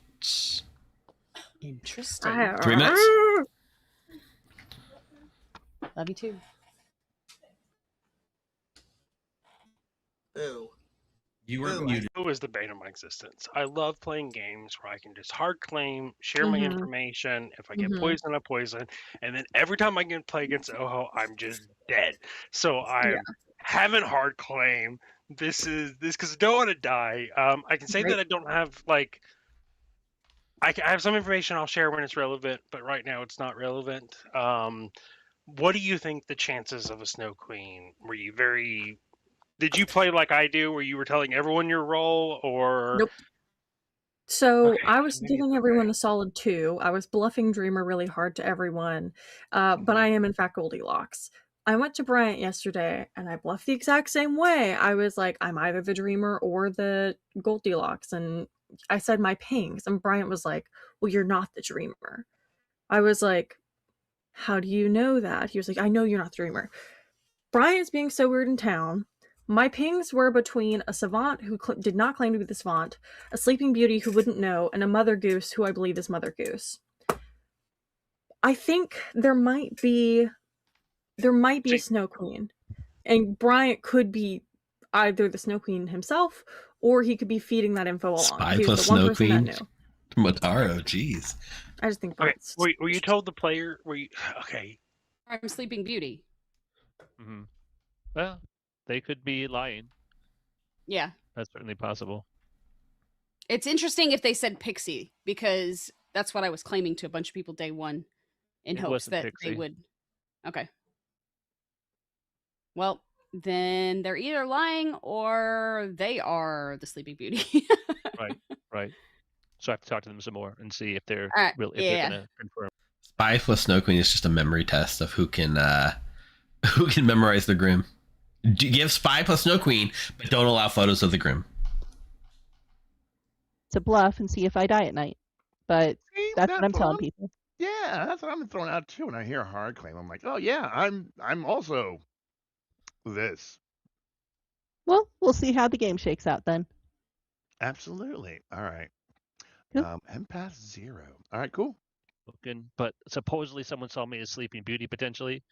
Interesting. 3 minutes. Love you too. Ooh. You were muted. Who is the bane of my existence? I love playing games where I can just hard claim, share my information. If I get poisoned, I poison. And then every time I can play against Oho, I'm just dead. So I haven't hard claim. This because I don't want to die. I can say that I don't have I have some information I'll share when it's relevant, but right now it's not relevant. What do you think the chances of a Snow Queen? Did you play like I do, where you were telling everyone your role, or? Nope. So I was giving everyone a solid 2. I was bluffing Dreamer really hard to everyone, but I am in fact Goldilocks. I went to Bryant yesterday and I bluffed the exact same way. I was like, I'm either the Dreamer or the Goldilocks, and I said my pings, and Bryant was like, well, you're not the Dreamer. I was like, how do you know that? He was like, I know you're not the Dreamer. Bryant is being so weird in town. My pings were between a Savant who did not claim to be the Savant, a Sleeping Beauty who wouldn't know, and a Mother Goose who I believe is Mother Goose. I think there might be a Snow Queen, and Bryant could be either the Snow Queen himself, or he could be feeding that info along. Spy He was plus the one Snow person Queen. that knew. Motaro, jeez. I just think. Okay, were you told the player? Okay? I'm Sleeping Beauty. Mm-hmm. Well, they could be lying. Yeah. That's certainly possible. It's interesting if they said Pixie, because that's what I was claiming to a bunch of people day one in hopes wasn't that Pixie. they would. Okay. Well, then they're either lying or they are the Sleeping Beauty. Right. So I have to talk to them some more and see if they're All right, they're going to confirm. Spy plus Snow Queen is just a memory test of who can Who can memorize the Grim? Give spy plus no queen, but don't allow photos of the Grim. To bluff and see if I die at night. But that's what I'm telling people. Yeah, that's what I'm throwing out too. When I hear hard claim, I'm like, oh yeah, I'm also this. Well, we'll see how the game shakes out then. Absolutely. All right. Cool. Empath 0. All right, cool. But supposedly someone saw me as Sleeping Beauty potentially,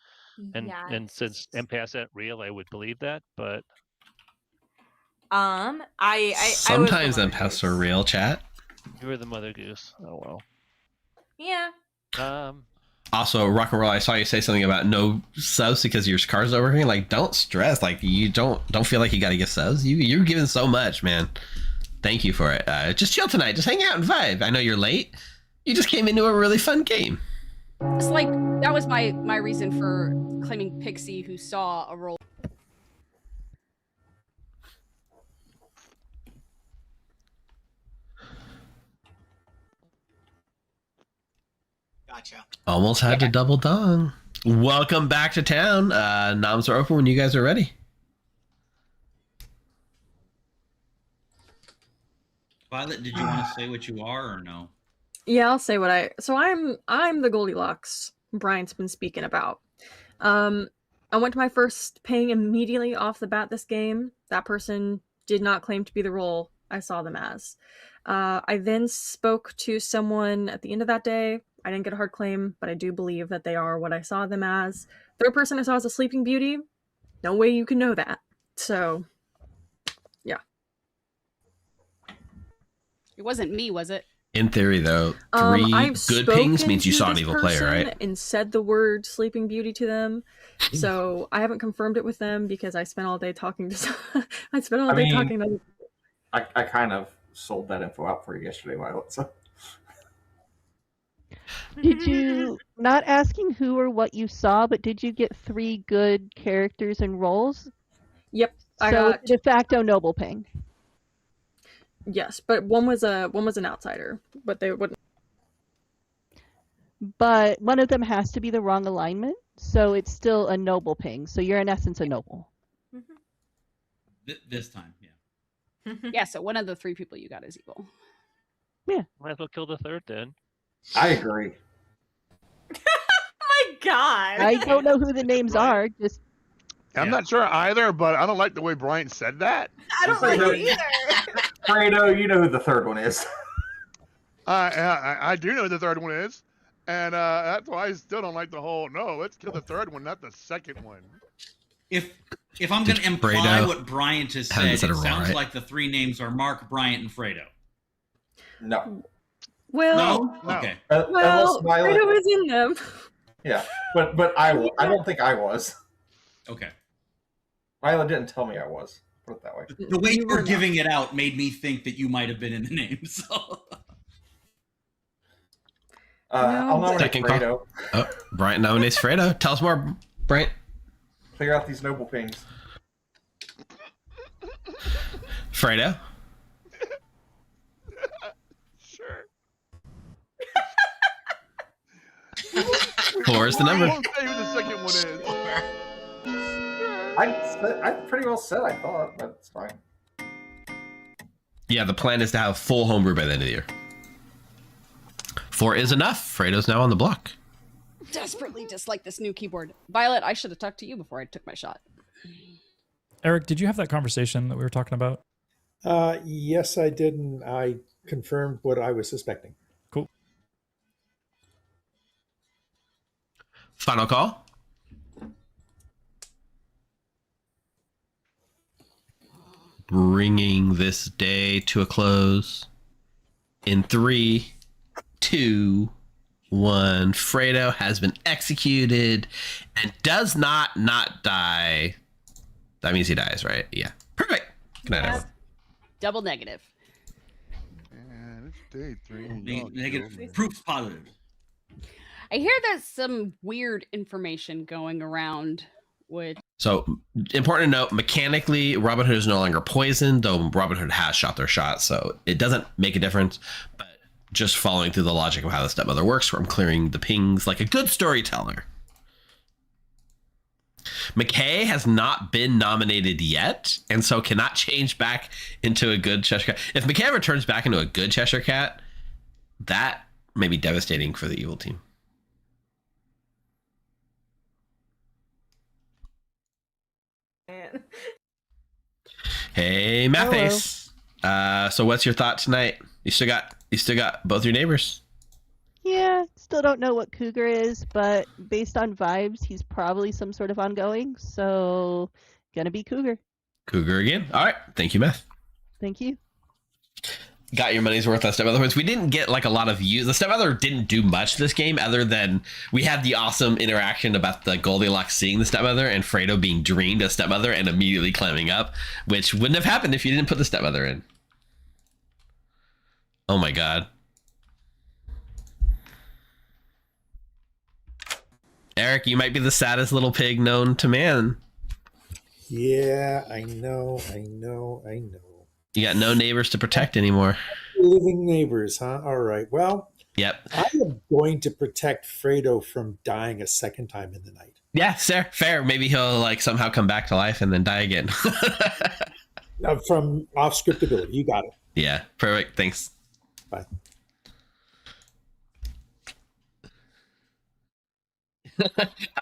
and since empaths aren't real, I would believe that. But I sometimes empaths are real. Chat. You were the Mother Goose. Oh well. Yeah. Also, rock and roll. I saw you say something about no subs because your car's overheating. Like, don't stress. Like, you don't feel like you got to get subs. You're giving so much, man. Thank you for it. Just chill tonight. Just hang out and vibe. I know you're late. You just came into a really fun game. It's like that was my reason for claiming Pixie, who saw a roll. Gotcha. Almost had to double dong. Welcome back to town. Noms are open when you guys are ready. Violet, did you want to say what you are or no? Yeah, I'll say what I'm the Goldilocks Brian's been speaking about. I went to my first ping immediately off the bat this game. That person did not claim to be the role I saw them as. I then spoke to someone at the end of that day. I didn't get a hard claim, but I do believe that they are what I saw them as. Third person I saw as a Sleeping Beauty. No way you can know that. So, yeah. It wasn't me, was it? In theory, though, 3 I've good pings spoken means you to saw an this evil player, person right? and said the word Sleeping Beauty to them. So I haven't confirmed it with them because I spent all day talking to talking to other people. I kind of sold that info out for you yesterday, Violet. So. Did you, not asking who or what you saw, but did you get 3 good characters and roles? Yep. I So got de facto noble ping. Yes, but one was an outsider, but they wouldn't. But one of them has to be the wrong alignment, so it's still a noble ping. So you're in essence a noble. This time, yeah. Yeah, so one of the 3 people you got is evil. Yeah. Might as well kill the third then. I agree. My God. I don't know who the names are. Just I'm not sure either, but I don't like the way Brian said that. I don't like it either. Fredo, you know who the third one is. I do know who the third one is, and that's why I still don't like the whole. No, let's kill the third one, not the second one. If I'm going to imply Fredo what Bryant has said, it sounds like the 3 names are Mark, Bryant, and Fredo. No. Well, No? Okay. well, Fredo was in them. Yeah, but I don't think I was. Okay. Violet didn't tell me I was. Put it that way. The way you were giving it out made me think that you might have been in the name. So. I'll nominate Fredo. Oh, Bryant nominates Fredo. Tell us more, Bryant. Clear out these noble pings. Fredo. Sure. 4 is the number. I won't say who the second one is. I pretty well said I thought, but it's fine. Yeah, the plan is to have full homebrew by the end of the year. 4 is enough. Fredo's now on the block. Desperately dislike this new keyboard. Violet, I should have talked to you before I took my shot. Eric, did you have that conversation that we were talking about? Yes, I did, and I confirmed what I was suspecting. Cool. Final call. Bringing this day to a close in 3, 2, 1. Fredo has been executed and does not die. That means he dies, right? Yeah. Perfect. Good night, everyone. Double negative. And it's day 3. Negative. Proof positive. I hear there's some weird information going around with. So, important to note, mechanically, Robin Hood is no longer poisoned, though Robin Hood has shot their shot, so it doesn't make a difference. But just following through the logic of how the stepmother works, where I'm clearing the pings like a good storyteller. McKay has not been nominated yet, and so cannot change back into a good Cheshire Cat. If McKay ever turns back into a good Cheshire Cat, that may be devastating for the evil team. Man. Hey, Math Ace. So what's your thought tonight? You still got both your neighbors. Yeah, still don't know what Cougar is, but based on vibes, he's probably some sort of ongoing. So, gonna be Cougar. Cougar again. All right. Thank you, Math. Thank you. Got your money's worth on Stepmother. We didn't get like a lot of views. The Stepmother didn't do much this game other than we had the awesome interaction about the Goldilocks seeing the Stepmother and Fredo being dreamed as Stepmother and immediately climbing up, which wouldn't have happened if you didn't put the Stepmother in. Oh my God. Eric, you might be the saddest little pig known to man. Yeah, I know. You got no neighbors to protect anymore. Living neighbors, huh? All right. Well, yep. I am going to protect Fredo from dying a second time in the night. Yeah, fair. Maybe he'll like somehow come back to life and then die again. From off script ability. You got it. Yeah, perfect. Thanks. Bye.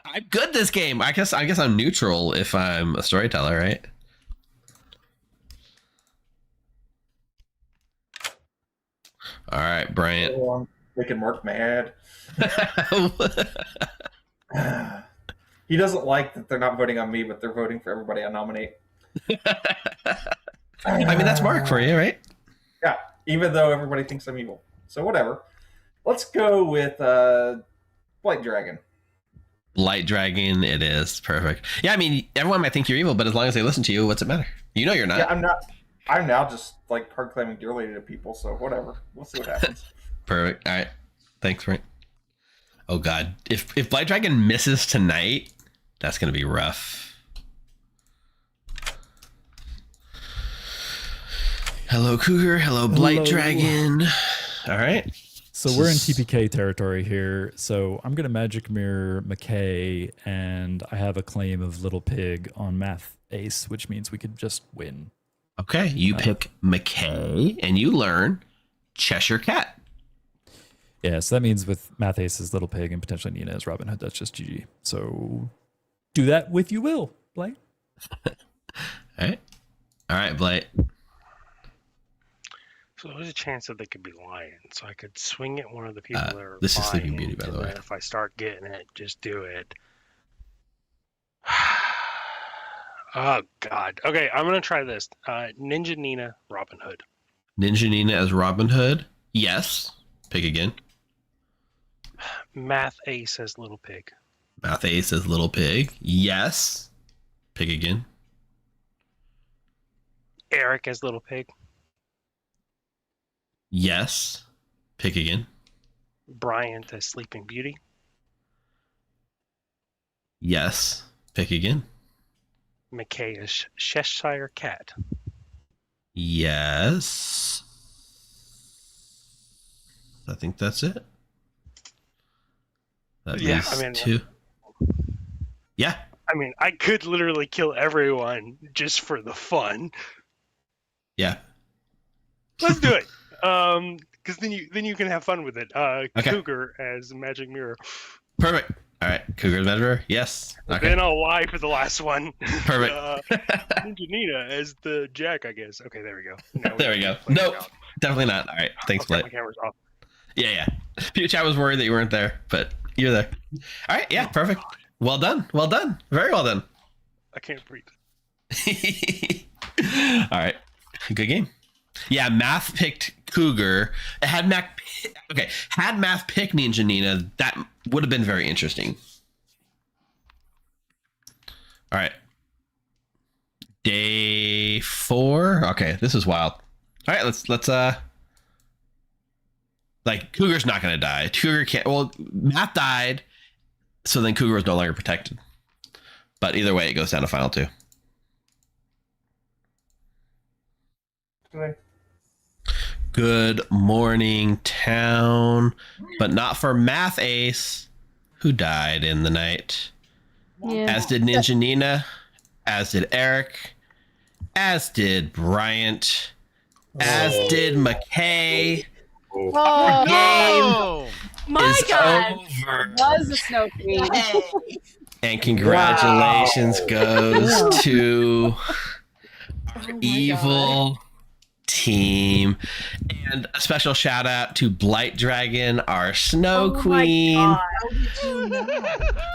I'm good this game. I guess I'm neutral if I'm a storyteller, right? All right, Bryant. Oh, I'm making Mark mad. He doesn't like that they're not voting on me, but they're voting for everybody I nominate. I mean, that's Mark for you, right? Yeah, even though everybody thinks I'm evil. So whatever. Let's go with Blight Dragon. Light Dragon, it is. Perfect. Yeah, I mean, everyone might think you're evil, but as long as they listen to you, what's it matter? You know you're not. Yeah, I'm not. I'm now just like hard claiming Dear Lady to people, so whatever. We'll see what happens. Perfect. All right. Thanks, Frank. Oh God, if Blight Dragon misses tonight, that's gonna be rough. Hello, Cougar. Hello, Blight Dragon. All right. So we're in TPK territory here. So I'm gonna Magic Mirror McKay, and I have a claim of Little Pig on Math Ace, which means we could just win. Okay, you pick McKay, and you learn Cheshire Cat. Yeah, so that means with Math Ace as Little Pig and potentially Nina as Robin Hood, that's just GG. So do that with you will, Blight. All right, Blight. So there's a chance that they could be lying. So I could swing at one of the people that are This is lying, Sleeping Beauty, by the and way. then if I start getting it, just do it. Oh, God. Okay, I'm going to try this. Ninja Nina, Robin Hood. Ninja Nina as Robin Hood. Yes. Pick again. Math Ace as Little Pig. Math Ace as Little Pig. Yes. Pick again. Eric as Little Pig. Yes. Pick again. Bryant as Sleeping Beauty. Yes. Pick again. McKay as Cheshire Cat. Yes. I think that's it. That Yeah, leaves I mean, two. Yeah. I mean, I could literally kill everyone just for the fun. Yeah. Let's do it. Because then you can have fun with it. Okay. Cougar as Magic Mirror. Perfect. All right. Cougar Adventurer. Yes. Okay. Then I'll lie for the last one. Perfect. Ninja Nina as the Jack, I guess. Okay, there we go. Now There we go. Nope. Definitely not. All right. Thanks, Okay, Blake. my camera's off. Yeah. Chat was worried that you weren't there, but you're there. All right. Yeah. Perfect. Well done. Well done. Very well done. I can't breathe. All right. Good game. Yeah. Math picked Cougar. Had Math picked Ninja Nina, that would have been very interesting. All right. Day 4. Okay, this is wild. All right, let's like Cougar's not gonna die. Cougar can't. Well, Math died, so then Cougar was no longer protected. But either way, it goes down to final 2. Okay. Good morning, town, but not for Math Ace, who died in the night. as did Ninja Nina, as did Eric, as did Bryant, as did McKay. Oh, Game my is God. over. Was a snow queen. And congratulations goes to our evil team. And a special shout out to Blight Dragon, our snow queen,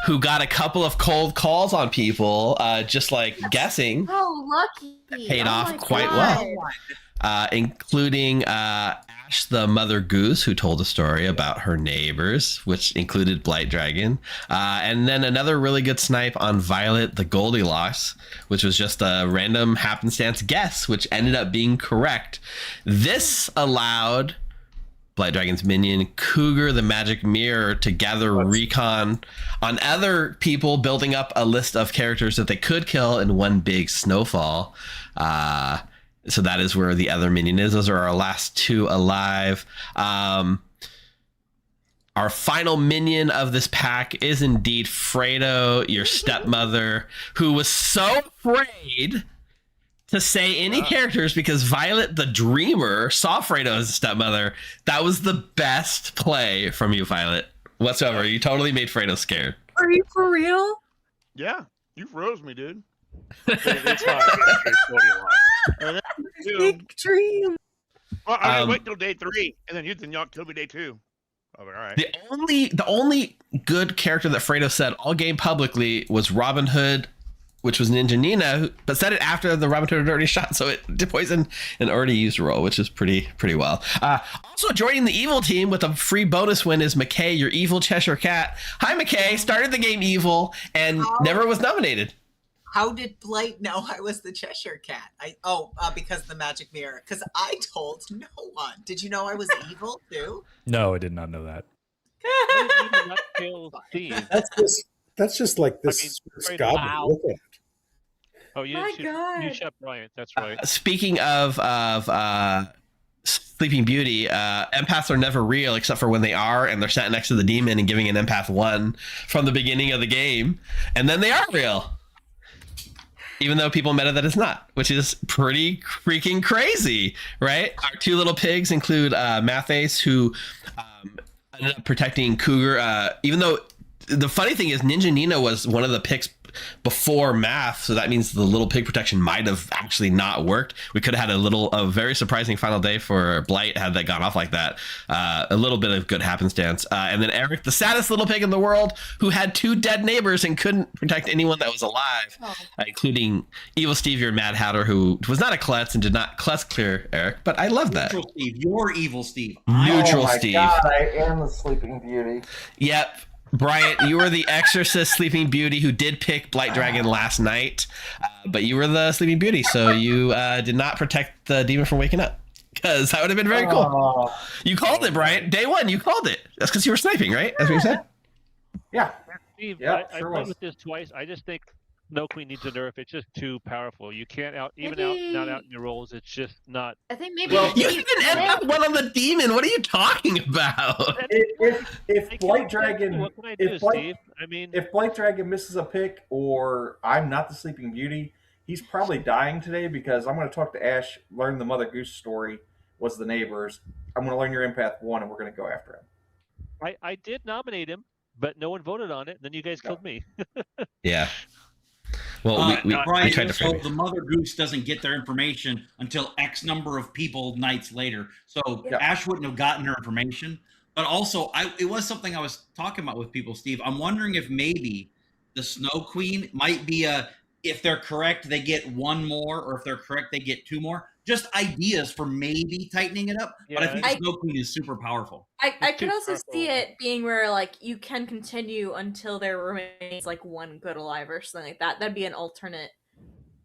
who got a couple of cold calls on people, just like guessing. Oh, lucky. Paid off quite well. Including Ash, the mother goose, who told a story about her neighbors, which included Blight Dragon. And then another really good snipe on Violet, the Goldilocks, which was just a random happenstance guess, which ended up being correct. This allowed Blight Dragon's minion, Cougar, the Magic Mirror, to gather recon on other people, building up a list of characters that they could kill in one big snowfall. So that is where the other minion is. Those are our last two alive. Our final minion of this pack is indeed Fredo, your stepmother, who was so afraid to say any characters because Violet the Dreamer saw Fredo as a stepmother. That was the best play from you, Violet, whatsoever. You totally made Fredo scared. Are you for real? Yeah, you froze me, dude. Big dream. Well, I mean, wait till day 3, and then y'all kill me day 2. All right. The only good character that Fredo said all game publicly was Robin Hood, which was Ninja Nina, but said it after the Robin Hood had already shot, so it did poison an already used roll, which is pretty well. Also joining the evil team with a free bonus win is McKay, your evil Cheshire Cat. Hi, McKay. Started the game evil and never was nominated. How did Blight know I was the Cheshire Cat? Because of the magic mirror. Because I told no one. Did you know I was evil too? No, I did not know that. That's just like this Scott. Wow. Look at. Oh, you shot Bryant. That's right. Speaking of Sleeping Beauty, empaths are never real except for when they are, and they're sat next to the demon and giving an empath 1 from the beginning of the game, and then they are real. Even though people meta that it's not, which is pretty freaking crazy, right? Our 2 little pigs include Mathace, who ended up protecting Cougar, even though the funny thing is Ninja Nina was one of the picks before Math, so that means the little pig protection might have actually not worked. We could have had a very surprising final day for Blight had that gone off like that. A little bit of good happenstance. And then Eric, the saddest little pig in the world, who had 2 dead neighbors and couldn't protect anyone that was alive, including Evil Steve, your Mad Hatter, who was not a klutz and did not klutz clear Eric, but I love that. Neutral Steve, you're Evil Steve. Neutral my Steve. God, I am the Sleeping Beauty. Yep. Bryant, you were the Exorcist Sleeping Beauty who did pick Blight Dragon last night, but you were the Sleeping Beauty, so you did not protect the demon from waking up, because that would have been very cool. You called it, Bryant. Day 1, you called it. That's because you were sniping, right? That's what you said? Yeah. Steve, Yeah, I sure played was. with this twice. I just think Snow Queen needs a nerf. It's just too powerful. You can't not out in your rolls. It's just not. I think maybe You even ended up 1 on the demon. What are you talking about? If Blight Dragon, What can I do, Steve? I mean, if Blight Dragon misses a pick, or I'm not the Sleeping Beauty, he's probably dying today, because I'm going to talk to Ash, learn the Mother Goose story, was the neighbors. I'm going to learn your empath 1, and we're going to go after him. I did nominate him, but no one voted on it. Then you guys killed me. Yeah. Well, we tried to so frame it. the Mother Goose doesn't get their information until X number of people nights later. So Ash wouldn't have gotten her information. But also, it was something I was talking about with people, Steve. I'm wondering if maybe the Snow Queen might be if they're correct, they get 1 more, or if they're correct, they get 2 more. Just ideas for maybe tightening it up. Yeah. But I think the Snow Queen is super powerful. I could also see it being where like you can continue until there remains like 1 good alive or something like that. That'd be an alternate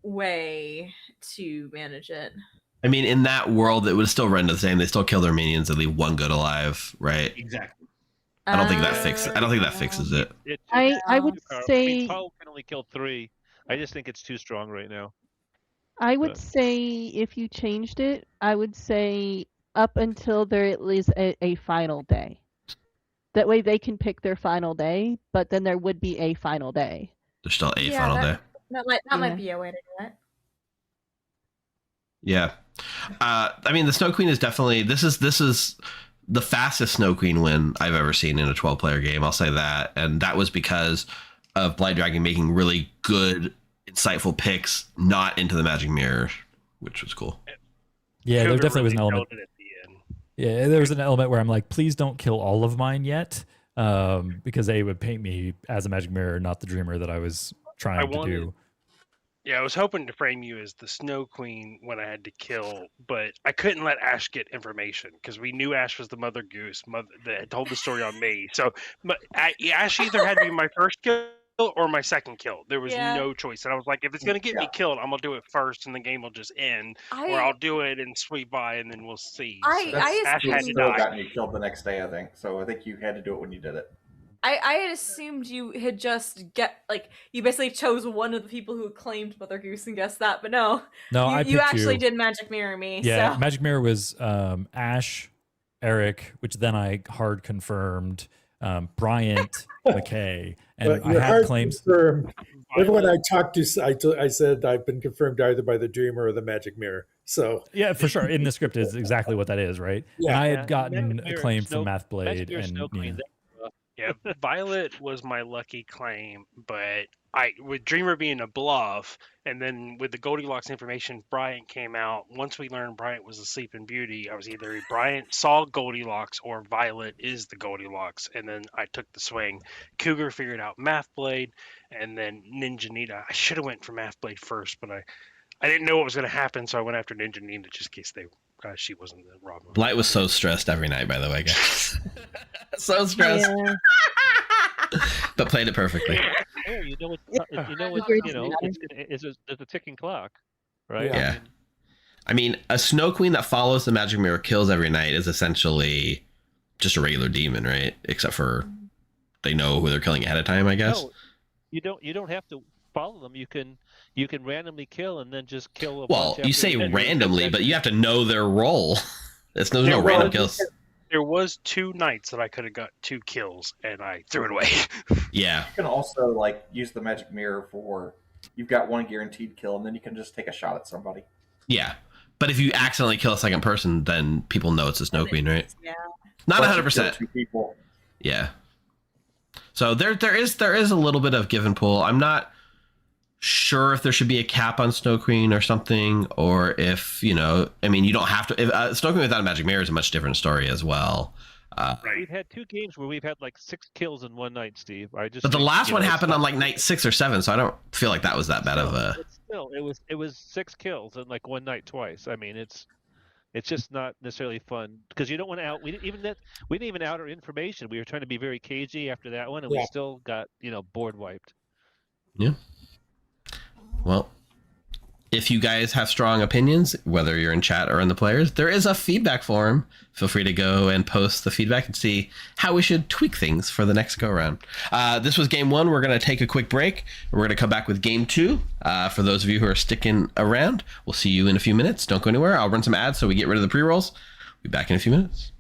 way to manage it. I mean, in that world, it would still run the same. They still kill their minions and leave 1 good alive, right? Exactly. I don't think that fixes it. I would say Poe can only kill 3. I just think it's too strong right now. I would say if you changed it, I would say up until there at least a final day. That way they can pick their final day, but then there would be a final day. There's still 8 Yeah, funnel that, there. that might be a way to do it. Yeah. I mean, the Snow Queen is definitely, this is the fastest Snow Queen win I've ever seen in a 12-player game. I'll say that. And that was because of Blind Dragon making really good, insightful picks, not into the Magic Mirror, which was cool. Yeah, there definitely was an really element. nailed it at the end. Yeah, there was an element where I'm like, please don't kill all of mine yet, because they would paint me as a Magic Mirror, not the Dreamer that I was trying to do. Yeah, I was hoping to frame you as the Snow Queen when I had to kill, but I couldn't let Ash get information because we knew Ash was the Mother Goose that had told the story on me. So Ash either had to be my first kill or my second kill. There was no choice. And I was like, if it's going to get me killed, I'm going to do it first and the game will just end. Or I'll do it and sweep by and then we'll see. Ash had to die. Gotten you killed the next day, I think. So I think you had to do it when you did it. I had assumed you had just you basically chose one of the people who claimed Mother Goose and guessed that, but no. You actually did Magic Mirror me. Yeah, so. Magic Mirror was Ash, Eric, which then I hard confirmed, Bryant, McKay, and I had claims. Everyone I talked to, I said I've been confirmed either by the Dreamer or the Magic Mirror. So yeah, for sure. In the script is exactly what that is, right? Yeah. And I had gotten a claim from Mathblade and. Yeah, Violet was my lucky claim, but with Dreamer being a bluff, and then with the Goldilocks information, Bryant came out. Once we learned Bryant was a Sleeping Beauty, I was either Bryant saw Goldilocks or Violet is the Goldilocks, and then I took the swing. Cougar figured out Mathblade, and then Ninja Nita. I should have went for Mathblade first, but I didn't know what was going to happen, so I went after Ninja Nita just in case she wasn't the Robin. Blight was so stressed every night, by the way, guys. So stressed. Yeah. But played it perfectly. Yeah, it's a ticking clock, right? Yeah. I mean, a Snow Queen that follows the Magic Mirror kills every night is essentially just a regular demon, right? Except for they know who they're killing ahead of time, I guess. No, you don't have to follow them. You can randomly kill and then just kill. Well, you say randomly, but you have to know their role. There's no random kills. There was 2 nights that I could have got 2 kills, and I threw it away. Yeah. You can also use the Magic Mirror for you've got 1 guaranteed kill, and then you can just take a shot at somebody. Yeah, but if you accidentally kill a second person, then people know it's a Snow Queen, right? Yeah. Not 100%. 2 people. Yeah. So there is a little bit of give and pull. I'm not sure if there should be a cap on Snow Queen or something, or if you don't have to. Snow Queen without a Magic Mirror is a much different story as well. We've had 2 games where we've had 6 kills in one night, Steve. But the last one happened on night 6 or 7, so I don't feel like that was that bad of a. Still, it was 6 kills in one night twice. I mean, it's just not necessarily fun because you don't want to out. We didn't even out our information. We were trying to be very cagey after that one, and we still got board wiped. Yeah. Well, if you guys have strong opinions, whether you're in chat or in the players, there is a feedback forum. Feel free to go and post the feedback and see how we should tweak things for the next go around. This was game 1. We're going to take a quick break. We're going to come back with game 2. For those of you who are sticking around, we'll see you in a few minutes. Don't go anywhere. I'll run some ads so we get rid of the pre-rolls. We'll be back in a few minutes.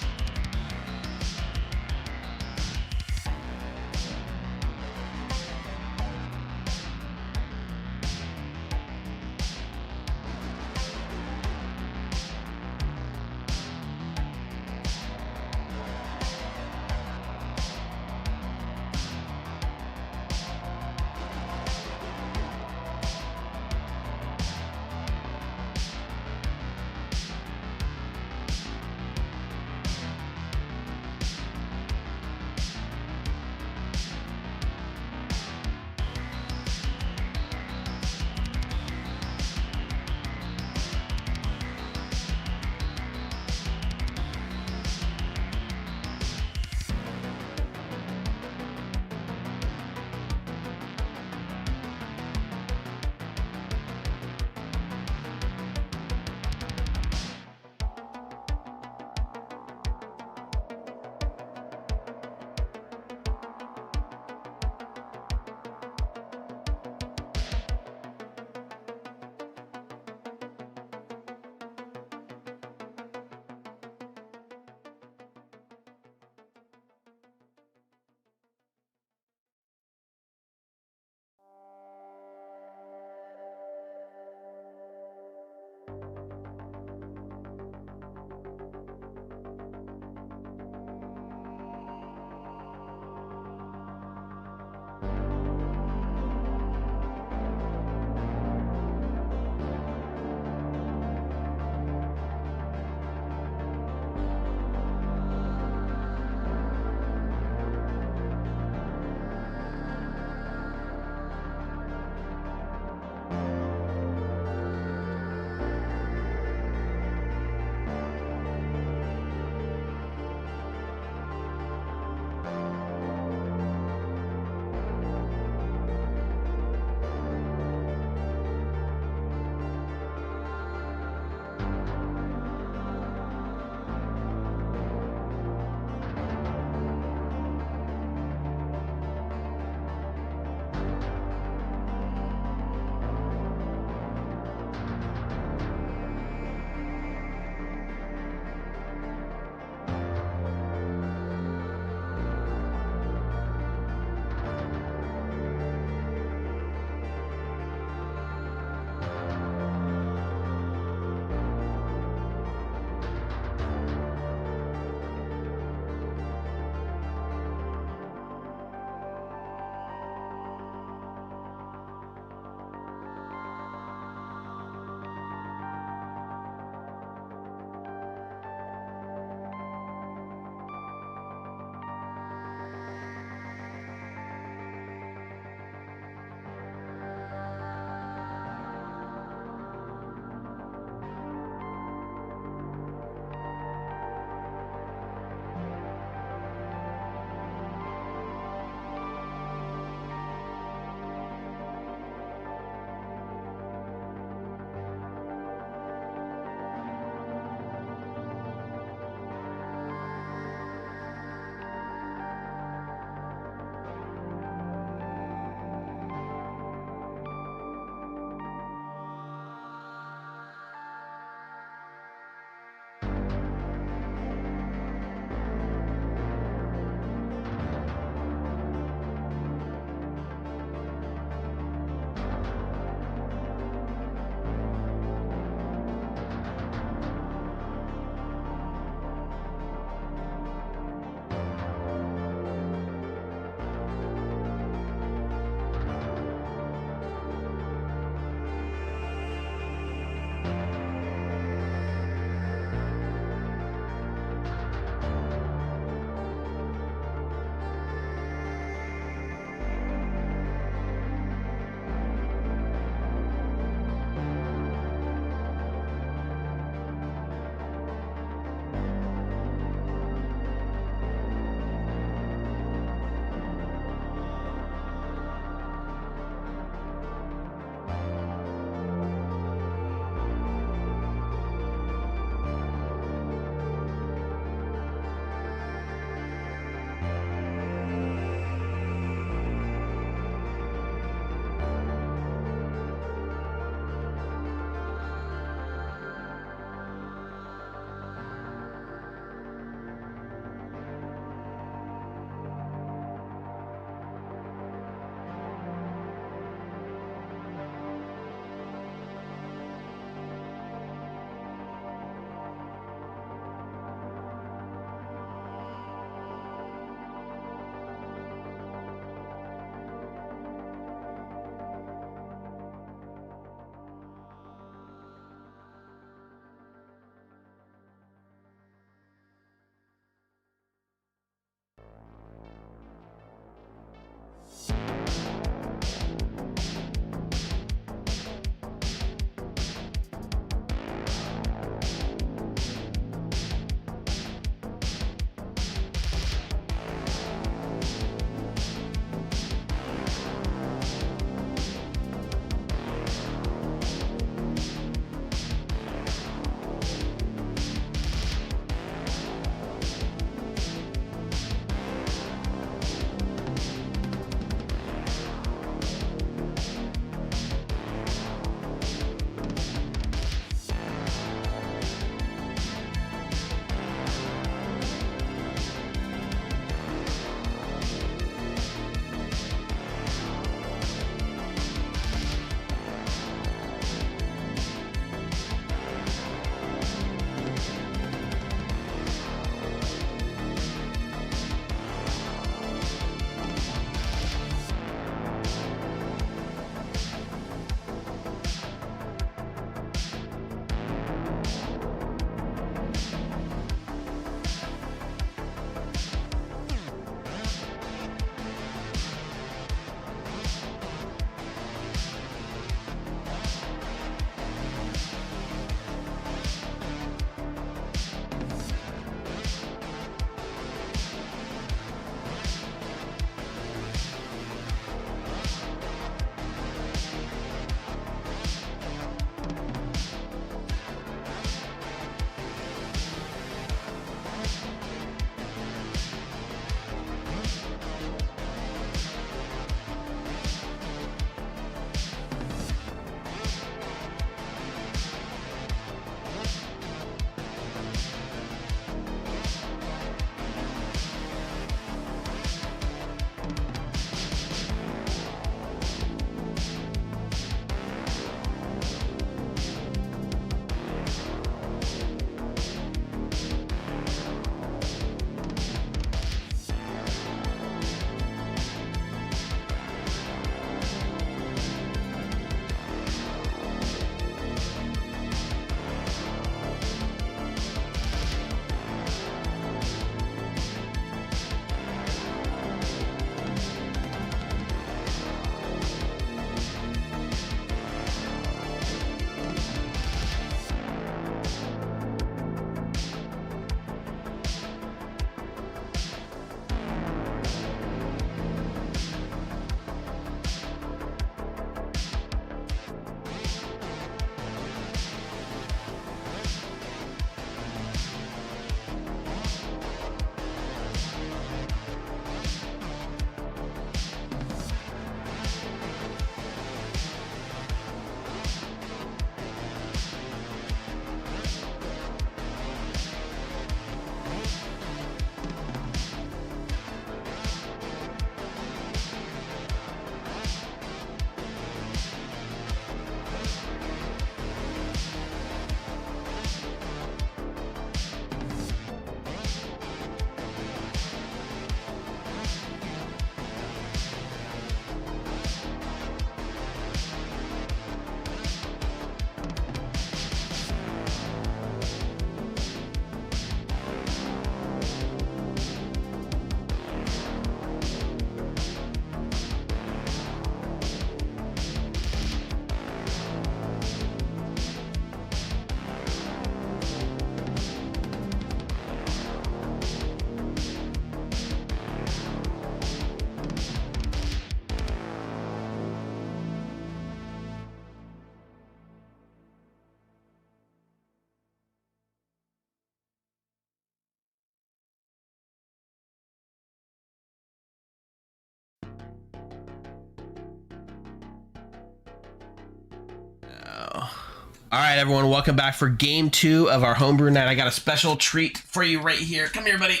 All right, everyone, welcome back for game 2 of our homebrew night. I got a special treat for you right here. Come here, buddy.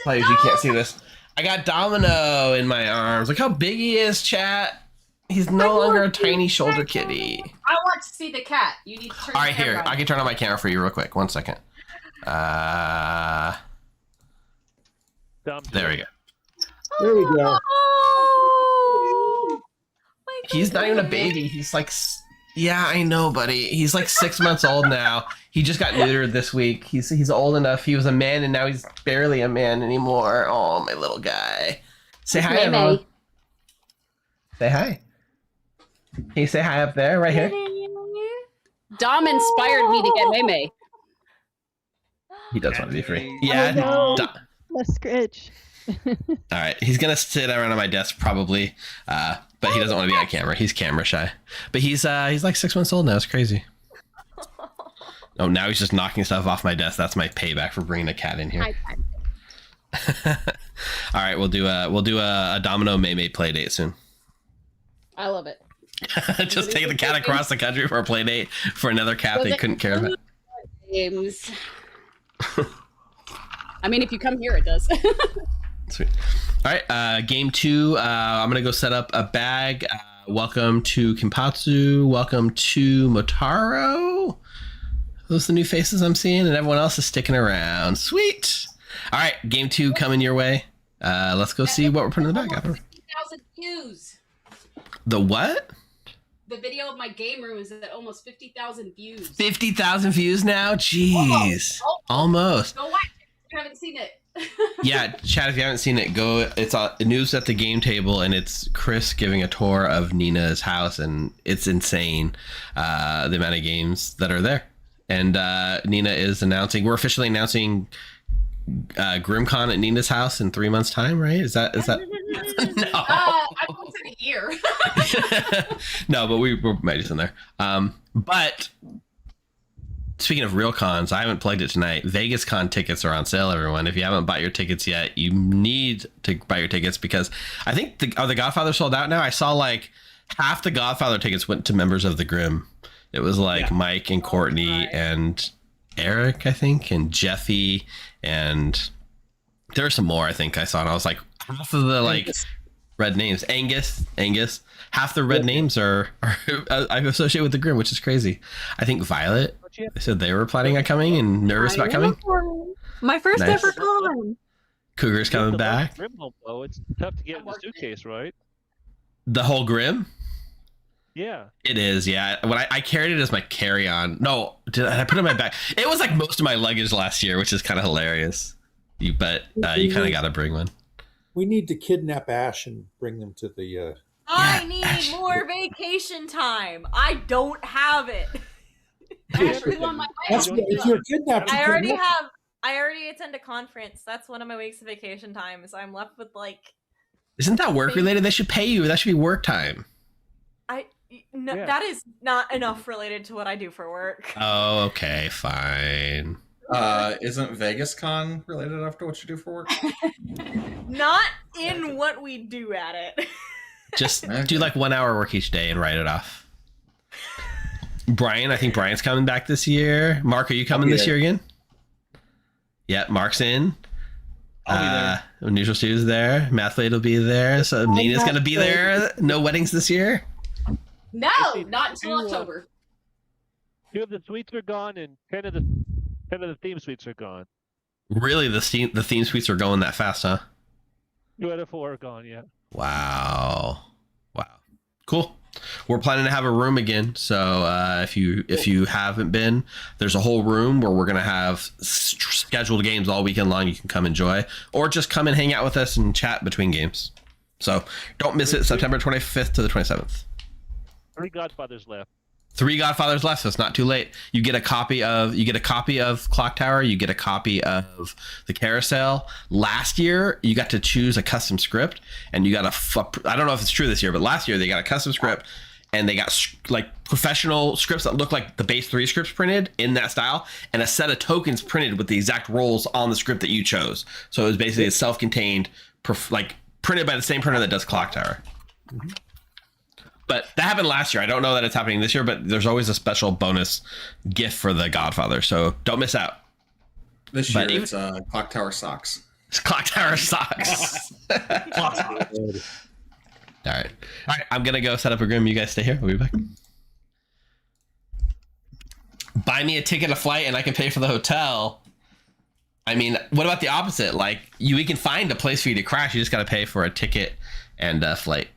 Players, you can't see this. I got Domino in my arms. Look how big he is, chat. He's no longer a tiny shoulder kitty. I want to see the cat. You need to turn. All right, here. I can turn on my camera for you real quick. 1 second. There we go. There we go. He's not even a baby. He's like, yeah, I know, buddy. He's like 6 months old now. He just got neutered this week. He's old enough. He was a man, and now he's barely a man anymore. Oh, my little guy. Say hi, everyone. Say hi. Can you say hi up there, right here? Dom inspired me to get Mei. He does want to be free. Yeah. Oh, no. Less scritch. All right. He's going to sit around on my desk probably, but he doesn't want to be on camera. He's camera shy. But he's like 6 months old now. It's crazy. Oh, now he's just knocking stuff off my desk. That's my payback for bringing a cat in here. All right. We'll do a Domino Mei play date soon. I love it. Just take the cat across the country for a play date for another cat they couldn't care about. Games. I mean, if you come here, it does. Sweet. All right, game 2. I'm gonna go set up a bag. Welcome to Kimpatsu. Welcome to Motaro. Those are the new faces I'm seeing, and everyone else is sticking around. Sweet. All right, game 2 coming your way. Let's go see what we're putting in the bag. 50,000 views. The what? The video of my game room is at almost 50,000 views. 50,000 views now? Jeez. Almost. Go watch it. You haven't seen it. Yeah, Chad, if you haven't seen it, go. It's on News at the Game Table, and it's Chris giving a tour of Nina's house, and it's insane the amount of games that are there. And Nina is announcing, we're officially announcing GrimCon at Nina's house in 3 months' time, right? Is that no? I was in a year. No, but we're maybe in there. But speaking of real cons, I haven't plugged it tonight. Vegas Con tickets are on sale, everyone. If you haven't bought your tickets yet, you need to buy your tickets, because I think the Godfather sold out now. I saw like half the Godfather tickets went to members of the Grim. It was like Mike and Courtney and Eric, I think, and Jeffy, and there were some more I think I saw, and I was like, half of the like red names, Angus, half the red names are I associate with the Grim, which is crazy. I think Violet, they said they were planning on coming and nervous about coming. My first ever con. Cougar's coming back. Grim home, though. It's tough to get in the suitcase, right? The whole Grim? Yeah. It is, yeah. When I carried it as my carry-on. No, I put it in my bag? It was like most of my luggage last year, which is kind of hilarious. But you kind of got to bring one. We need to kidnap Ash and bring them to the... I need more vacation time. I don't have it. If you're kidnapped, I already attend a conference. That's one of my weeks of vacation time. So I'm left with like... Isn't that work related? They should pay you. That should be work time. No, that is not enough related to what I do for work. Oh, okay, fine. Isn't Vegas Con related enough to what you do for work? Not in what we do at it. Just do like 1 hour work each day and write it off. Brian, I think Brian's coming back this year. Mark, are you coming this year again? Yeah, Mark's in. Neutral Stu's there. Mathlete will be there. So Nina's going to be there. No weddings this year? No, not until October. 2 of the suites are gone, and 10 of the theme suites are gone. Really, the theme suites are going that fast, huh? 2 out of 4 are gone. Yeah. Wow. Cool. We're planning to have a room again, so if you haven't been, there's a whole room where we're gonna have scheduled games all weekend long. You can come enjoy, or just come and hang out with us and chat between games. So don't miss it. September 25th to the 27th. 3 Godfathers left. 3 Godfathers left, so it's not too late. You get a copy of Clocktower. You get a copy of the Carousel. Last year, you got to choose a custom script, and you got I don't know if it's true this year, but last year they got a custom script, and they got like professional scripts that look like the base 3 scripts printed in that style, and a set of tokens printed with the exact roles on the script that you chose. So it was basically a self-contained, like printed by the same printer that does Clocktower. Mm-hmm. But that happened last year. I don't know that it's happening this year, but there's always a special bonus gift for the Godfather, so don't miss out. This year it's Clocktower socks. It's Clocktower socks. All right. I'm gonna go set up a room. You guys stay here. We'll be back. Buy me a ticket, a flight, and I can pay for the hotel. I mean, what about the opposite? Like, we can find a place for you to crash. You just got to pay for a ticket and a flight.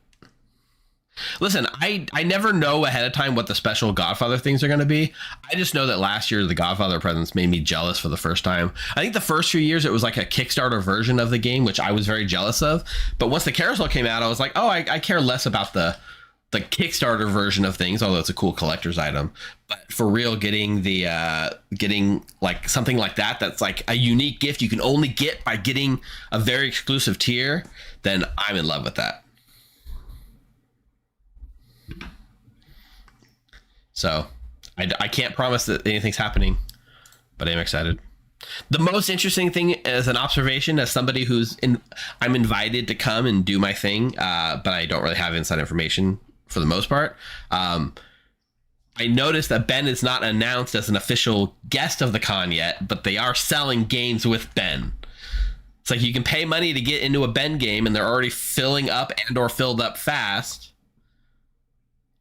Listen, I never know ahead of time what the special Godfather things are going to be. I just know that last year the Godfather presents made me jealous for the first time. I think the first few years it was like a Kickstarter version of the game, which I was very jealous of. But once the carousel came out, I was like, oh, I care less about the Kickstarter version of things, although it's a cool collector's item. But for real, getting like something like that's like a unique gift you can only get by getting a very exclusive tier, then I'm in love with that. So I can't promise that anything's happening, but I'm excited. The most interesting thing as an observation, as somebody I'm invited to come and do my thing, but I don't really have inside information for the most part. I noticed that Ben is not announced as an official guest of the con yet, but they are selling games with Ben. It's like you can pay money to get into a Ben game and they're already filling up and or filled up fast,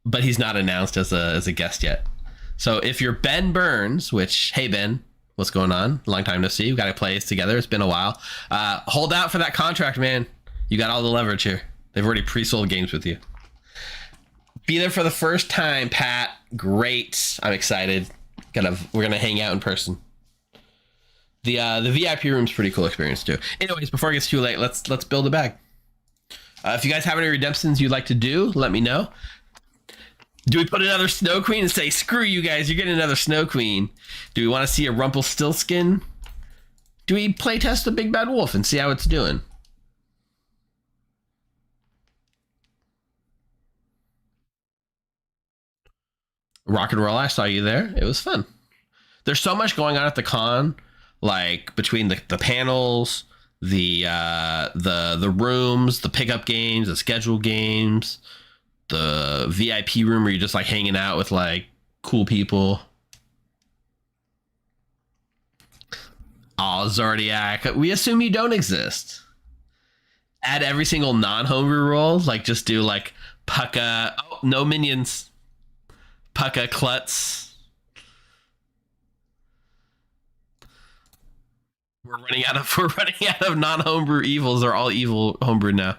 but he's not announced as a guest yet. So if you're Ben Burns, which, hey Ben, what's going on? Long time no see. We've got to play this together. It's been a while. Hold out for that contract, man. You got all the leverage here. They've already pre-sold games with you. Be there for the first time, Pat. Great. I'm excited. We're gonna hang out in person. The VIP room's pretty cool experience too. Anyways, before it gets too late, let's build a bag. If you guys have any redemptions you'd like to do, let me know. Do we put another Snow Queen and say, screw you guys, you're getting another Snow Queen? Do we want to see a Rumpelstiltskin? Do we playtest the Big Bad Wolf and see how it's doing? Rock and Roll, I saw you there. It was fun. There's so much going on at the con, like between the panels, the rooms, the pickup games, the scheduled games, the VIP room where you're just like hanging out with like cool people. Oh, Zodiac, we assume you don't exist. Add every single non-homebrew role, like just do like Pucka. Oh, no minions. Pucka Klutz. We're running out of non-homebrew evils. They're all evil homebrew now.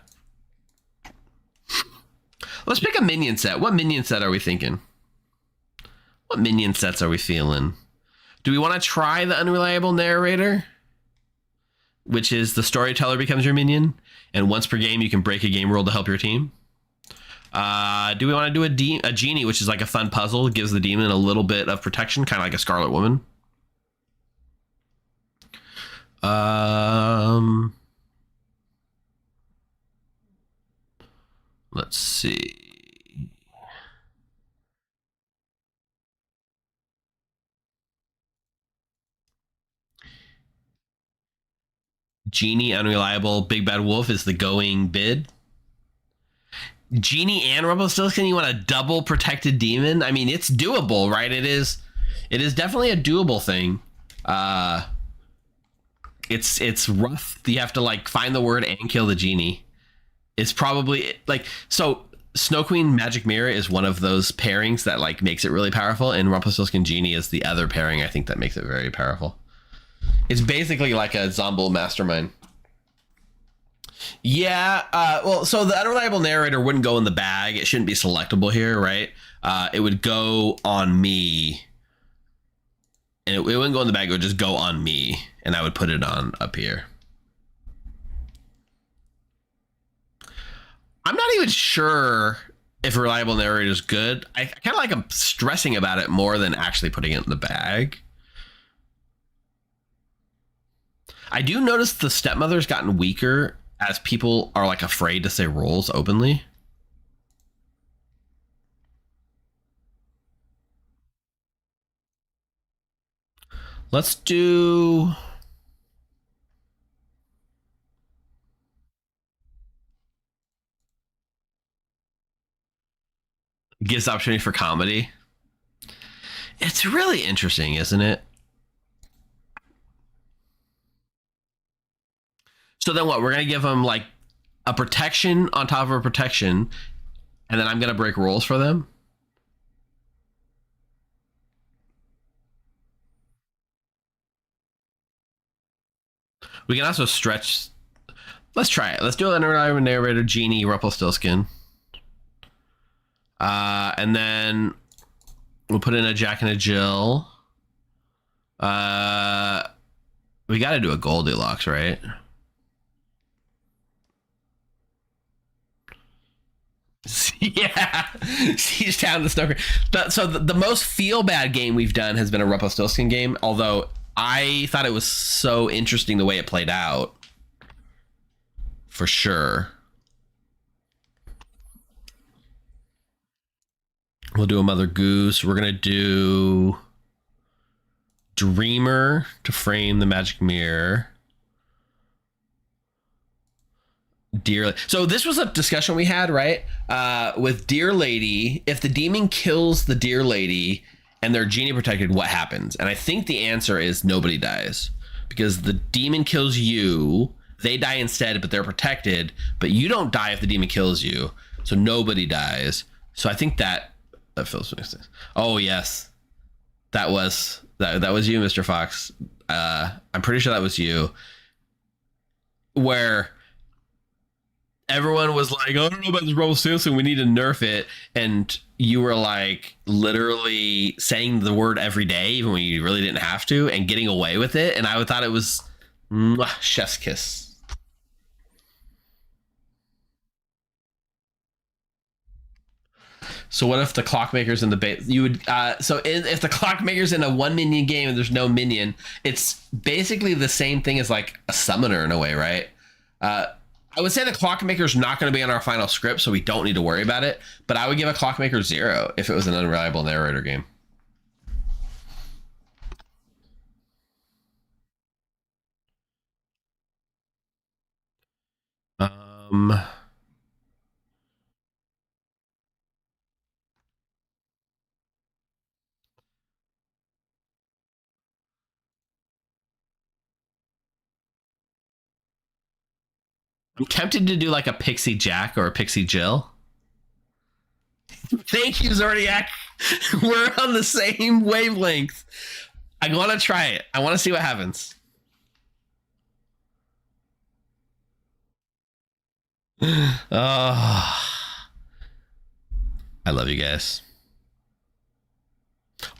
Let's pick a minion set. What minion set are we thinking? What minion sets are we feeling? Do we want to try the unreliable narrator, which is the storyteller becomes your minion, and once per game you can break a game rule to help your team? Do we want to do a genie, which is like a fun puzzle, gives the demon a little bit of protection, kind of like a Scarlet Woman? Let's see. Genie, unreliable, Big Bad Wolf is the going bid. Genie and Rumpelstiltskin, you want a double protected demon? I mean, it's doable, right? It is definitely a doable thing. It's rough. You have to like find the word and kill the genie. It's probably like, so Snow Queen Magic Mirror is one of those pairings that like makes it really powerful, and Rumpelstiltskin Genie is the other pairing I think that makes it very powerful. It's basically like a Zombo mastermind. Yeah, well, so the unreliable narrator wouldn't go in the bag. It shouldn't be selectable here, right? It would go on me. And it wouldn't go in the bag, it would just go on me. And I would put it on up here. I'm not even sure if a reliable narrator is good. I kind of like I'm stressing about it more than actually putting it in the bag. I do notice the stepmother's gotten weaker as people are like afraid to say roles openly. Let's do... gives opportunity for comedy. It's really interesting, isn't it? So then what? We're going to give them like a protection on top of a protection, and then I'm going to break rules for them. We can also stretch. Let's try it. Let's do an unreliable narrator, Genie, Rumpelstiltskin. And then we'll put in a Jack and a Jill. We got to do a Goldilocks, right? Yeah. Siege Town the Snoker. So the most feel bad game we've done has been a Rumpelstiltskin game, although I thought it was so interesting the way it played out. For sure. We'll do a Mother Goose. We're going to do Dreamer to frame the magic mirror. Dear. So this was a discussion we had, right? With Dear Lady, if the demon kills the Dear Lady and they're genie protected, what happens? And I think the answer is nobody dies, because the demon kills you, they die instead, but they're protected, but you don't die if the demon kills you. So nobody dies. So I think that feels makes sense. Oh yes. That was you, Mr. Fox. I'm pretty sure that was you. Where everyone was like, I don't know about this Rumpelstiltskin, we need to nerf it. And you were like literally saying the word every day, even when you really didn't have to, and getting away with it. And I thought it was chef's kiss. So what if the clockmaker's in the base? You would if the clockmaker's in a 1 minion game and there's no minion, it's basically the same thing as like a summoner in a way, right? I would say the clockmaker's not going to be on our final script, so we don't need to worry about it. But I would give a clockmaker 0 if it was an unreliable narrator game. I'm tempted to do like a Pixie Jack or a Pixie Jill. Thank you, Zordiac. We're on the same wavelength. I want to try it. I want to see what happens. Oh, I love you guys.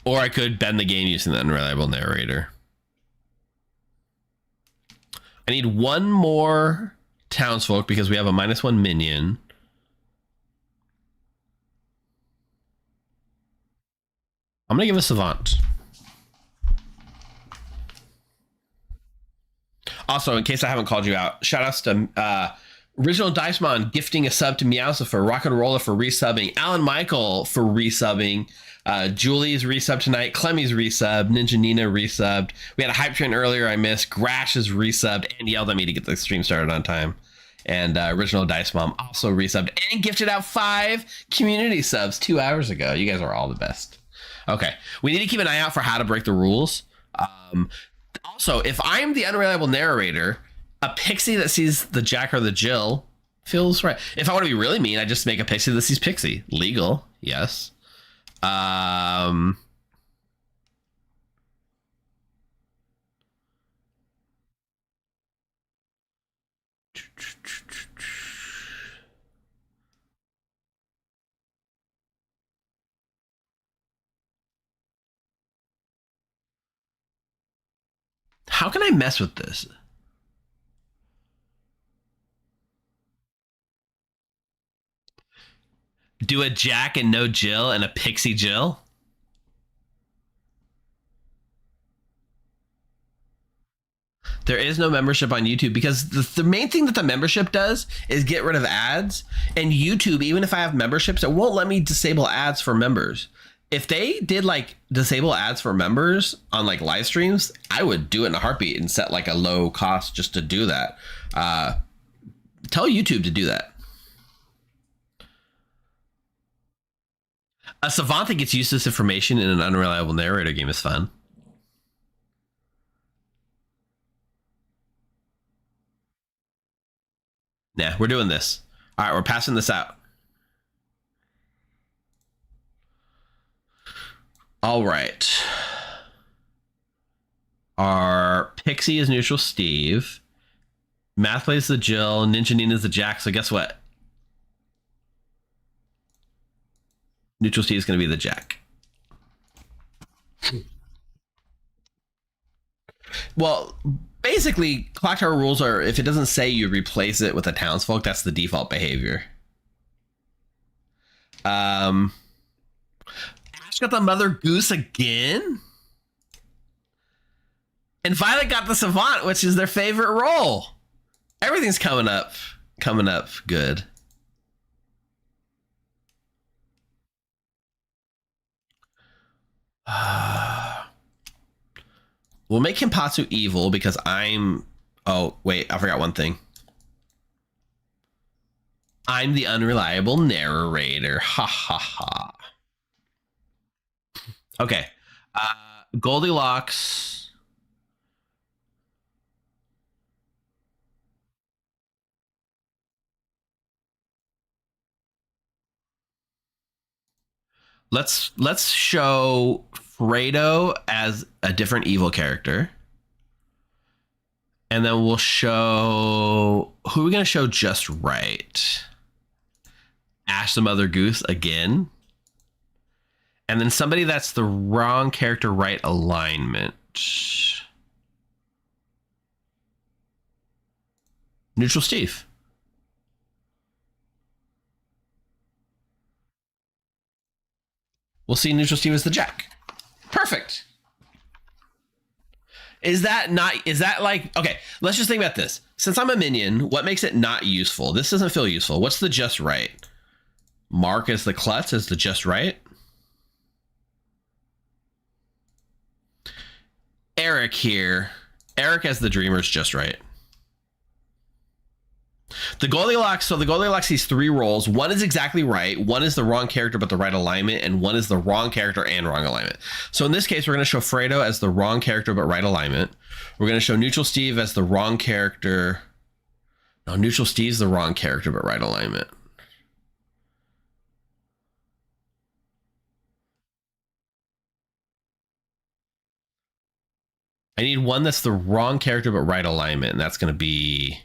Or I could bend the game using the unreliable narrator. I need one more townsfolk because we have a -1 minion. I'm gonna give a savant. Also, in case I haven't called you out, shout outs to Original Dicemon gifting a sub to Meowsifer, Rocket Roller for resubbing, Alan Michael for resubbing, Julie's resub tonight, Clemmy's resub, Ninja Nina resubbed. We had a hype train earlier I missed. Grash is resubbed and yelled at me to get the stream started on time. And Original Dice Mom also resubbed and gifted out 5 community subs 2 hours ago. You guys are all the best. Okay, we need to keep an eye out for how to break the rules. Also, if I'm the unreliable narrator, a pixie that sees the Jack or the Jill feels right. If I want to be really mean, I just make a pixie that sees Pixie. Legal, yes. How can I mess with this? Do a Jack and no Jill and a Pixie Jill? There is no membership on YouTube because the main thing that the membership does is get rid of ads. And YouTube, even if I have memberships, it won't let me disable ads for members. If they did like disable ads for members on like live streams, I would do it in a heartbeat and set like a low cost just to do that. Tell YouTube to do that. A savant that gets useless information in an unreliable narrator game is fun. Nah, we're doing this. All right, we're passing this out. All right. Our Pixie is neutral Steve. Math plays the Jill. Ninja Nina's the Jack. So guess what? Neutral Steve is going to be the Jack. Well, basically, Clocktower rules are if it doesn't say you replace it with a townsfolk, that's the default behavior. Ash got the Mother Goose again. And Violet got the Savant, which is their favorite role. Everything's coming up good. We'll make Himpatsu evil because I'm... Oh, wait, I forgot one thing. I'm the unreliable narrator. Ha ha ha. Okay. Goldilocks. Let's show Fredo as a different evil character. And then we'll show... Who are we going to show just right? Ash the Mother Goose again. And then somebody that's the wrong character right alignment. Neutral Steve. We'll see Neutral Steve as the Jack. Perfect. Is that like, okay, let's just think about this. Since I'm a minion, what makes it not useful? This doesn't feel useful. What's the just right? Mark as the klutz as the just right? Eric here. Eric as the dreamer's just right. The Goldilocks sees three roles. One is exactly right. One is the wrong character but the right alignment, and one is the wrong character and wrong alignment. So in this case, we're going to show Fredo as the wrong character but right alignment. We're going to show Neutral Steve as the wrong character. No, Neutral Steve's the wrong character but right alignment. I need one that's the wrong character but right alignment, and that's going to be...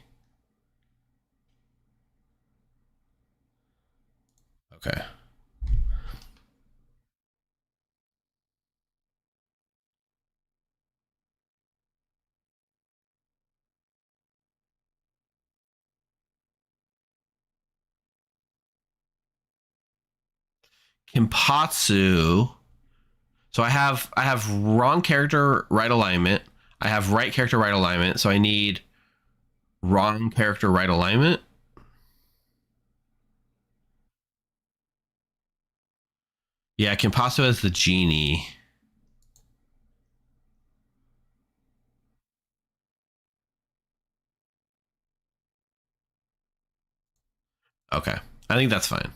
Okay. Himpatsu. So I have wrong character, right alignment. I have right character, right alignment. So I need wrong character, right alignment. Yeah, Himpatsu as the genie. Okay, I think that's fine.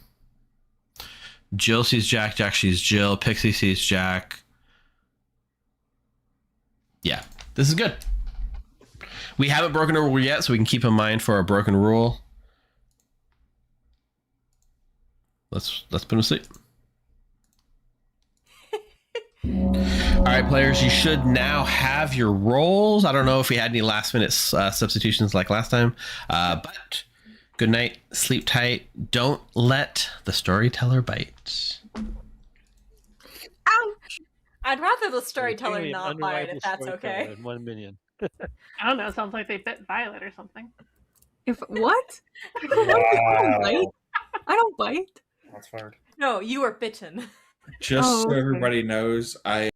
Jill sees Jack, Jack sees Jill, Pixie sees Jack. Yeah, this is good. We haven't broken a rule yet, so we can keep in mind for our broken rule. Let's put him to sleep. All right, players, you should now have your roles. I don't know if we had any last minute substitutions like last time, but good night, sleep tight. Don't let the storyteller bite. Ouch! I'd rather the storyteller not bite, if that's okay. And 1 million. I don't know. It sounds like they bit Violet or something. If what? Wow. I don't bite. That's hard. No, you were bitten. Just Oh, so okay. everybody knows, All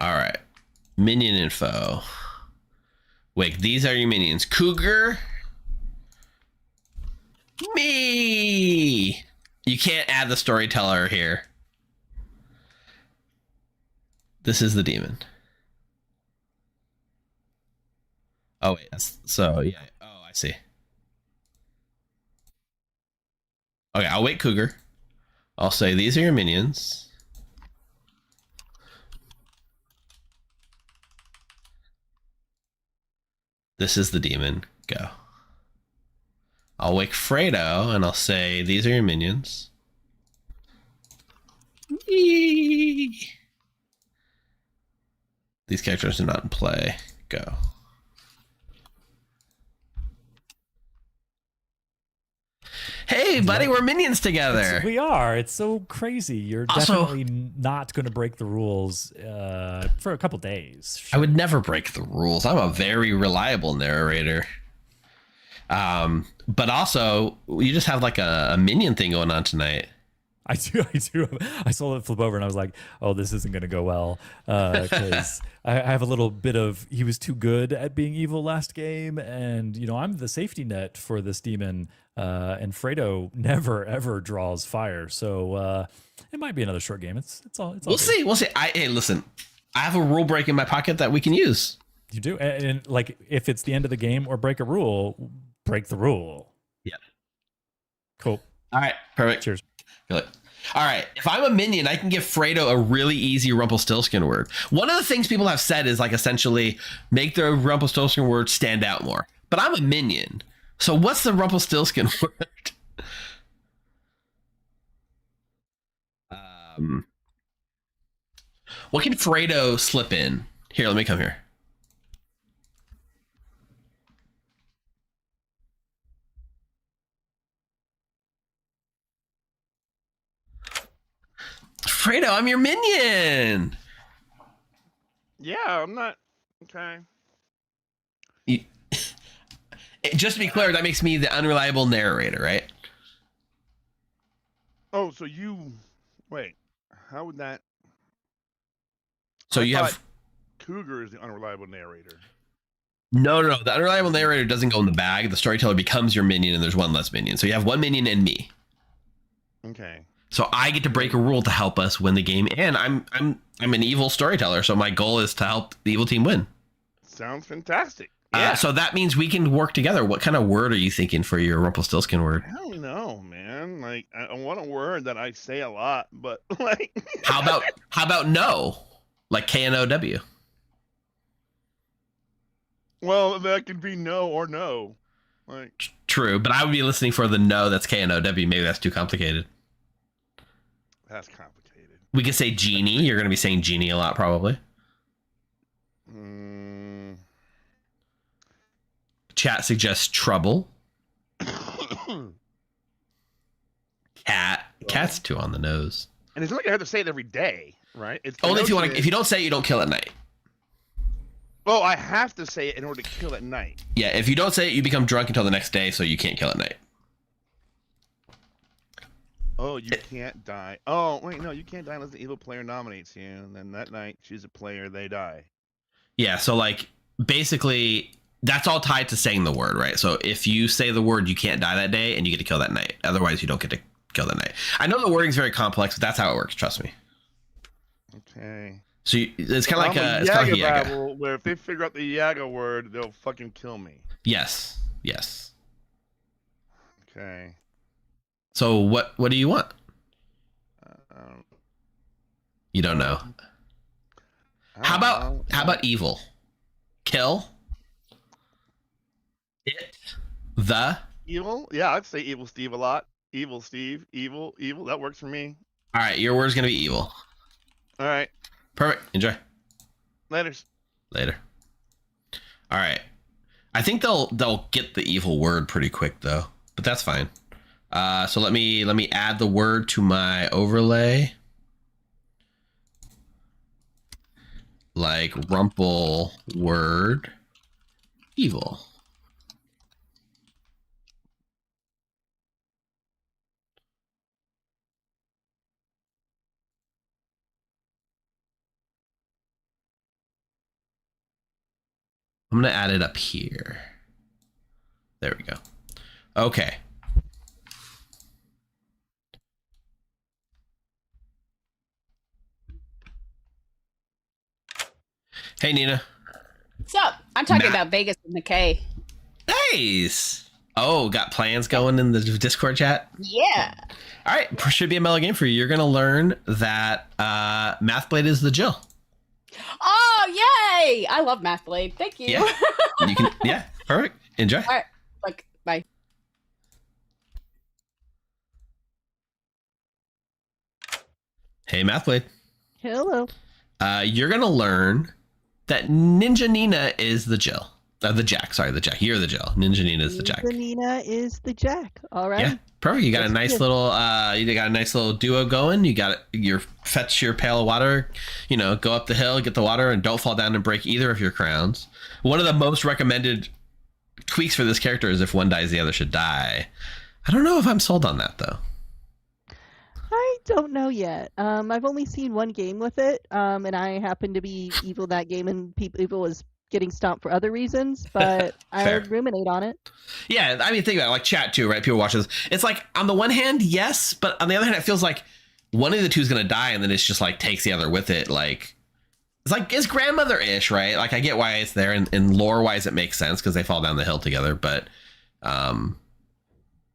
right, minion info. Wait, these are your minions. Cougar. Me. You can't add the storyteller here. This is the demon. Oh wait, so yeah. Oh, I see. Okay, I'll wait Cougar. I'll say these are your minions. This is the demon. Go. I'll wake Fredo and I'll say these are your minions. These characters are not in play. Go. Hey, buddy, we're minions together. We are. It's so crazy. You're Also, definitely not going to break the rules for a couple days. I would never break the rules. I'm a very reliable narrator. But also, you just have like a minion thing going on tonight. I do. I saw it flip over and I was like, oh, this isn't going to go well. Because I have a little bit of, he was too good at being evil last game. And, you know, I'm the safety net for this demon. And Fredo never, ever draws fire. So it might be another short game. It's all We'll see. We'll see. Hey, listen, I have a rule break in my pocket that we can use. You do. And like, if it's the end of the game or break a rule, break the rule. Yeah. Cool. All right. Perfect. Cheers. Good. All right. If I'm a minion, I can give Fredo a really easy Rumpelstiltskin word. One of the things people have said is like essentially make the Rumpelstiltskin word stand out more. But I'm a minion. So what's the Rumpelstiltskin word? What can Fredo slip in? Here, let me come here. Fredo, I'm your minion. Yeah, I'm not. Okay. Just to be clear, that makes me the unreliable narrator, right? Oh, so you. Wait. How would that. So you have. Cougar is the unreliable narrator. No. The unreliable narrator doesn't go in the bag. The storyteller becomes your minion, and there's one less minion. So you have one minion and me. Okay. So I get to break a rule to help us win the game, and I'm an evil storyteller. So my goal is to help the evil team win. Sounds fantastic. Yeah. So that means we can work together. What kind of word are you thinking for your Rumpelstiltskin word? I don't know, man. Like, I want a word that I say a lot, but like. How about no? Like KNOW. Well, that could be no or no. Like. True, but I would be listening for the no that's KNOW. Maybe that's too complicated. That's complicated. We could say genie. You're going to be saying genie a lot, probably. Chat suggests trouble. Cat. Cat's too on the nose. And it's not like I have to say it every day, right? It's only if you want to. If you don't say it, you don't kill at night. Oh, I have to say it in order to kill at night. Yeah, if you don't say it, you become drunk until the next day, so you can't kill at night. Oh, you can't die. Oh, wait, no, you can't die unless the evil player nominates you. And then that night, choose a player, they die. Yeah, so like basically that's all tied to saying the word, right? So if you say the word, you can't die that day and you get to kill that night. Otherwise, you don't get to kill that night. I know the wording's very complex, but that's how it works. Trust me. Okay. So it's kind of like a Yaga Babble, where if they figure out the Yaga word, they'll fucking kill me. Yes. Okay. So what do you want? You don't know. How about evil? Kill. It. The. Evil? Yeah, I'd say Evil Steve a lot. Evil Steve. Evil. That works for me. All right, your word's gonna be evil. All right. Perfect. Enjoy. Later. All right. I think they'll get the evil word pretty quick though, but that's fine. So let me add the word to my overlay. Like rumple word evil. I'm going to add it up here. There we go. Okay. Hey, Nina. What's up? I'm talking about Vegas with McKay. Nice. Oh, got plans going in the Discord chat? Yeah. All right, should be a mellow game for you. You're going to learn that Mathblade is the Jill. Oh, yay! I love Mathblade. Thank you. Yeah. Yeah, perfect. Enjoy. All right. Like, bye. Hey, Mathblade. Hello. You're going to learn that Ninja Nina is the Jill. The Jack. Sorry, the Jack. You're the Jill. Ninja Nina is the Jack. Nina is the Jack. All right. Yeah, perfect. You got That's a nice good. little duo going. You got your fetch your pail of water, go up the hill, get the water, and don't fall down and break either of your crowns. One of the most recommended tweaks for this character is if one dies, the other should die. I don't know if I'm sold on that though. I don't know yet. I've only seen one game with it, and I happened to be evil that game, and people was getting stomped for other reasons, but I would ruminate on it. Yeah, I mean, think about it, like chat too, right? People watch this. It's like, on the one hand, yes, but on the other hand, it feels like one of the two is going to die, and then it's just like takes the other with it. Like, it's grandmother-ish, right? Like, I get why it's there, and lore-wise, it makes sense because they fall down the hill together, but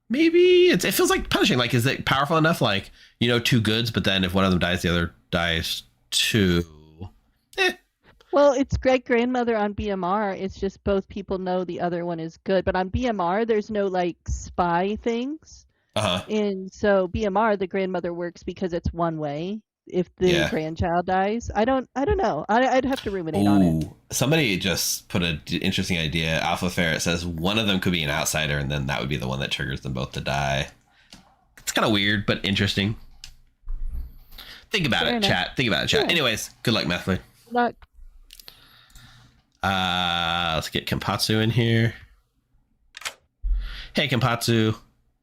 maybe it feels like punishing. Like, is it powerful enough? Like, two goods, but then if one of them dies, the other dies too. Well, it's great grandmother on BMR. It's just both people know the other one is good. But on BMR, there's no like spy things. And so BMR, the grandmother works because it's one way. If the grandchild dies, I don't know. I'd have to ruminate on it. Somebody just put an interesting idea. Alpha Ferret says one of them could be an outsider, and then that would be the one that triggers them both to die. It's kind of weird, but interesting. Think about it, chat. Think about it, chat. Anyways, good luck, Mathblade. Good luck. Let's get Kenpatsu in here. Hey, Kenpatsu.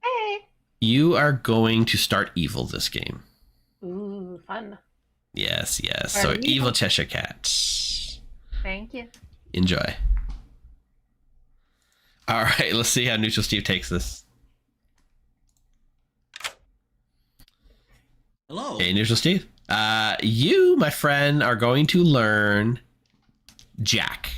Hey. You are going to start evil this game. Ooh, fun. Yes. Start So evil. evil Cheshire Cat. Thank you. Enjoy. All right, let's see how Neutral Steve takes this. Hello. Hey, Neutral Steve. You, my friend, are going to learn Jack.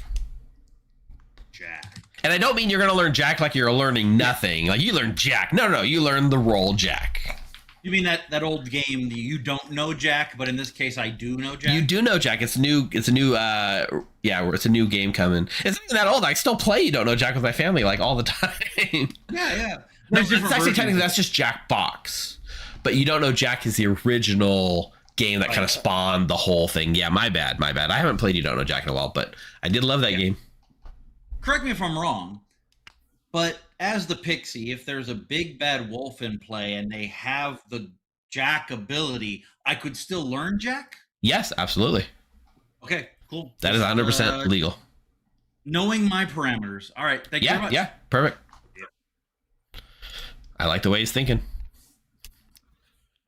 And I don't mean you're going to learn Jack like you're learning nothing. Like you learn Jack. No. You learn the role Jack. You mean that old game, you don't know Jack, but in this case, I do know Jack? You do know Jack. It's a new game coming. It's not even that old. I still play You Don't Know Jack with my family like all the time. Yeah. No, it's actually technically that's just Jack Box. But You Don't Know Jack is the original game that kind of spawned the whole thing. Yeah, my bad. I haven't played You Don't Know Jack in a while, but I did love that game. Correct me if I'm wrong, but as the Pixie, if there's a big bad wolf in play and they have the Jack ability, I could still learn Jack? Yes, absolutely. Okay, cool. That is 100% legal. Knowing my parameters. All right, thank you very much. Yeah, perfect. I like the way he's thinking.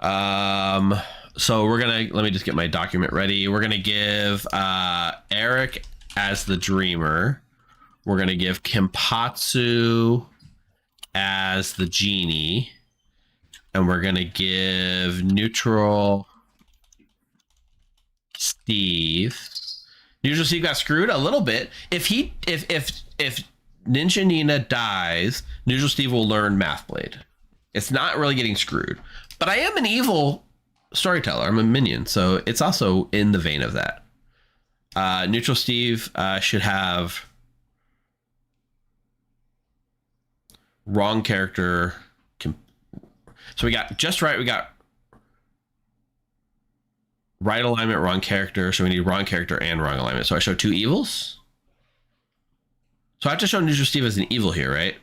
So let me just get my document ready. We're gonna give Eric as the dreamer. We're gonna give Kenpatsu as the genie, and we're gonna give Neutral Steve. Neutral Steve got screwed a little bit. If Ninja Nina dies, Neutral Steve will learn Mathblade. It's not really getting screwed. But I am an evil storyteller. I'm a minion, so it's also in the vein of that. Neutral Steve should have wrong character. So we got just right. We got right alignment, wrong character. So we need wrong character and wrong alignment. So I show two evils. So I have to show Neutral Steve as an evil here, right?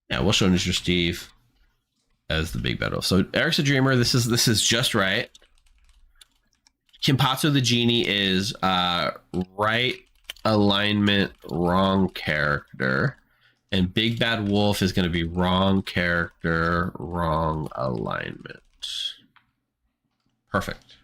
Yeah, we'll show Neutral Steve as the big battle. So Eric's a dreamer. This is just right. Kenpatsu the genie is right alignment, wrong character. And Big Bad Wolf is going to be wrong character, wrong alignment. Perfect.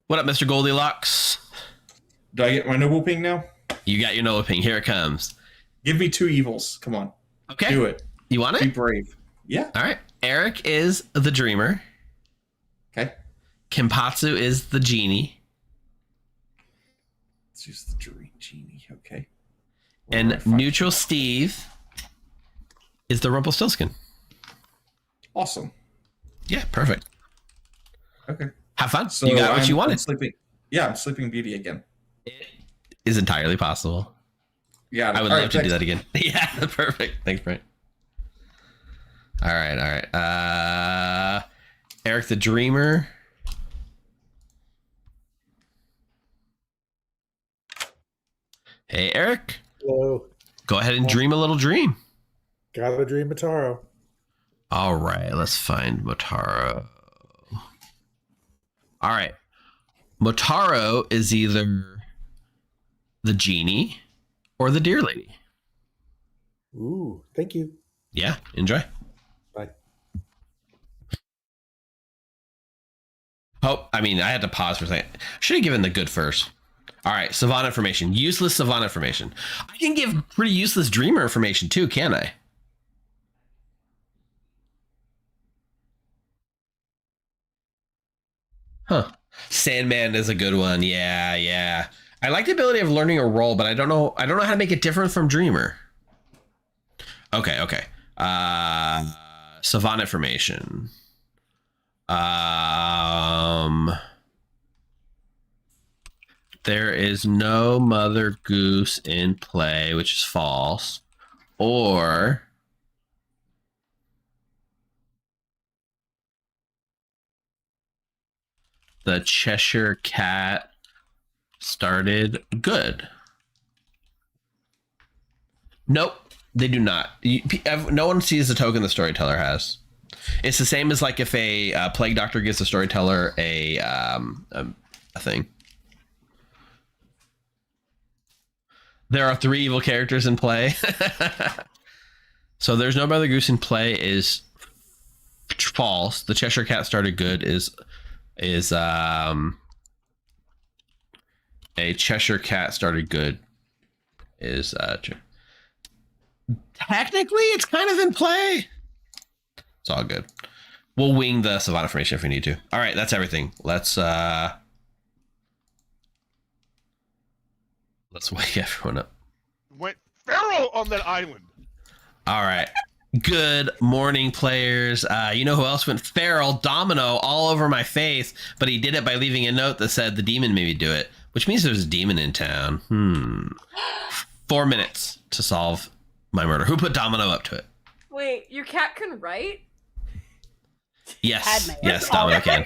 What up, Mr. Goldilocks? Do I get my noble ping now? You got your noble ping. Here it comes. Give me 2 evils. Come on. Okay. Do it. You want it? Be brave. Yeah. All right. Eric is the dreamer. Okay. Kimpatsu is the genie. Let's use the genie. Okay. And neutral Steve is the Rumpelstiltskin. Awesome. Yeah, perfect. Okay. Have fun. So you got what you wanted. I'm sleeping Beauty again. It is entirely possible. Yeah. I would love to do that again. Yeah, perfect. Thanks, Brent. All right. Eric the Dreamer. Hey, Eric. Hello. Go ahead and dream a little dream. Gotta dream Motaro. All right, let's find Motaro. All right. Motaro is either the genie or the deer lady. Ooh, thank you. Yeah, enjoy. Bye. Oh, I mean, I had to pause for a second. Should have given the good first. All right, savant information. Useless savant information. I can give pretty useless dreamer information too, can't I? Huh. Sandman is a good one. Yeah. I like the ability of learning a role, but I don't know how to make it different from dreamer. Okay. Savant information. There is no Mother Goose in play, which is false. Or the Cheshire Cat started good. Nope, they do not. No one sees the token the storyteller has. It's the same as like if a plague doctor gives the storyteller a thing. There are 3 evil characters in play. So there's no Mother Goose in play is false. The Cheshire Cat started good is a Cheshire Cat started good is technically it's kind of in play. It's all good. We'll wing the savant information if we need to. All right, that's everything. Let's wake everyone up. Went feral on that island. All right. Good morning, players. You know who else went feral? Domino all over my face, but he did it by leaving a note that said the demon made me do it, which means there's a demon in town. 4 minutes to solve my murder. Who put Domino up to it? Wait, your cat can write? Yes, Domino can.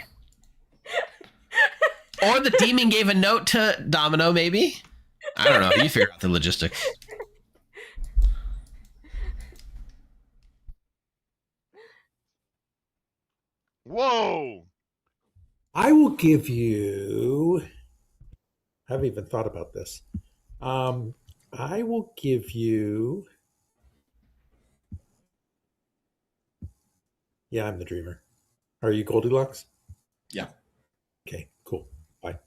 Or the demon gave a note to Domino, maybe? I don't know. You figure out the logistics. Whoa! I will give you. I haven't even thought about this. I will give you. Yeah, I'm the dreamer. Are you Goldilocks? Yeah. Okay, cool. Bye.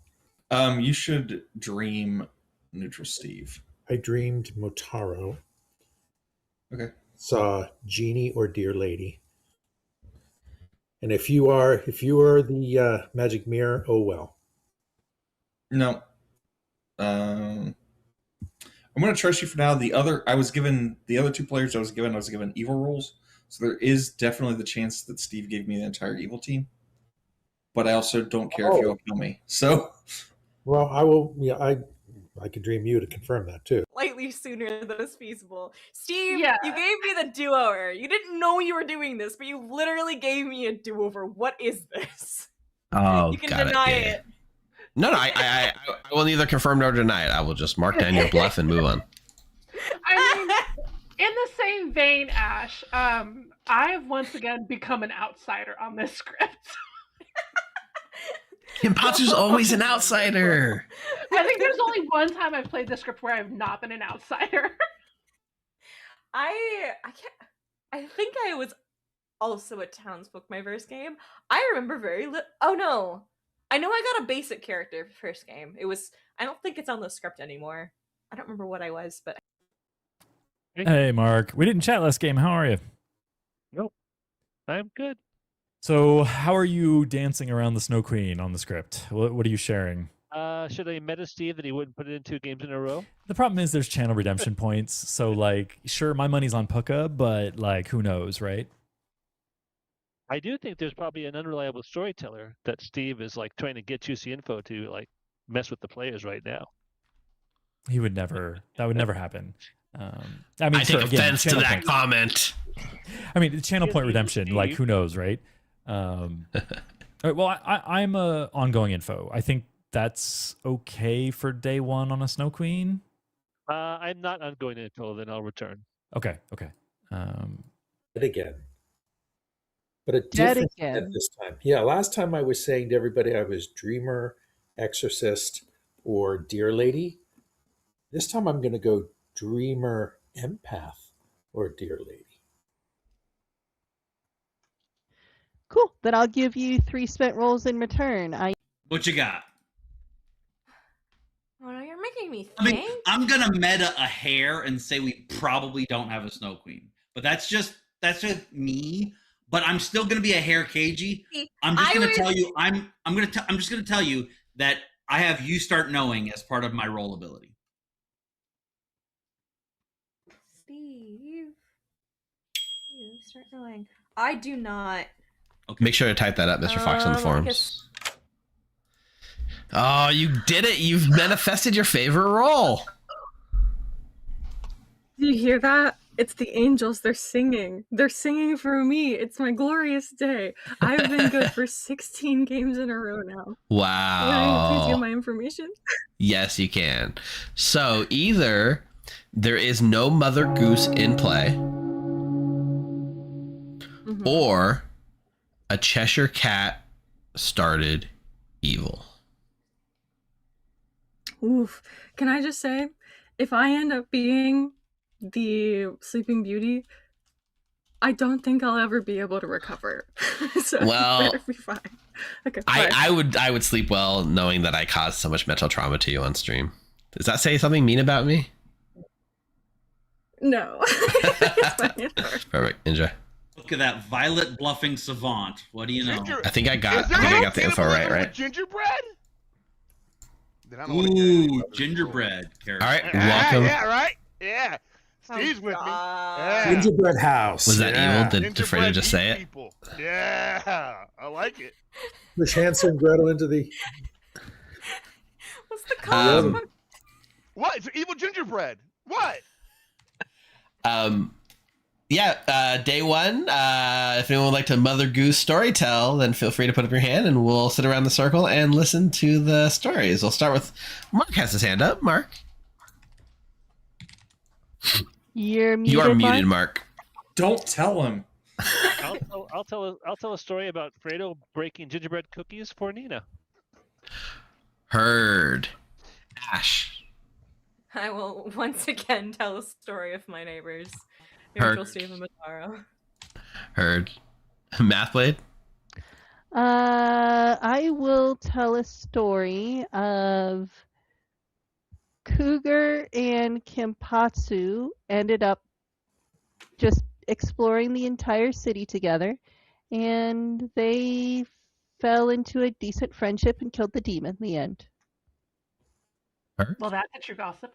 You should dream neutral Steve. I dreamed Motaro. Okay. Saw genie or dear lady. And if you are the magic mirror, oh well. No. I'm going to trust you for now. The other 2 players I was given evil roles. So there is definitely the chance that Steve gave me the entire evil team. But I also don't care if you'll kill me. So. Well, I will. Yeah, I can dream you to confirm that too. Slightly sooner than is feasible. Steve, you gave me the do-over. You didn't know you were doing this, but you literally gave me a do-over. What is this? Oh, you can deny it. No, I will neither confirm nor deny it. I will just mark down your bluff and move on. I mean, in the same vein, Ash, I have once again become an outsider on this script. Kimpatsu's always an outsider. I think there's only one time I've played this script where I've not been an outsider. I think I was also a townsfolk my first game. I remember very little. Oh no. I know I got a basic character first game. It was. I don't think it's on the script anymore. I don't remember what I was, but. Hey, Mark. We didn't chat last game. How are you? Nope. I'm good. So, how are you dancing around the Snow Queen on the script? What are you sharing? Should I meta Steve that he wouldn't put it in 2 games in a row? The problem is there's channel redemption points. So, like, sure, my money's on Puka, but, like, who knows, right? I do think there's probably an unreliable storyteller that Steve is, like, trying to get juicy info to, like, mess with the players right now. He would never. That would never happen. I I take offense to that comment. I mean, channel point redemption, like, who knows, right? All right, well, I'm ongoing info. I think that's okay for day 1 on a Snow Queen. I'm not ongoing info, then I'll return. Okay. But again. But a different at this time. Yeah, last time I was saying to everybody I was Dreamer, Exorcist, or Deer Lady. This time I'm going to go Dreamer, Empath, or Deer Lady. Cool. Then I'll give you 3 spent rolls in return. What you got? Oh, you're making me think. I mean, I'm gonna meta a hair and say we probably don't have a Snow Queen, but that's just me. But I'm still gonna be a hair cagey. I'm just gonna tell you. I'm just gonna tell you that I have you start knowing as part of my roll ability. Steve, you start knowing. I do not. Okay. Make sure to type that up, Mr. Fox, on the forums. Oh, you did it! You've manifested your favorite role. Do you hear that? It's the angels. They're singing. They're singing for me. It's my glorious day. I've been good for 16 games in a row now. Wow. Can I please get my information? Yes, you can. So either there is no Mother Goose in play, or a Cheshire Cat started evil. Oof. Can I just say, if I end up being the Sleeping Beauty, I don't think I'll ever be able to recover. So Well, better be fine. Okay. I would sleep well knowing that I caused so much mental trauma to you on stream. Does that say something mean about me? No. It's fine. Perfect. Enjoy. Look at that Violet bluffing savant. What do you know? I think I got the info right? Gingerbread? Ooh, gingerbread character. All right, welcome. Yeah, right? Yeah. Steve's with me. Yeah. Gingerbread house. Was that evil? Did Fredo just say it? People. Yeah, I like it. Push Hansel and Gretel into the... What's the cause? What? It's evil gingerbread. What? Day 1. If anyone would like to Mother Goose storytell, then feel free to put up your hand and we'll sit around the circle and listen to the stories. We'll start with Mark has his hand up. Mark. You're muted. You are muted, Mark. Don't tell him. I'll tell a story about Fredo breaking gingerbread cookies for Nina. Heard. Ash. I will once again tell a story of my neighbors. Heard. Neutral Steve and Mataro. Heard. Mathblade. I will tell a story of Cougar and Kimpatsu ended up just exploring the entire city together, and they fell into a decent friendship and killed the demon in the end. Well, that's a true gossip.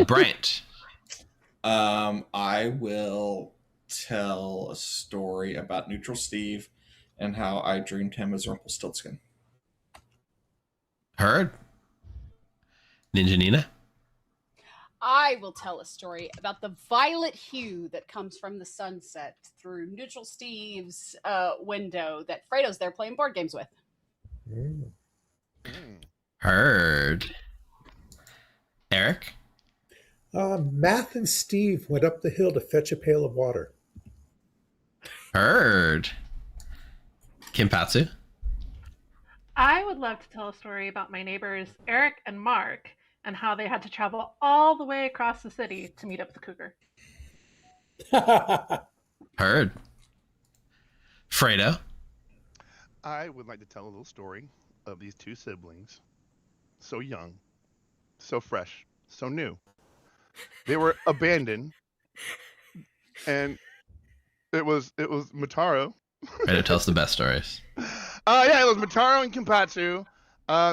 Bryant. I will tell a story about Neutral Steve and how I dreamed him as Rumpelstiltskin. Heard. Ninja Nina. I will tell a story about the violet hue that comes from the sunset through Neutral Steve's window that Fredo's there playing board games with. Heard. Eric. Math and Steve went up the hill to fetch a pail of water. Heard. Kimpatsu. I would love to tell a story about my neighbors Eric and Mark and how they had to travel all the way across the city to meet up with Cougar. Heard. Fredo. I would like to tell a little story of these two siblings, so young, so fresh, so new. They were abandoned, and it was Mataro. Right, tell us the best stories. Yeah, it was Mataro and Kimpatsu.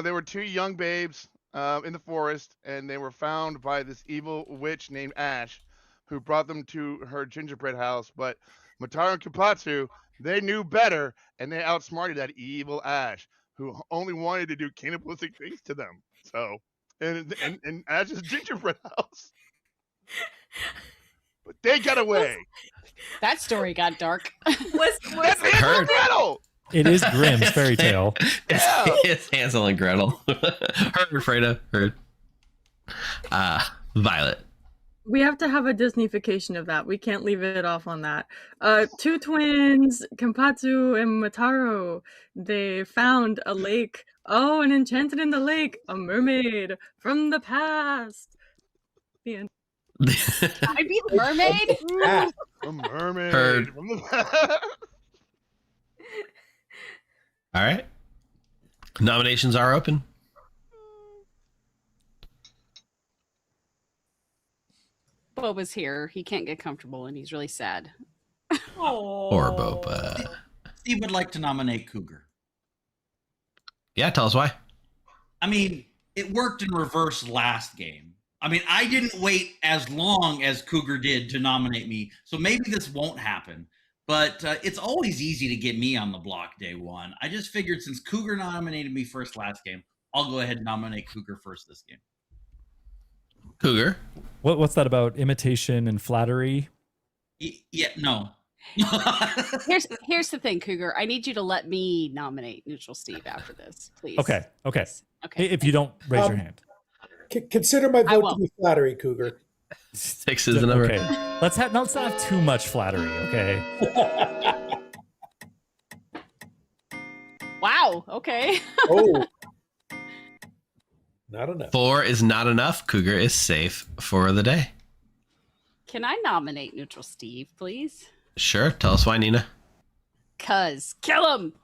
They were two young babes in the forest, and they were found by this evil witch named Ash, who brought them to her gingerbread house. But Mataro and Kimpatsu, they knew better, and they outsmarted that evil Ash, who only wanted to do cannibalistic things to them. So, and Ash's gingerbread house. But they got away. That story got dark. Was Hansel and Gretel? It is Grimm's fairy tale. It's Hansel and Gretel. Heard, Fredo. Heard. Violet. We have to have a Disneyfication of that. We can't leave it off on that. Two twins, Kimpatsu and Mataro, they found a lake. Oh, and enchanted in the lake, a mermaid from the past. The end. I be the mermaid? A mermaid. Heard. From the past. All right. Nominations are open. Boba's here. He can't get comfortable and he's really sad. Or Boba. Steve would like to nominate Cougar. Yeah, tell us why. I mean, it worked in reverse last game. I mean, I didn't wait as long as Cougar did to nominate me, so maybe this won't happen. But it's always easy to get me on the block day one. I just figured since Cougar nominated me first last game, I'll go ahead and nominate Cougar first this game. Cougar. What's that about imitation and flattery? Yeah, no. Here's the thing, Cougar. I need you to let me nominate Neutral Steve after this, please. Okay. Okay. If you don't raise your hand. Consider my vote to be flattery, Cougar. 6 is the number. Okay. Let's not have too much flattery, okay? Wow. Okay. Oh. Not enough. 4 is not enough. Cougar is safe for the day. Can I nominate Neutral Steve, please? Sure. Tell us why, Nina. Cuz kill him.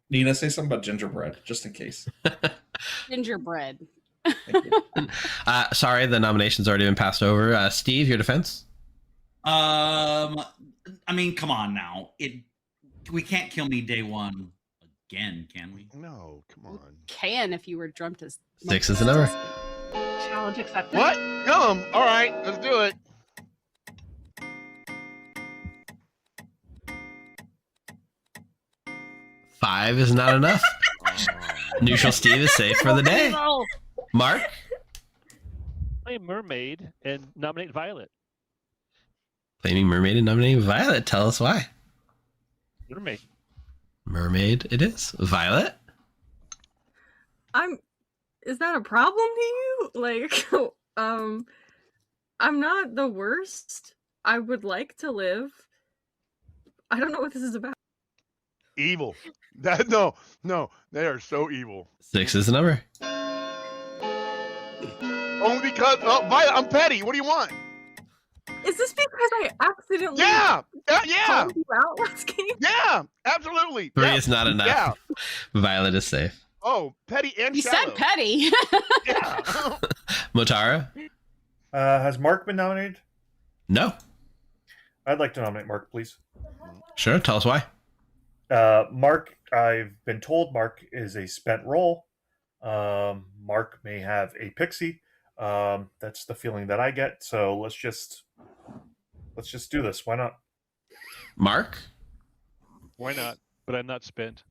Nina, say something about gingerbread, just in case. Gingerbread. Sorry, the nomination's already been passed over. Steve, your defense? I mean, come on now. We can't kill me day one again, can we? No, come on. Can if you were drunk as 6 is the number. Challenge accepted. What? Kill him. All right, let's do it. Five is not enough. Neutral Steve is safe for the day. Mark? Play Mermaid and nominate Violet. Claiming Mermaid and nominating Violet. Tell us why. Mermaid. Mermaid it is. Violet? Is that a problem to you? Like, I'm not the worst. I would like to live. I don't know what this is about. Evil. No, they are so evil. 6 is the number. Only because Violet, I'm petty. What do you want? Is this because I accidentally Yeah. called you out last game? Yeah, absolutely. 3 is not enough. Yeah. Violet is safe. Oh, petty and You shallow. said petty. Yeah. Motara? Has Mark been nominated? No. I'd like to nominate Mark, please. Sure, tell us why. Mark, I've been told Mark is a spent role. Mark may have a pixie. That's the feeling that I get. So let's just do this. Why not? Mark? Why not? But I'm not spent.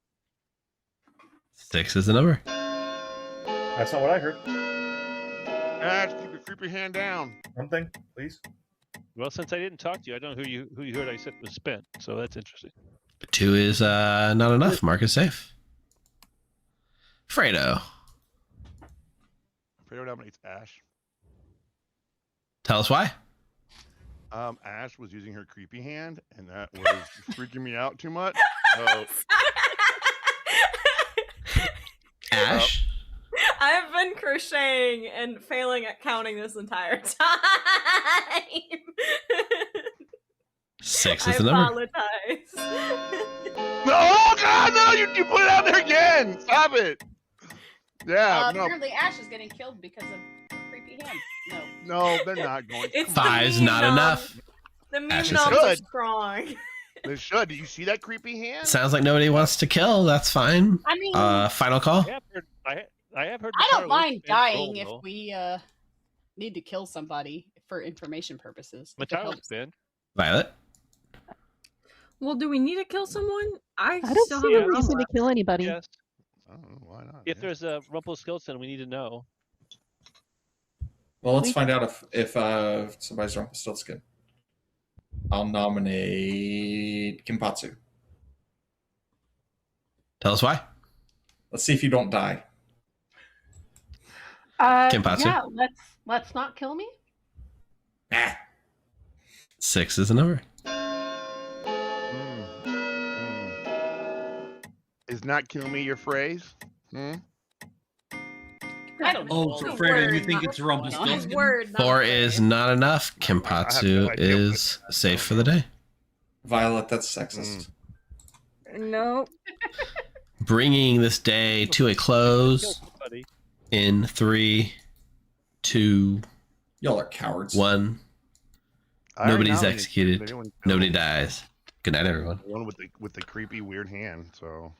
6 is the number. That's not what I heard. Keep your creepy hand down. Something, please. Well, since I didn't talk to you, I don't know who you heard I said was spent. So that's interesting. 2 is not enough. Mark is safe. Fredo. Fredo nominates Ash. Tell us why. Ash was using her creepy hand, and that was freaking me out too much. So, Ash? I've been crocheting and failing at counting this entire time. 6 is the number. I apologize. No! Ah, no, you put it out there again. Stop it. Yeah, no. Apparently Ash is getting killed because of creepy hand. No, they're not going. It's Five's not enough. The meme Ash is knobs are good. strong. They should. Do you see that creepy hand? Sounds like nobody wants to kill. That's fine. I mean, Final call. I have heard. I don't Mataro's mind been dying trolled, if though. we need to kill somebody for information purposes. if it Mataro's helps. been. Violet. Well, do we need to kill someone? I don't still see have a a reason to kill anybody. Yes. Oh, why not? If there's a Rumpelstiltskin, we need to know. Well, let's find out if somebody's Rumpelstiltskin. I'll nominate Kimpatsu. Tell us why. Let's see if you don't die. Kimpatsu? Yeah, let's not kill me. 6 is the number. Is not kill me your phrase? I don't know. Oh, so Fredo, you think it's Rumpelstiltskin? 4 is not enough. Kimpatsu is safe for the day. Violet, that's sexist. No. Bringing this day to a close in 3, 2, Y'all are cowards. 1. I already Nobody's nominated executed. anyone. Nobody dies. Good night, everyone. The one with the creepy weird hand. So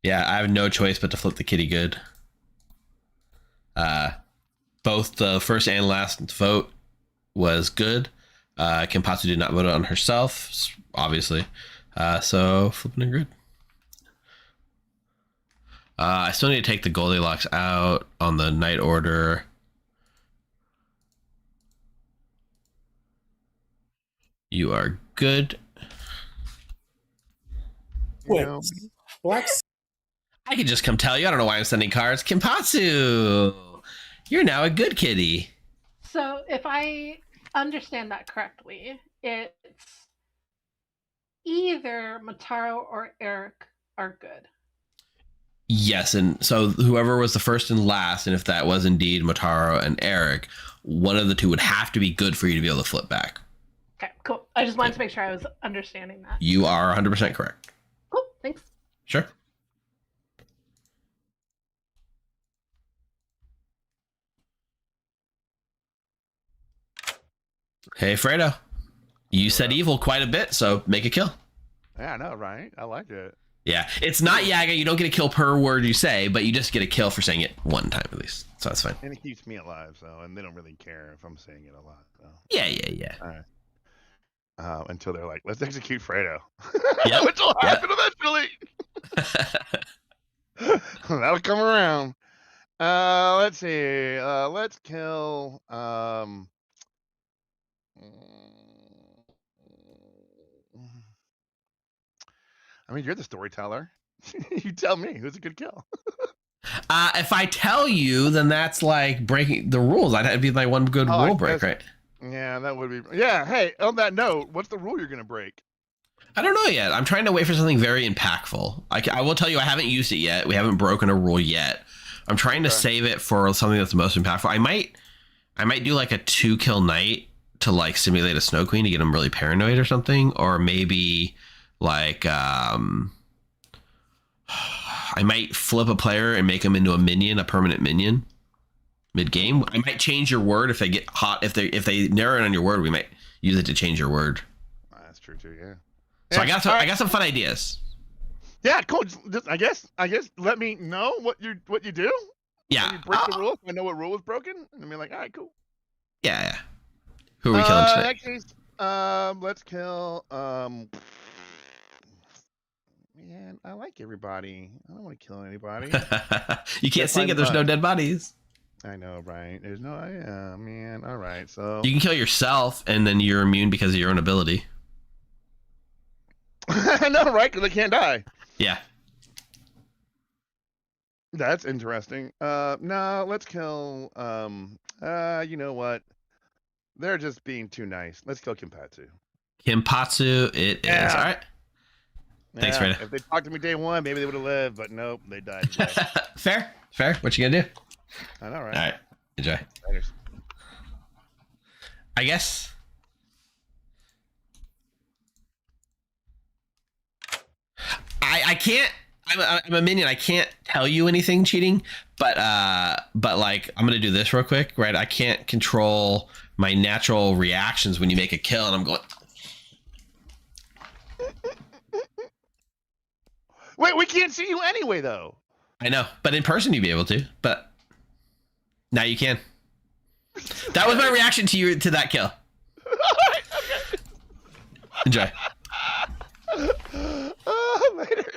Yeah, I have no choice but to flip the kitty good. Both the first and last vote was good. Kimpatsu did not vote on herself, obviously. So flipping her good. I still need to take the Goldilocks out on the night order. You are good. Wait, Black. I can just come tell you. I don't know why I'm sending cards. Kimpatsu, you're now a good kitty. So if I understand that correctly, it's either Mataro or Eric are good. Yes, and so whoever was the first and last, and if that was indeed Mataro and Eric, one of the two would have to be good for you to be able to flip back. Okay, cool. I just wanted to make sure I was understanding that. You are 100% correct. Cool, thanks. Sure. Hey, Fredo. You said evil quite a bit, so make a kill. yeah, I know, right? I like it. Yeah, it's not Yaga. You don't get a kill per word you say, but you just get a kill for saying it one time at least. So that's fine. And it keeps me alive, so and they don't really care if I'm saying it a lot. So. Yeah. All right. Until they're like, let's execute Fredo. Yep. Which will happen eventually. That'll come around. Let's see. Let's kill. I mean, you're the storyteller. You tell me who's a good kill. If I tell you, then that's like breaking the rules. That'd be my one good rule break, right? Yeah, that would be. Yeah. Hey, on that note, what's the rule you're gonna break? I don't know yet. I'm trying to wait for something very impactful. I will tell you, I haven't used it yet. We haven't broken a rule yet. I'm trying to save it for something that's most impactful. I might do like a 2-kill night to like simulate a Snow Queen to get them really paranoid or something, or maybe like I might flip a player and make them into a minion, a permanent minion mid game. I might change your word if they get hot. If they narrow it on your word, we might use it to change your word. That's true too. Yeah. So I got some fun ideas. Yeah, cool. Just, I guess. Let me know what you do. Yeah. When you break the rule. I know what rule was broken, and be like, all right, cool. Yeah. Who are we killing tonight? In that case, let's kill. Man, I like everybody. I don't want to kill anybody. You can't sing it. There's no dead bodies. I know, right? There's no. Yeah, man. All right, so You can kill yourself, and then you're immune because of your own ability. I know, right? Because I can't die. Yeah. That's interesting. No, let's kill. You know what? They're just being too nice. Let's kill Kimpatsu. Kimpatsu, it is. All right. Thanks, Yeah, Freda. if they talked to me day one, maybe they would have lived, but nope, they died today. Fair. What you gonna do? I know, right? All right. Enjoy. Laters. I guess. can't. I'm a minion. I can't tell you anything cheating, but like I'm gonna do this real quick, right? I can't control my natural reactions when you make a kill, and I'm going. Wait, we can't see you anyway, though. I know, but in person you'd be able to. But now you can. That was my reaction to that kill. Enjoy. Later.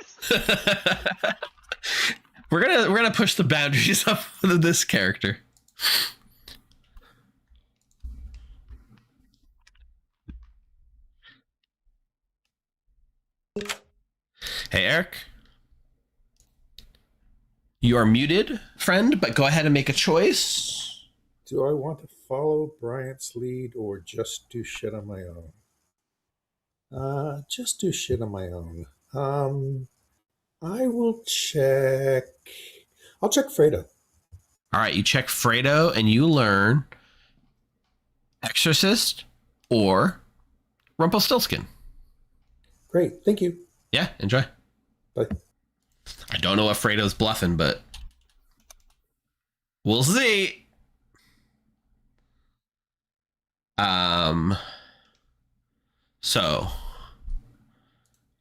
We're gonna push the boundaries of this character. Hey, Eric. You are muted, friend, but go ahead and make a choice. Do I want to follow Bryant's lead or just do shit on my own? Just do shit on my own. I will check. I'll check Fredo. All right, you check Fredo and you learn Exorcist or Rumpelstiltskin. Great, thank you. Yeah, enjoy. Bye. I don't know if Fredo's bluffing, but we'll see. So,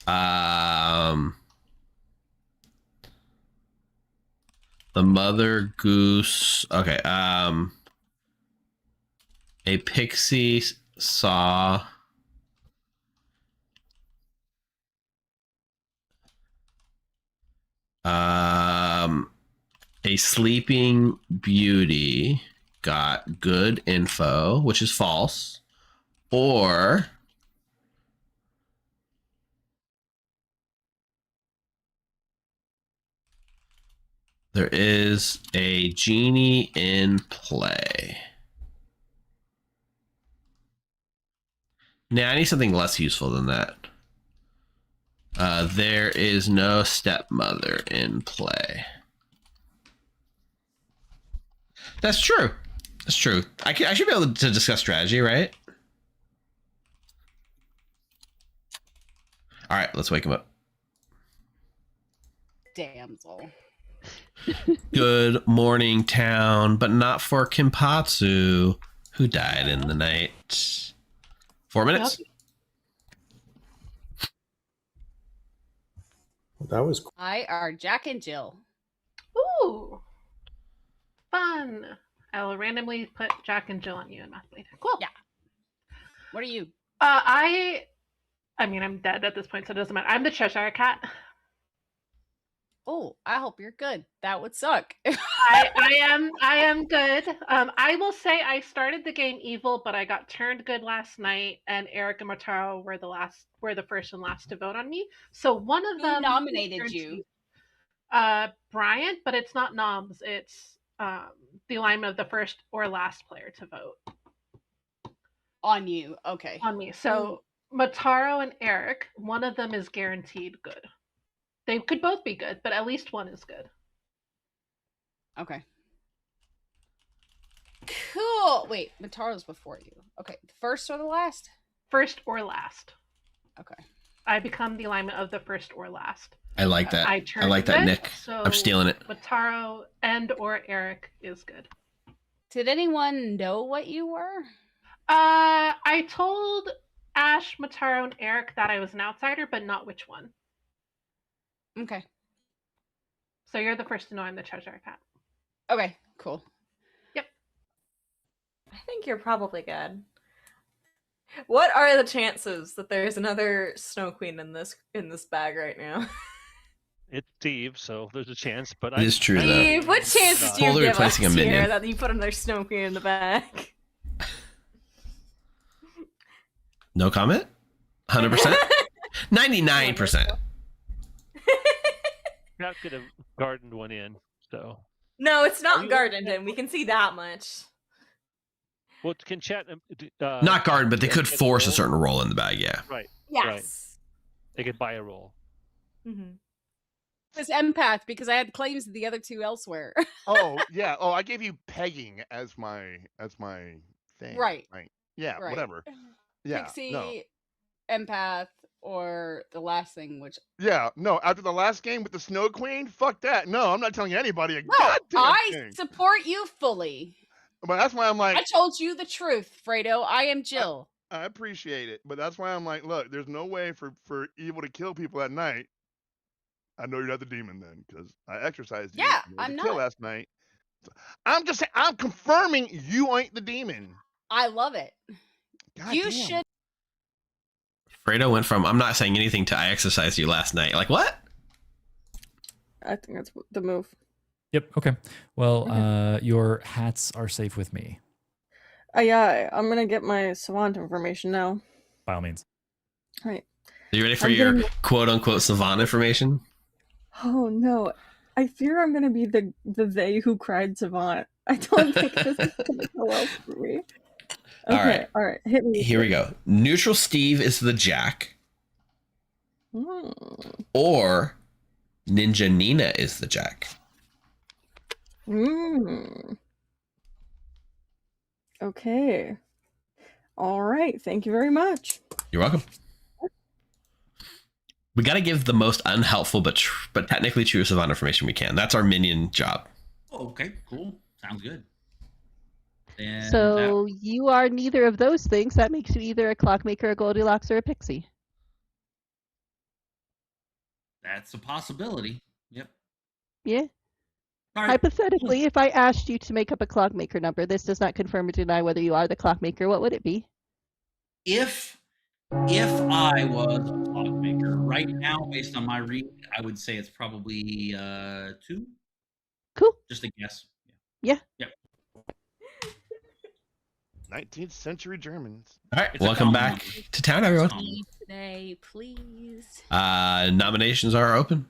the mother goose. Okay. A pixie saw a sleeping beauty got good info, which is false, or there is a genie in play. Now I need something less useful than that. There is no stepmother in play. That's true. That's true. I should be able to discuss strategy, right? All right, let's wake him up. Damsel. Good morning, town, but not for Kimpatsu, who died in the night. 4 minutes. That was cool. I are Jack and Jill. Ooh. Fun. I'll randomly put Jack and Jill on you in Math Blade. Cool. Yeah. What are you? I mean, I'm dead at this point, so it doesn't matter. I'm the Cheshire Cat. Oh, I hope you're good. That would suck. I am good. I will say I started the game evil, but I got turned good last night, and Eric and Mataro were the first and last to vote on me. So one of them nominated you. Bryant, but it's not noms. It's the alignment of the first or last player to vote. On you. Okay. On me. So Mataro and Eric, one of them is guaranteed good. They could both be good, but at least one is good. Okay. Cool. Wait, Mataro's before you. Okay. First or the last? First or last. Okay. I become the alignment of the first or last. I like that. I like that, Nick. So I'm stealing it. Mataro and or Eric is good. Did anyone know what you were? I told Ash, Mataro, and Eric that I was an outsider, but not which one. Okay. So you're the first to know I'm the Cheshire Cat. Okay, cool. Yep. I think you're probably good. What are the chances that there's another Snow Queen in this bag right now? It's Steve, so there's a chance. But It is true, though. Steve, what chances do you Fully give us replacing a minion. here that you put another Snow Queen in the bag? No comment? 100%? 99%. Not could have gardened one in, so. No, it's not gardened in. We can see that much. Well, can chat. Not garden, but they could force a certain roll in the bag, yeah. Right. Yes. Right. They could buy a roll. Mm-hmm. This empath because I had claims to the other two elsewhere. Oh yeah. Oh, I gave you pegging as my thing. Right. Right. Yeah. Right. Whatever. Yeah. Pixie, no. empath, or the last thing, which Yeah, no. After the last game with the Snow Queen, fuck that. No, I'm not telling anybody a no, goddamn I thing. support you fully. But that's why I'm like, I told you the truth, Fredo. I am Jill. I appreciate it, but that's why I'm like, look, there's no way for evil to kill people at night. I know you're not the demon then, because I exercised you. Yeah, You I'm kill not. last night. I'm just saying, I'm confirming you ain't the demon. I love it. God you damn. should. Fredo went from I'm not saying anything to I exercised you last night. Like what? I think that's the move. Yep. Okay. Well, your hats are safe with me. Yeah, I'm gonna get my savant information now. By all means. All right. Are you ready for I'm your getting- quote unquote savant information? Oh no. I fear I'm gonna be the they who cried savant. I don't think this is gonna go well for me. Okay, all right. Hit me. Here we go. Neutral Steve is the Jack. Mm. Or Ninja Nina is the Jack. Okay. All right. Thank you very much. You're welcome. We got to give the most unhelpful but technically true savant information we can. That's our minion job. Oh, okay, cool. Sounds good. And So you are neither of those things. That makes you either a clockmaker, a Goldilocks, or a pixie. that's a possibility. Yep. Yeah. All right. Hypothetically, if I asked you to make up a clockmaker number, this does not confirm or deny whether you are the clockmaker. What would it be? If I was a clockmaker right now, based on my read, I would say it's probably 2. Cool. Just a guess. Yeah. Yep. 19th century Germans. All right, welcome back to town, everyone. Today, please. Nominations are open.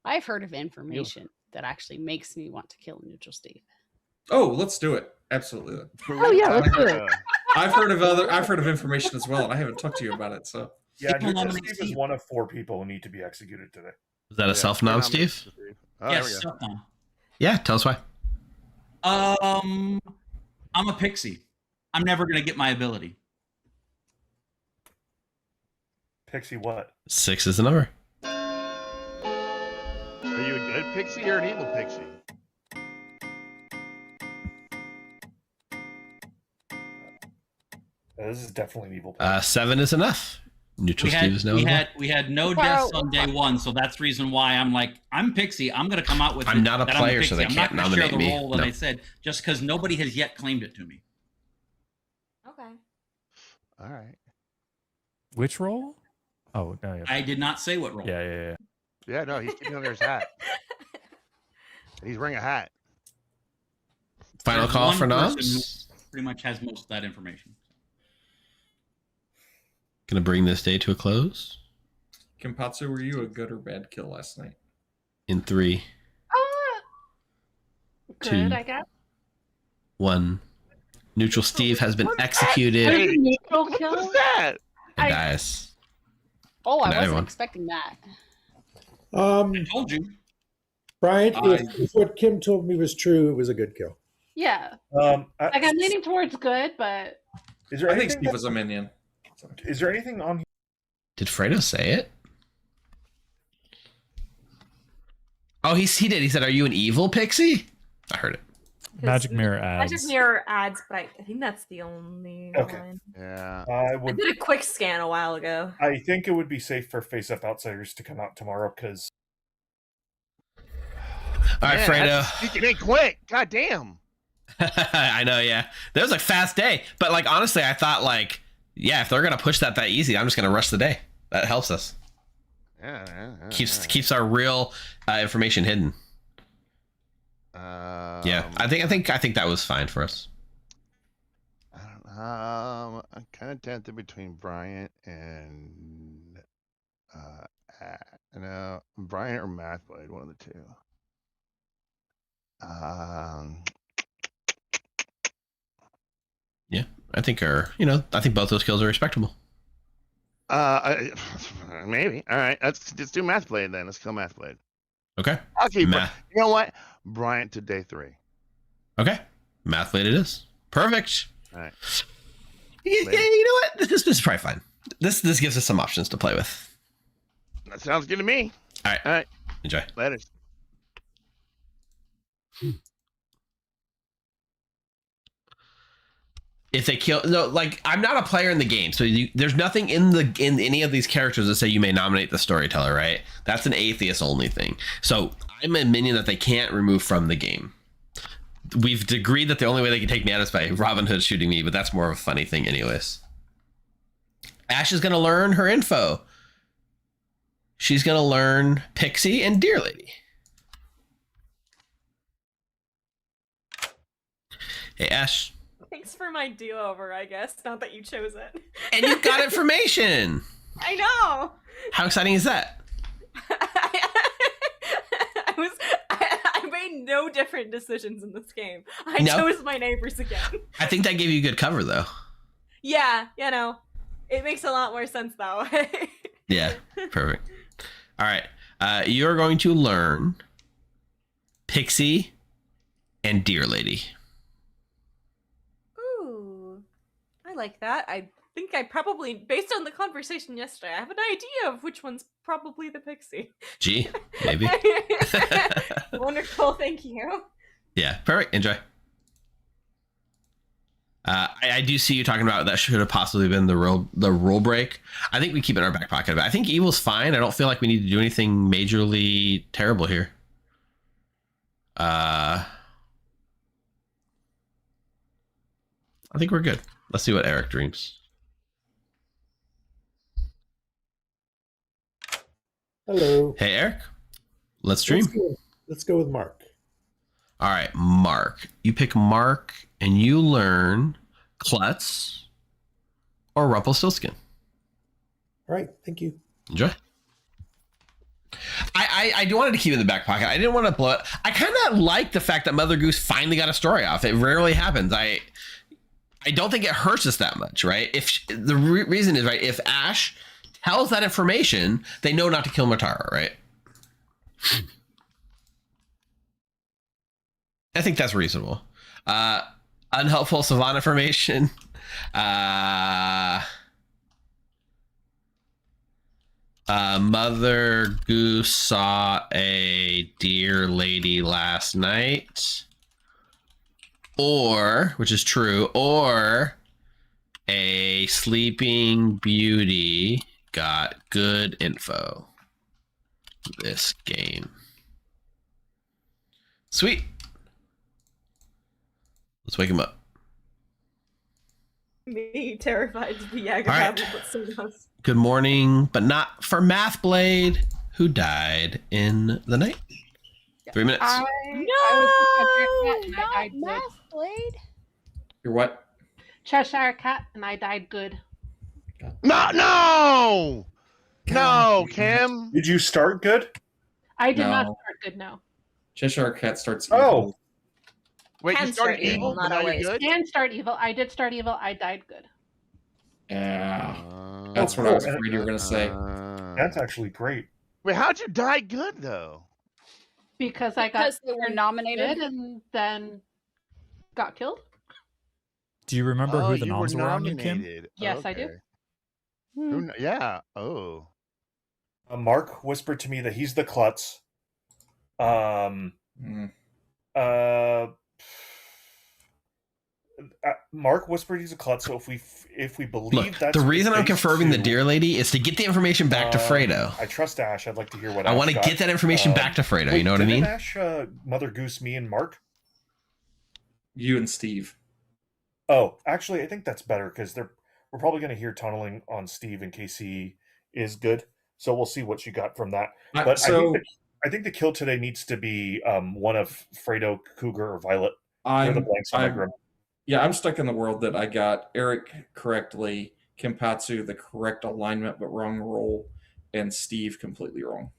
I've heard of information that actually makes me want to kill Neutral Steve. Oh, let's do it. Absolutely. Oh yeah, let's do it. I've heard of information as well, and I haven't talked to you about it. So Yeah, Neutral Steve is one of 4 people who need to be executed today. Is that a self-nom, Steve? Oh, Yes, self-nom. Yeah, tell us why. I'm a pixie. I'm never gonna get my ability. Pixie what? 6 is the number. Are you a good pixie or an evil pixie? This is definitely an evil. 7 is enough. Neutral Steve is no. We had no deaths on day 1, so that's the reason why I'm like, I'm pixie. I'm gonna come out with. I'm not a that player, I'm so they I'm can't not gonna share nominate the me. role that No. I said just because nobody has yet claimed it to me. Okay. All right. Which role? Oh no. Yeah. I did not say what role. Yeah. Yeah, no, he's sitting under his hat. He's wearing a hat. Final There's call one for person noms. who pretty much has most of that information. Gonna bring this day to a close Kimpatsu, were you a good or bad kill last night? in 3, Good, 2, I guess. 1. Neutral Steve has been executed Neutral kill? What's that? and dies. Oh, I Good night, wasn't everyone. expecting that. I told you. Brian, if what Kim told me was true, it was a good kill. Yeah. Like I'm leaning towards good, but Is there I think anything Steve was a minion. Is there anything on here? Did Fredo say it? Oh, he did. He said, "Are you an evil pixie?" I heard it. Magic mirror ads. Magic mirror ads, but I think that's the only one. Yeah. I I did a quick scan a while ago. I think it would be safe for Face Up Outsiders to come out tomorrow because. All right, Fredo. Sneaking in quick. God damn. I know, yeah. That was a fast day, but like honestly, I thought like, yeah, if they're gonna push that easy, I'm just gonna rush the day. That helps us. Keeps our real information hidden. Yeah, I think that was fine for us. I'm kind of tempted between Bryant and Bryant or Mathblade, one of the two. Yeah, I think both those kills are respectable. Maybe. All right, let's do Mathblade then. Let's kill Mathblade. Okay. I'll keep. You know what? Bryant to day 3. Okay. Mathblade it is. Perfect. All right. you know what? This is probably fine. This gives us some options to play with. That sounds good to me. All right. Enjoy. Later. If they kill, no, like I'm not a player in the game, so there's nothing in any of these characters that say you may nominate the storyteller, right? That's an atheist only thing. So I'm a minion that they can't remove from the game. We've agreed that the only way they can take me out is by Robin Hood shooting me, but that's more of a funny thing, anyways. Ash is gonna learn her info. She's gonna learn Pixie and Deer Lady. Hey, Ash. Thanks for my do-over, I guess. Not that you chose it. And you got information. I know. How exciting is that? I made no different decisions in this game. I chose my neighbors again. I think that gave you good cover, though. Yeah, it makes a lot more sense that way. Yeah, perfect. All right, you're going to learn Pixie and Deer Lady. Ooh, I like that. I think I probably, based on the conversation yesterday, I have an idea of which one's probably the Pixie. Gee, maybe. Wonderful, thank you. Yeah, perfect. Enjoy. I do see you talking about that should have possibly been the rule break. I think we keep it in our back pocket. But I think evil's fine. I don't feel like we need to do anything majorly terrible here. I think we're good. Let's see what Eric dreams. Hello. Hey, Eric. Let's dream. Let's go with Mark. All right, Mark. You pick Mark and you learn Klutz or Rumpelstiltskin. All right, thank you. Enjoy. I wanted to keep it in the back pocket. I didn't want to blow it. I kind of like the fact that Mother Goose finally got a story off. It rarely happens. I don't think it hurts us that much, right? If the reason is, right, if Ash tells that information, they know not to kill Matara, right? I think that's reasonable. Unhelpful Savant information. Mother Goose saw a deer lady last night. Or, which is true, or a sleeping beauty got good info this game. Sweet. Let's wake him up. Me terrified to be right. aggravated, but so does. Good morning, but not for Math Blade, who died in the night. 3 minutes. I Math Blade. You're what? Cheshire Cat, and I died good. No, Kim. Did you start good? I did not No. start good, no. Cheshire Cat starts. Oh. evil. Wait, Can you started start evil, evil, not but now you're always. good? Can start evil. I did start evil. I died good. Yeah. That's what I was afraid you were going to say. That's actually great. Wait, how'd you die good though? Because I got Because they were nominated. and then got killed. Do you remember Oh, who the you were noms were on you, Kim? nominated. Yes, I do. Who yeah. Oh. Mark whispered to me that he's the klutz. Mark whispered he's a klutz. So if we believe Look, that's the reason I'm phase confirming the two, deer lady is to get the information back to Fredo. I trust Ash. I'd like to hear what I Ash want to got. get that information back to Fredo. Wait, You know what I didn't mean? Ash, Mother Goose, me, and Mark. You and Steve. Oh, actually, I think that's better because we're probably going to hear tunneling on Steve in case he is good. So we'll see what you got from that. But I think the kill today needs to be one of Fredo, Cougar, or Violet. They're the blanks on my grim. Yeah, I'm stuck in the world that I got Eric correctly, Kimpatsu the correct alignment but wrong roll, and Steve completely wrong.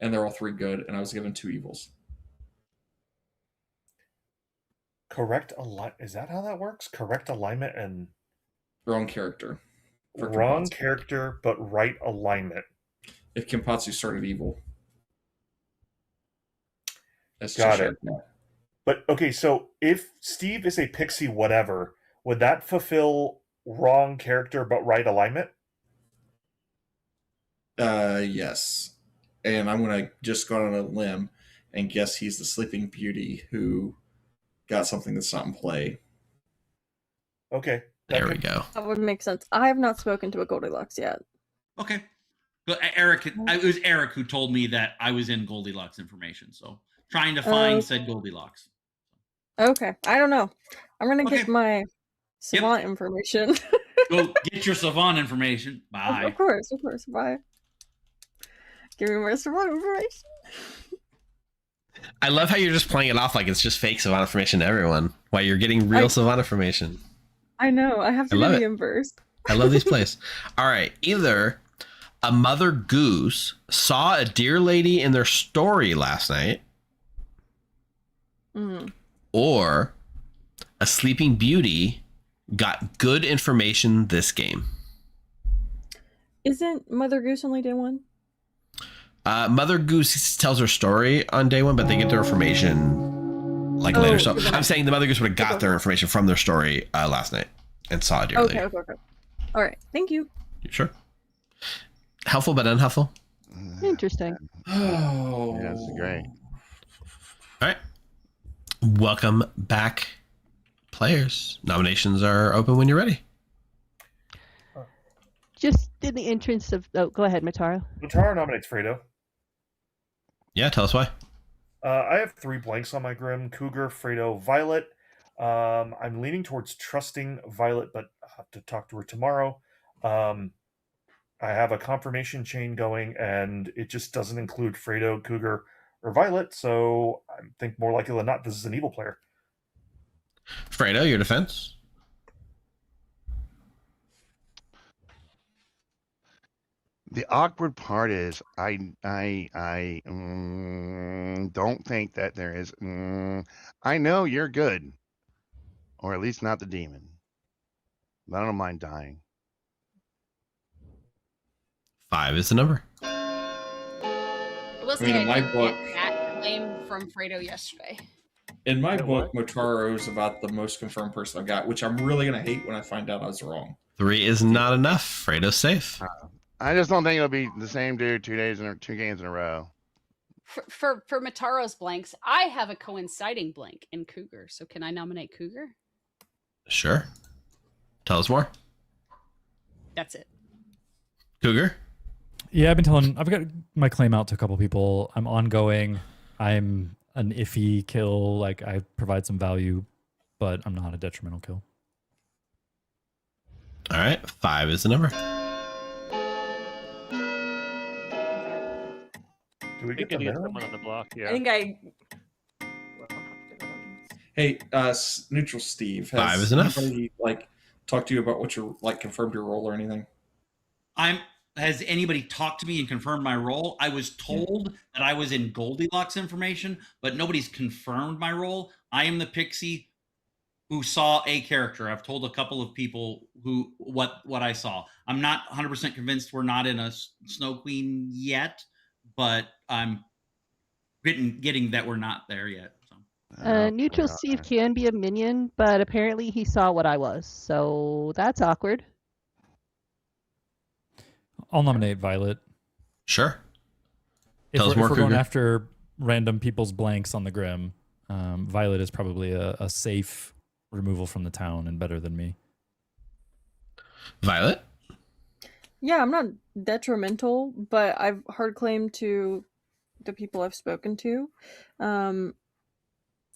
And they're all three good, and I was given 2 evils. Correct is that how that works? Correct alignment and wrong character. Wrong character, but right alignment. If Kimpatsu started evil. That's Got it. But okay, so if Steve is a pixie whatever, would that fulfill wrong character but right alignment? Yes. And I'm going to just go on a limb and guess he's the Sleeping Beauty who got something that's not in play. Okay. There we go. That would make sense. I have not spoken to a Goldilocks yet. Okay. But Eric, it was Eric who told me that I was in Goldilocks information. So trying to find said Goldilocks. Okay. I don't know. I'm going to get my savant information. Go get your savant information. Bye. Of course. Bye. Give me my savant information. I love how you're just playing it off like it's just fake savant information to everyone, while you're getting real savant information. I know. I have to do the inverse. I love these plays. All right. Either a mother goose saw a deer lady in their story last night, or a sleeping beauty got good information this game. Isn't Mother Goose only day one? Mother Goose tells her story on day one, but they get their information like later. So I'm saying the Mother Goose would have got their information from their story last night and saw a deer lady. Okay. All right. Thank you. Sure. Helpful but unhelpful. Interesting. Oh, yeah, that's great. All right. Welcome back, players. Nominations are open when you're ready. Just in the interest of... Oh, go ahead, Mataro. Mataro nominates Fredo. Yeah, tell us why. I have 3 blanks on my Grim. Cougar, Fredo, Violet. I'm leaning towards trusting Violet, but I'll have to talk to her tomorrow. I have a confirmation chain going, and it just doesn't include Fredo, Cougar, or Violet, so I think more likely than not this is an evil player. Fredo, your defense? The awkward part is I don't think that there is. I know you're good, or at least not the demon. But I don't mind dying. 5 is the number. We'll see. in my book, that claim from Fredo yesterday. In my book, Motaro is about the most confirmed person I've got, which I'm really going to hate when I find out I was wrong. 3 is not enough. Fredo's safe. I just don't think it'll be the same dude 2 games in a row. For Mataro's blanks, I have a coinciding blank in Cougar. So can I nominate Cougar? Sure. Tell us more. That's it. Cougar? Yeah, I've got my claim out to a couple people. I'm ongoing. I'm an iffy kill. Like, I provide some value, but I'm not a detrimental kill. All right. 5 is the number. Do we get the someone on the block? Yeah. I think I. Hey, Neutral Steve. 5 is enough. Anybody, talk to you about what your confirmed your role or anything? Has anybody talked to me and confirmed my role? I was told that I was in Goldilocks information, but nobody's confirmed my role. I am the pixie who saw a character. I've told a couple of people what I saw. I'm not 100% convinced we're not in a Snow Queen yet, but I'm getting that we're not there yet. So. Neutral Steve can be a minion, but apparently he saw what I was, so that's awkward. I'll nominate Violet. Sure. If we're going after random people's blanks on the Grim, Violet is probably a safe removal from the town and better than me. Violet? Yeah, I'm not detrimental, but I've hard claim to the people I've spoken to.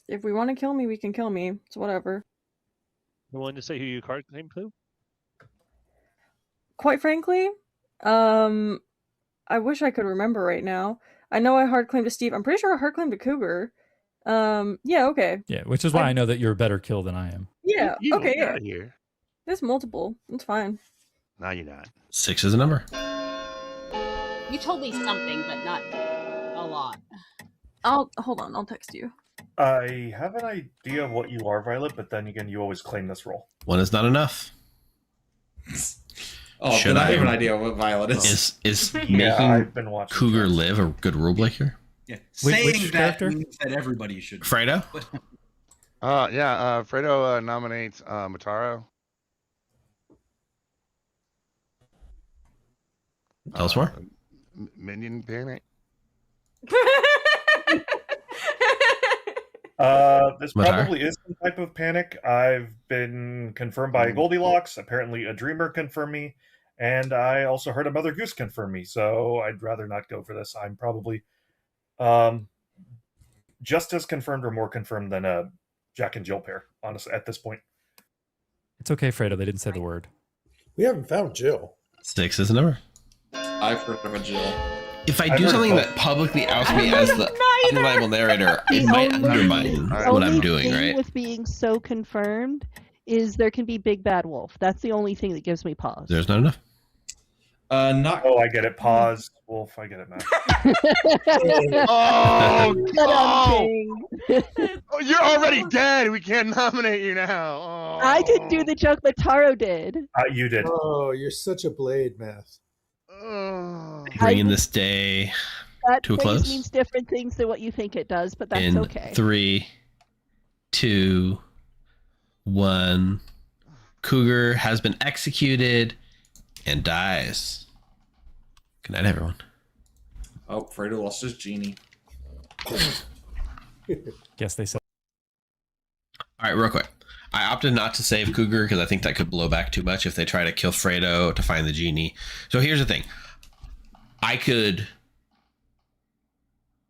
If we want to kill me, we can kill me. It's whatever. You want to say who you hard claim to? Quite frankly, I wish I could remember right now. I know I hard claim to Steve. I'm pretty sure I hard claim to Cougar. Yeah, okay. Yeah, which is why I know that you're a better kill than I am. Yeah, You okay, yeah. out of here. There's multiple. It's fine. No, you're not. 6 is the number. You told me something, but not a lot. Hold on. I'll text you. I have an idea of what you are, Violet, but then again, you always claim this role. 1 is not enough. Oh, Should I have an idea of what Violet is. Is Yeah, making I've been watching Cougar live a good rule break here? Yeah, Which saying that character? means that everybody should. Fredo? Fredo nominates Mataro. Tell us more. Minion panic. This probably is some type of panic. I've been confirmed by Goldilocks. Apparently, a dreamer confirmed me, and I also heard a Mother Goose confirm me. So I'd rather not go for this. I'm probably just as confirmed or more confirmed than a Jack and Jill pair. Honestly, at this point, it's okay, Fredo. They didn't say the word. We haven't found Jill. 6 is the number. I've heard of a Jill. If I do something that publicly outs me as the unreliable narrator, it might undermine what I'm doing, right? With being so confirmed is there can be Big Bad Wolf. That's the only thing that gives me pause. There's not enough. Not. Oh, I get it. Pause. Wolf, I get it, man. Oh, you're already dead. We can't nominate you now. Oh. I didn't do the joke, but Taro did. You did. Oh, you're such a blade, Math. Bringing this day to a close. Means different things than what you think it does, but that's in okay. 3, 2, 1. Cougar has been executed and dies. Good night, everyone. Oh, Fredo lost his genie. Guess they said. All right, real quick. I opted not to save Cougar because I think that could blow back too much if they try to kill Fredo to find the genie. So here's the thing. I could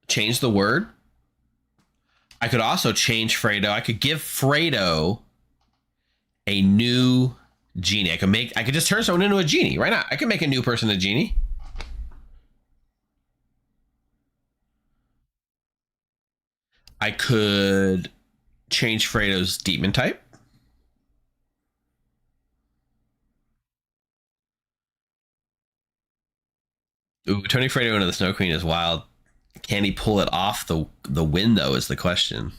change the word. I could also change Fredo. I could give Fredo a new genie. I could just turn someone into a genie. Right now, I could make a new person a genie. I could change Fredo's demon type. Ooh, turning Fredo into the Snow Queen is wild. Can he pull it off the window is the question.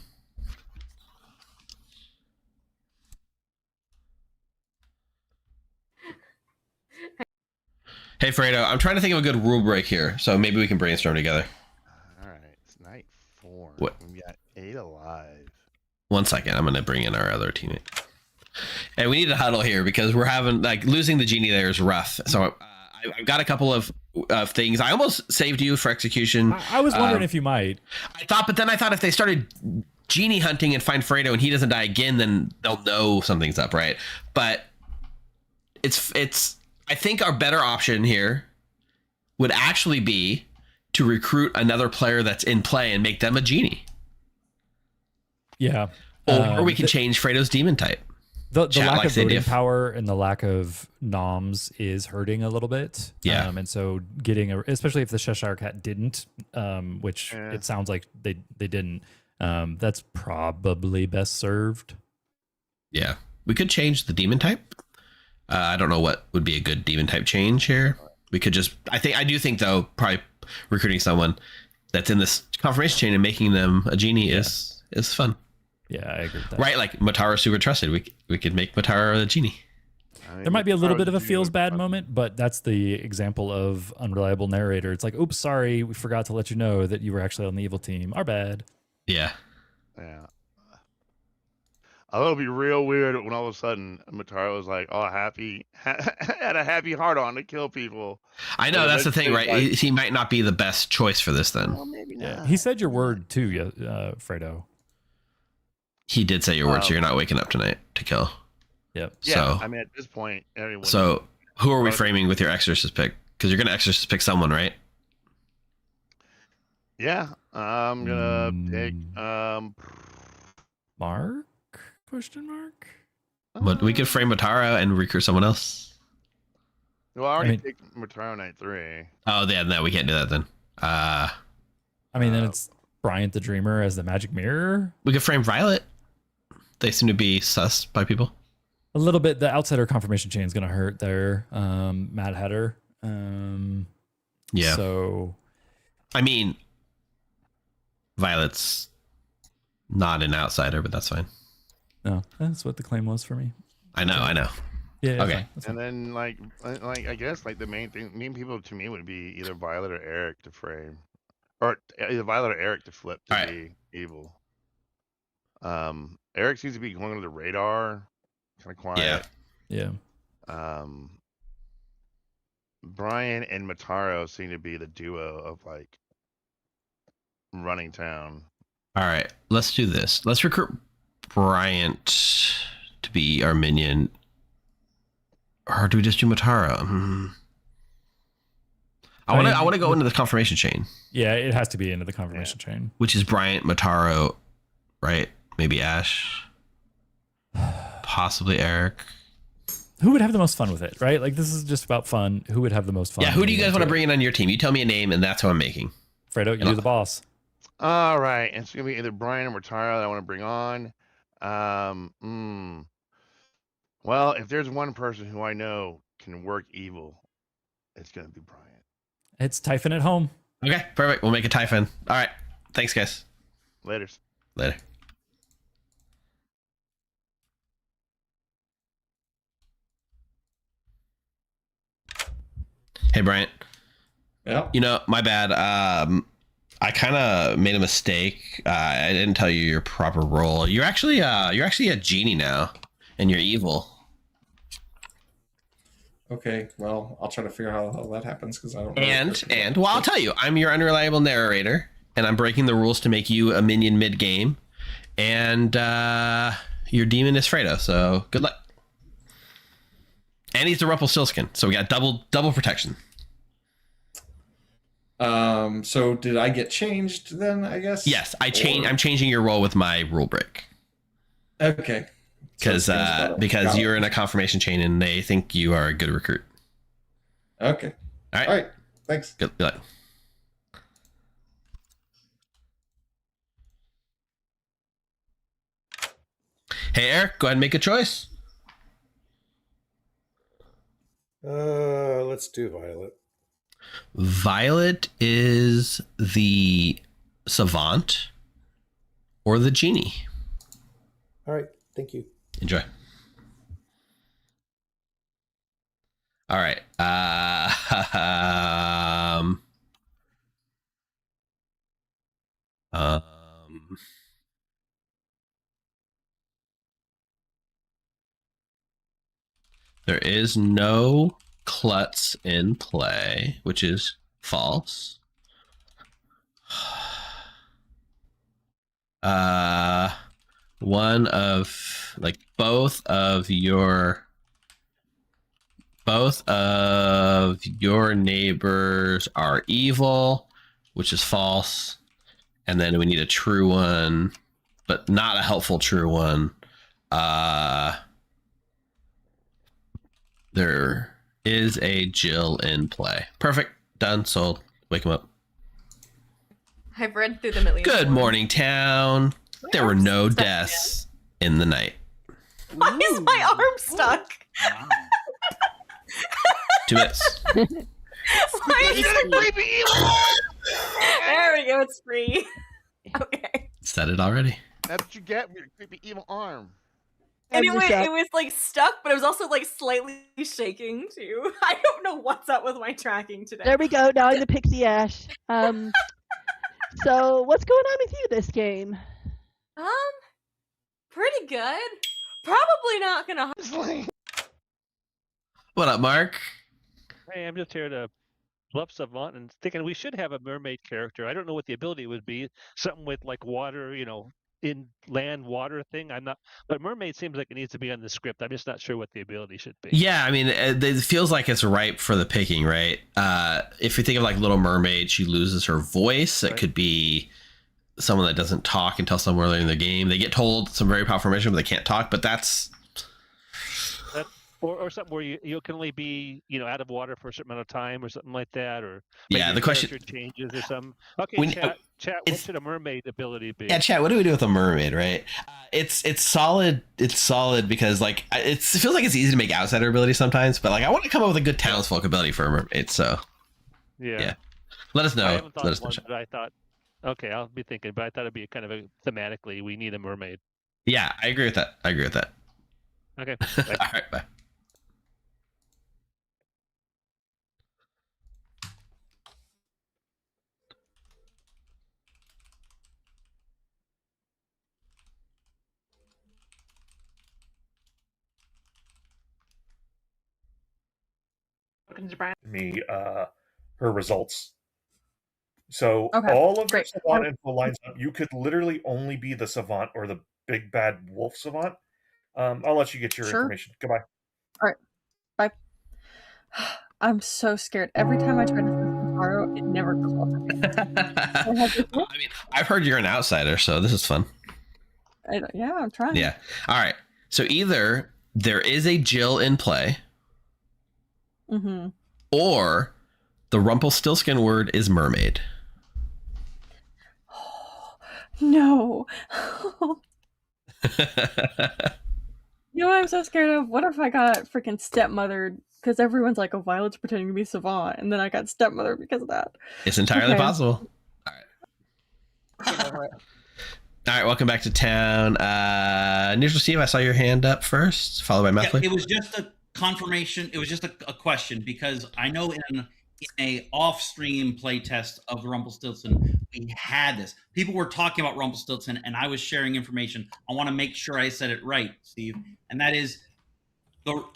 Hey, Fredo, I'm trying to think of a good rule break here, so maybe we can brainstorm together. All right, it's night 4. What? We got 8 alive. 1 second, I'm going to bring in our other teammate. And we need to huddle here because we're having, losing the genie there is rough. So I've got a couple of things. I almost saved you for execution. I was wondering if you might. But then I thought if they started genie hunting and find Fredo and he doesn't die again, then they'll know something's up, right? But I think our better option here would actually be to recruit another player that's in play and make them a genie. Yeah. Or we can change Fredo's demon type. The lack of voting power and the lack of noms is hurting a little bit. Yeah. And so getting especially if the Cheshire Cat didn't, which it sounds like they didn't, that's probably best served. Yeah. We could change the demon type. I don't know what would be a good demon type change here. We could just, I do think though, probably recruiting someone that's in this confirmation chain and making them a genie is fun. Yeah, I agree with that. Right, like Mataro's super trusted. We could make Mataro a genie. There might be a little bit of a feels bad moment, but that's the example of unreliable narrator. It's like, oops, sorry, we forgot to let you know that you were actually on the evil team. Our bad. Yeah. Yeah. It'll be real weird when all of a sudden Mataro was like all happy, had a happy heart on to kill people. I know, that's the thing, right? Like, he might not be the best choice for this then. Well, maybe not. Yeah. He said your word too, Fredo. He did say your word, so you're not waking up tonight to kill. Yep. Yeah, so, I mean, at this point, everyone. So, who are we framing with your exorcist pick? Because you're going to exorcist pick someone, right? Yeah, I'm gonna pick Mark? Question mark? But we could frame Mataro and recruit someone else. Well, I already picked Mataro night 3. Oh, yeah, no, we can't do that then. I mean, then it's Bryant the Dreamer as the magic mirror. We could frame Violet. They seem to be sus by people. A little bit. The outsider confirmation chain is going to hurt there. Mad Hatter. Yeah. So, I mean, Violet's not an outsider, but that's fine. No, that's what the claim was for me. I know. Yeah. Okay. And then, like I guess, like the main people to me would be either Violet or Eric to frame, or either Violet or Eric to flip to be evil. Eric seems to be going under the radar, kind of quiet. Yeah. Brian and Mataro seem to be the duo of like running town. All right, let's do this. Let's recruit Bryant to be our minion. Or do we just do Mataro? I want to go into the confirmation chain. Yeah, it has to be into the confirmation chain. Which is Bryant, Mataro, right? Maybe Ash. Possibly Eric. Who would have the most fun with it, right? Like, this is just about fun. Who would have the most fun? Yeah, who do you guys want to bring in on your team? You tell me a name, and that's who I'm making. Fredo, you're the boss. All right, and it's gonna be either Brian or Mataro that I want to bring on. Well, if there's one person who I know can work evil, it's gonna be Brian. It's Typhon at home. Okay, perfect. We'll make a Typhon. All right. Thanks, guys. Later. Hey, Bryant. Yeah. You know, my bad. I kind of made a mistake. I didn't tell you your proper role. You're actually a genie now, and you're evil. Okay, well, I'll try to figure out how that happens because I don't know. And well, I'll tell you, I'm your unreliable narrator, and I'm breaking the rules to make you a minion mid-game, and your demon is Fredo. So good luck. And he's the Rumpelstiltskin, so we got double protection. So did I get changed then? I guess. Yes, I'm changing your role with my rule break. Okay. Because you're in a confirmation chain and they think you are a good recruit. Okay. All right. All right. Thanks. Good luck. Hey, Eric, go ahead and make a choice. Let's do Violet. Violet is the savant or the genie. All right. Thank you. Enjoy. All right. There is no klutz in play, which is false. One of both of your neighbors are evil, which is false. And then we need a true one, but not a helpful true one. There is a Jill in play. Perfect. Done. Sold. Wake him up. I've read through the million. Good morning, town. There were no deaths in the night. Why is my arm stuck? 2 minutes. Why is it creepy? There we go. It's free. Okay. Said it already. That's what you get with your creepy evil arm. And it was like stuck, but it was also like slightly shaking too. I don't know what's up with my tracking today. There we go. Now I'm the Pixie Ash. So what's going on with you this game? Pretty good. Probably not gonna. What up, Mark? Hey, I'm just here to bluff savant and thinking we should have a mermaid character. I don't know what the ability would be. Something with like water, in land water thing. I'm not, but mermaid seems like it needs to be on the script. I'm just not sure what the ability should be. Yeah, I mean, it feels like it's ripe for the picking, right? If you think of like Little Mermaid, she loses her voice. It could be someone that doesn't talk until somewhere later in the game. They get told some very powerful information, but they can't talk. But that's or something where you can only be out of water for a certain amount of time or something like that, or yeah, the question changes or something. Okay, chat. What should a mermaid ability be? Yeah, chat. What do we do with a mermaid? Right? It's solid. It's solid because like it feels like it's easy to make outsider ability sometimes, but like I want to come up with a good townsfolk ability for a mermaid. So yeah. Let us know. I haven't thought Let of us know. one, but I thought, okay, I'll be thinking, but I thought it'd be kind of thematically we need a mermaid. Yeah, I agree with that. Okay. All right. Bye. me her results. So Okay, all of your great. savant info lines up. You could literally only be the savant or the big bad wolf savant. I'll let you get your Sure. information. Goodbye. All right, bye. I'm so scared. Every time I try to send Mataru, it never calls me. I mean, I've heard you're an outsider, so this is fun. Yeah, I'm trying. Yeah. All right. So either there is a Jill in play, Mm-hmm. or the Rumpelstiltskin word is mermaid. No. You know what I'm so scared of? What if I got freaking stepmothered? Because everyone's like, oh, Violet's pretending to be savant, and then I got stepmothered because of that. It's entirely Okay. possible. All right, welcome back to town. Neutral Steve, I saw your hand up first, followed by Methley. It was just a confirmation. It was just a question, because I know in a off-stream playtest of Rumpelstiltskin, we had this. People were talking about Rumpelstiltskin, and I was sharing information. I want to make sure I said it right, Steve. And that is,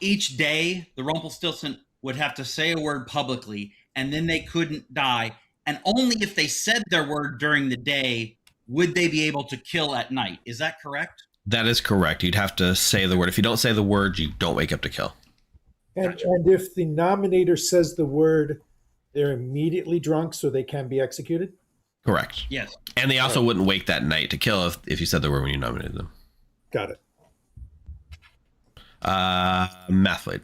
each day, the Rumpelstiltskin would have to say a word publicly, and then they couldn't die. And only if they said their word during the day would they be able to kill at night. Is that correct? That is correct. You'd have to say the word. If you don't say the word, you don't wake up to kill. And if the nominator says the word, they're immediately drunk, so they can be executed? Correct. Yes. And they also wouldn't wake that night to kill if you said the word when you nominated them. Got it. Mathlade.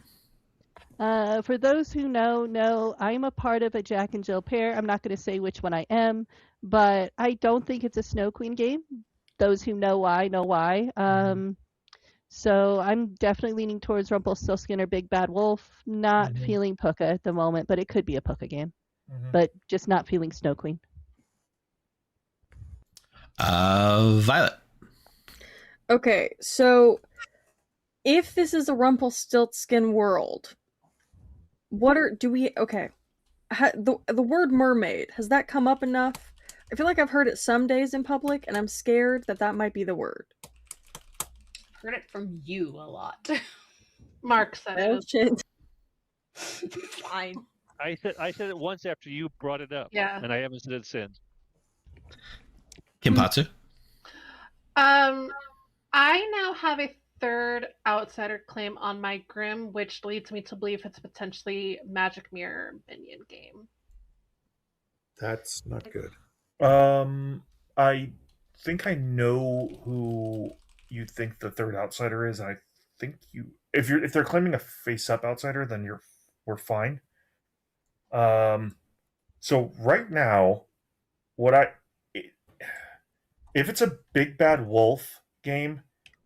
For those who know, I'm a part of a Jack and Jill pair. I'm not going to say which one I am, but I don't think it's a Snow Queen game. Those who know why know why. So I'm definitely leaning towards Rumpelstiltskin or Big Bad Wolf. Not feeling Puka at the moment, but it could be a Puka game. But just not feeling Snow Queen. Violet. Okay, so if this is a Rumpelstiltskin world, the word mermaid, has that come up enough? I feel like I've heard it some days in public, and I'm scared that might be the word. Heard it from you a lot. Mark said Oh, shit. Fine. I said it once after you brought it up. Yeah. And I haven't said it since. Kimpatsu. I now have a third outsider claim on my Grim, which leads me to believe it's potentially Magic Mirror minion game. That's not good. I think I know who you think the third outsider is. I think if they're claiming a face-up outsider, then we're fine. So right now, if it's a Big Bad Wolf game,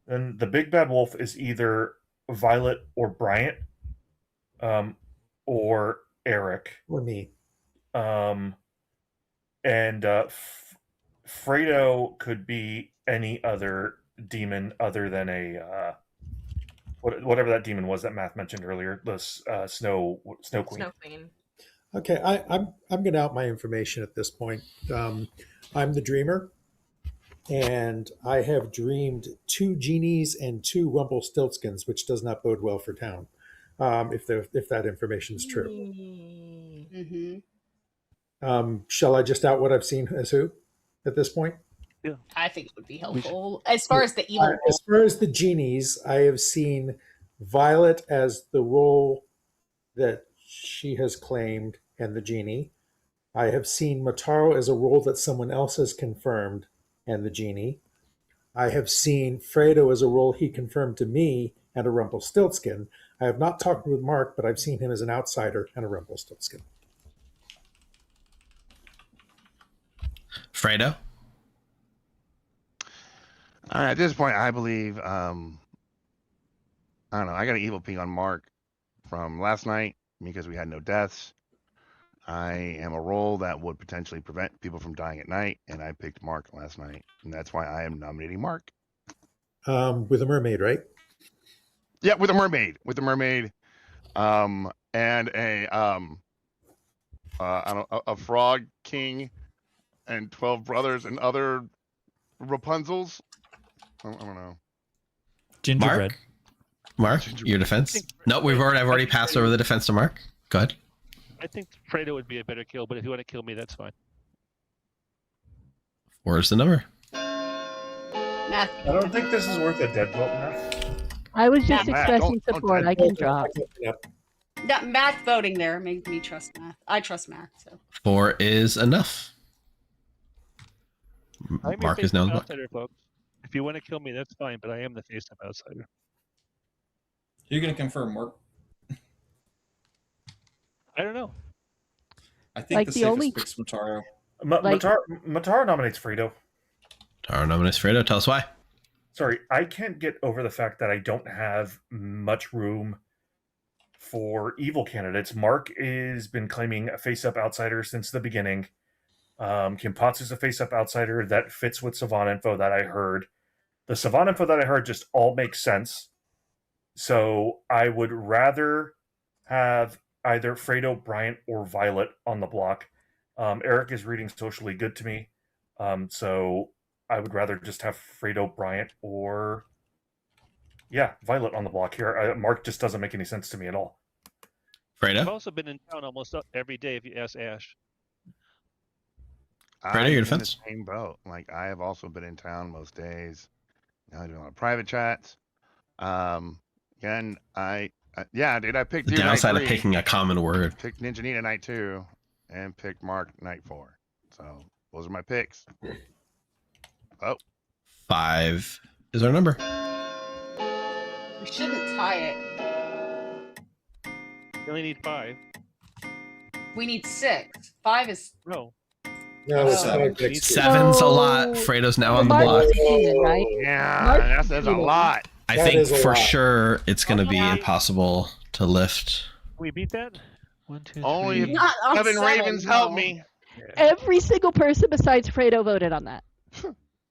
then the Big Bad Wolf is either Violet or Bryant, or Eric, or me. And Fredo could be any other demon other than a whatever that demon was that Math mentioned earlier, the Snow Queen. Snow Queen. Okay, I'm going to out my information at this point. I'm the dreamer, and I have dreamed 2 genies and 2 Rumpelstiltskins, which does not bode well for town. If that information is true. Shall I just out what I've seen as who at this point? Yeah. I think it would be helpful. As far as the evil As far as the genies, I have seen Violet as the role that she has claimed and the genie. I have seen Mataru as a role that someone else has confirmed and the genie. I have seen Fredo as a role he confirmed to me and a Rumpelstiltskin. I have not talked with Mark, but I've seen him as an outsider and a Rumpelstiltskin. Fredo? All right, at this point, I believe, I don't know, I got an evil ping on Mark from last night because we had no deaths. I am a role that would potentially prevent people from dying at night, and I picked Mark last night, and that's why I am nominating Mark. With a mermaid, right? Yeah, with a mermaid. And a frog king and 12 brothers and other Rapunzels. I don't know. Gingerbread. Mark, your defense? No, I've already passed over the defense to Mark. Go ahead. I think Fredo would be a better kill, but if you want to kill me, that's fine. 4 is the number. Math. I don't think this is worth a dead vote, Matt. I was just Matt, expressing support. I can drop. That math voting there made me trust math. I trust math. So 4 is enough. I'm Mark your is now on the block. outsider, folks. If you want to kill me, that's fine, but I am the face-up outsider. You're going to confirm, Mark? I don't know. I think Like the the safest only- pick's Mataro. Mataro nominates Fredo. Mataro nominates Fredo. Tell us why. Sorry, I can't get over the fact that I don't have much room for evil candidates. Mark has been claiming a face-up outsider since the beginning. Kimpatsu's a face-up outsider that fits with Savant info that I heard. The Savant info that I heard just all makes sense. So I would rather have either Fredo, Bryant, or Violet on the block. Eric is reading socially good to me. So I would rather just have Fredo, Bryant, or Violet on the block here. Mark just doesn't make any sense to me at all. Fredo? I've also been in town almost every day if you ask Ash. Fredo, your defense? In the same boat. Like, I have also been in town most days. Now I do a lot of private chats. And I picked The you downside night of 3, picking a common word. picked Ninja Nina night 2, and picked Mark night 4. So those are my picks. Oh. 5 is our number. we shouldn't tie it. You only need 5. We need 6. 5 is No. No, it's not a big 7's a lot. Fredo's now on the block. Yeah, that's a lot. I That think is a for lot. sure it's going to be impossible to lift. We beat that? 1, 2, 3. Only if Not on 7 7, Ravens help no. me. Every single person besides Fredo voted on that.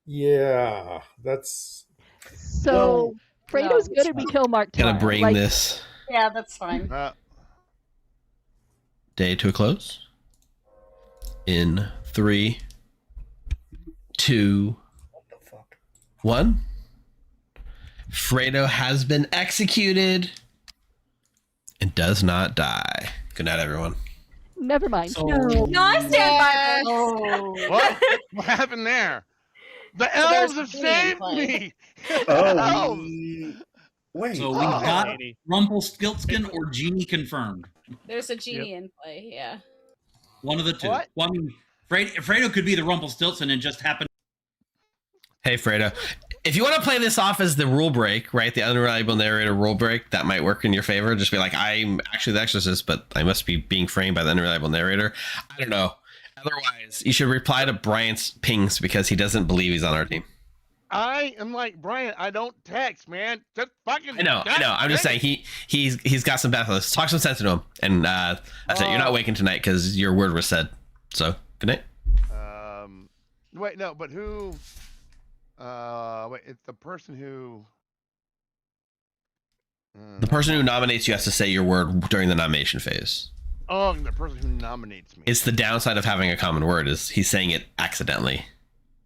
Yeah, that's So Fredo's going to be kill Mark Gonna tomorrow. bring Like, this Yeah, that's fine. day to a close in 3, 2, 1. Fredo has been executed and does not die. Good night, everyone. Never mind. No, I stand by this. What happened there? The elves have saved me. Oh, wait. So we got Rumpelstiltskin or Genie confirmed. There's a genie in play. Yeah. One of the two. What? Well, I mean, Fredo could be the Rumpelstiltskin and just happen. Hey, Fredo. If you want to play this off as the rule break, right? The unreliable narrator rule break, that might work in your favor. Just be like, I'm actually the exorcist, but I must be being framed by the unreliable narrator. I don't know. Otherwise, you should reply to Bryant's pings because he doesn't believe he's on our team. I am like Brian. I don't text, man. Just fucking. I know. I'm just saying he's got some battles. Talk some sense into him. And that's it. You're not waking tonight because your word was said. So good night. Wait, no, but who? Wait, it's the person who. The person who nominates you has to say your word during the nomination phase. Oh, the person who nominates me. It's the downside of having a common word is he's saying it accidentally,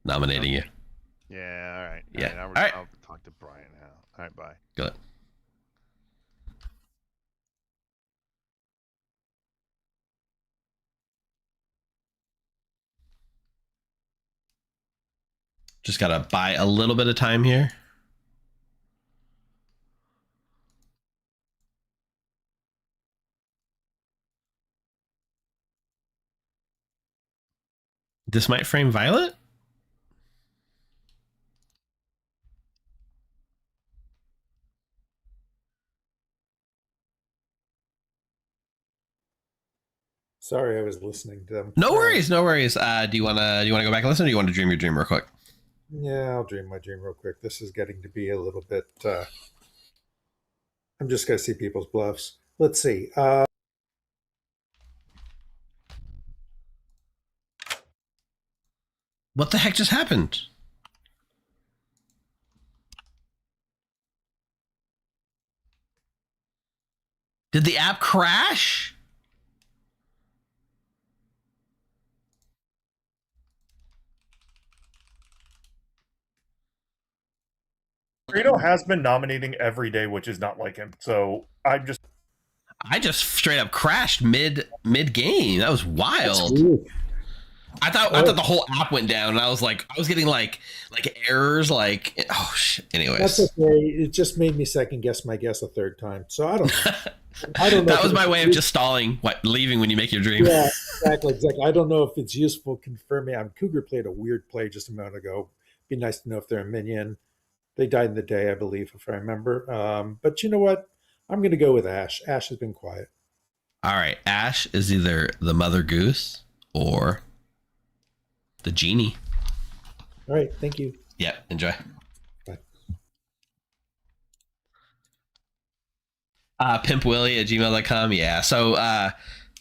nominating you. Yeah. All right. Yeah. All All right. I'll talk to Brian now. All right. Bye. Good. Just gotta buy a little bit of time here. This might frame Violet. sorry. I was listening to them. No worries, no worries. Do you wanna go back and listen, or do you want to dream your dream real quick? Yeah, I'll dream my dream real quick. This is getting to be a little bit. I'm just gonna see people's bluffs. Let's see. What the heck just happened? Did the app crash? Fredo has been nominating every day, which is not like him. So I'm just. I just straight up crashed mid game. That was wild. I thought the whole app went down, and I was getting like errors, like oh shit. Anyways, that's okay. It just made me second guess my guess a third time. So I don't know. I don't know. That was my way of just stalling, leaving when you make your dream. Yeah, exactly. I don't know if it's useful confirming. Cougar played a weird play just a moment ago. Be nice to know if they're a minion. They died in the day, I believe, if I remember. But you know what? I'm going to go with Ash. Ash has been quiet. All right, Ash is either the Mother Goose or the genie. All right, thank you. Yeah, enjoy. Bye. pimpwilly@gmail.com. Yeah, so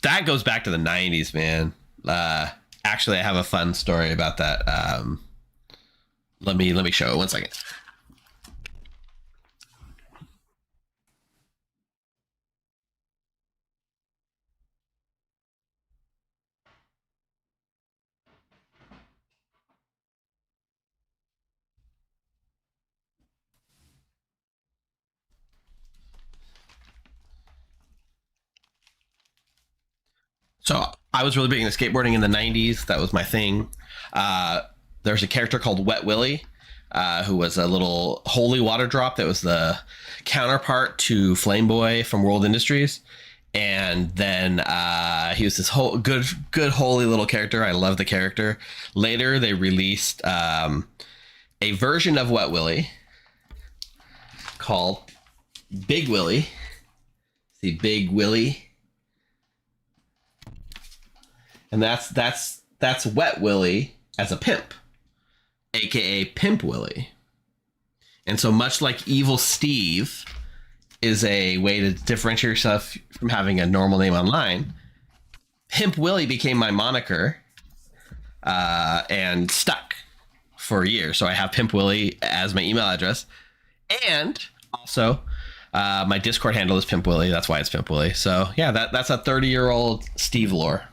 that goes back to the 90s, man. Actually, I have a fun story about that. Let me show it. 1 second. So I was really big into skateboarding in the 90s. That was my thing. There's a character called Wet Willie, who was a little holy water drop that was the counterpart to Flame Boy from World Industries. And then he was this whole good holy little character. I love the character. Later, they released a version of Wet Willie called Big Willie. See, Big Willie. And that's Wet Willie as a pimp, aka Pimp Willie. And so much like Evil Steve is a way to differentiate yourself from having a normal name online, Pimp Willie became my moniker and stuck for years. So I have Pimp Willie as my email address, and also my Discord handle is Pimp Willie. That's why it's Pimp Willie. So yeah, that's a 30-year-old Steve lore.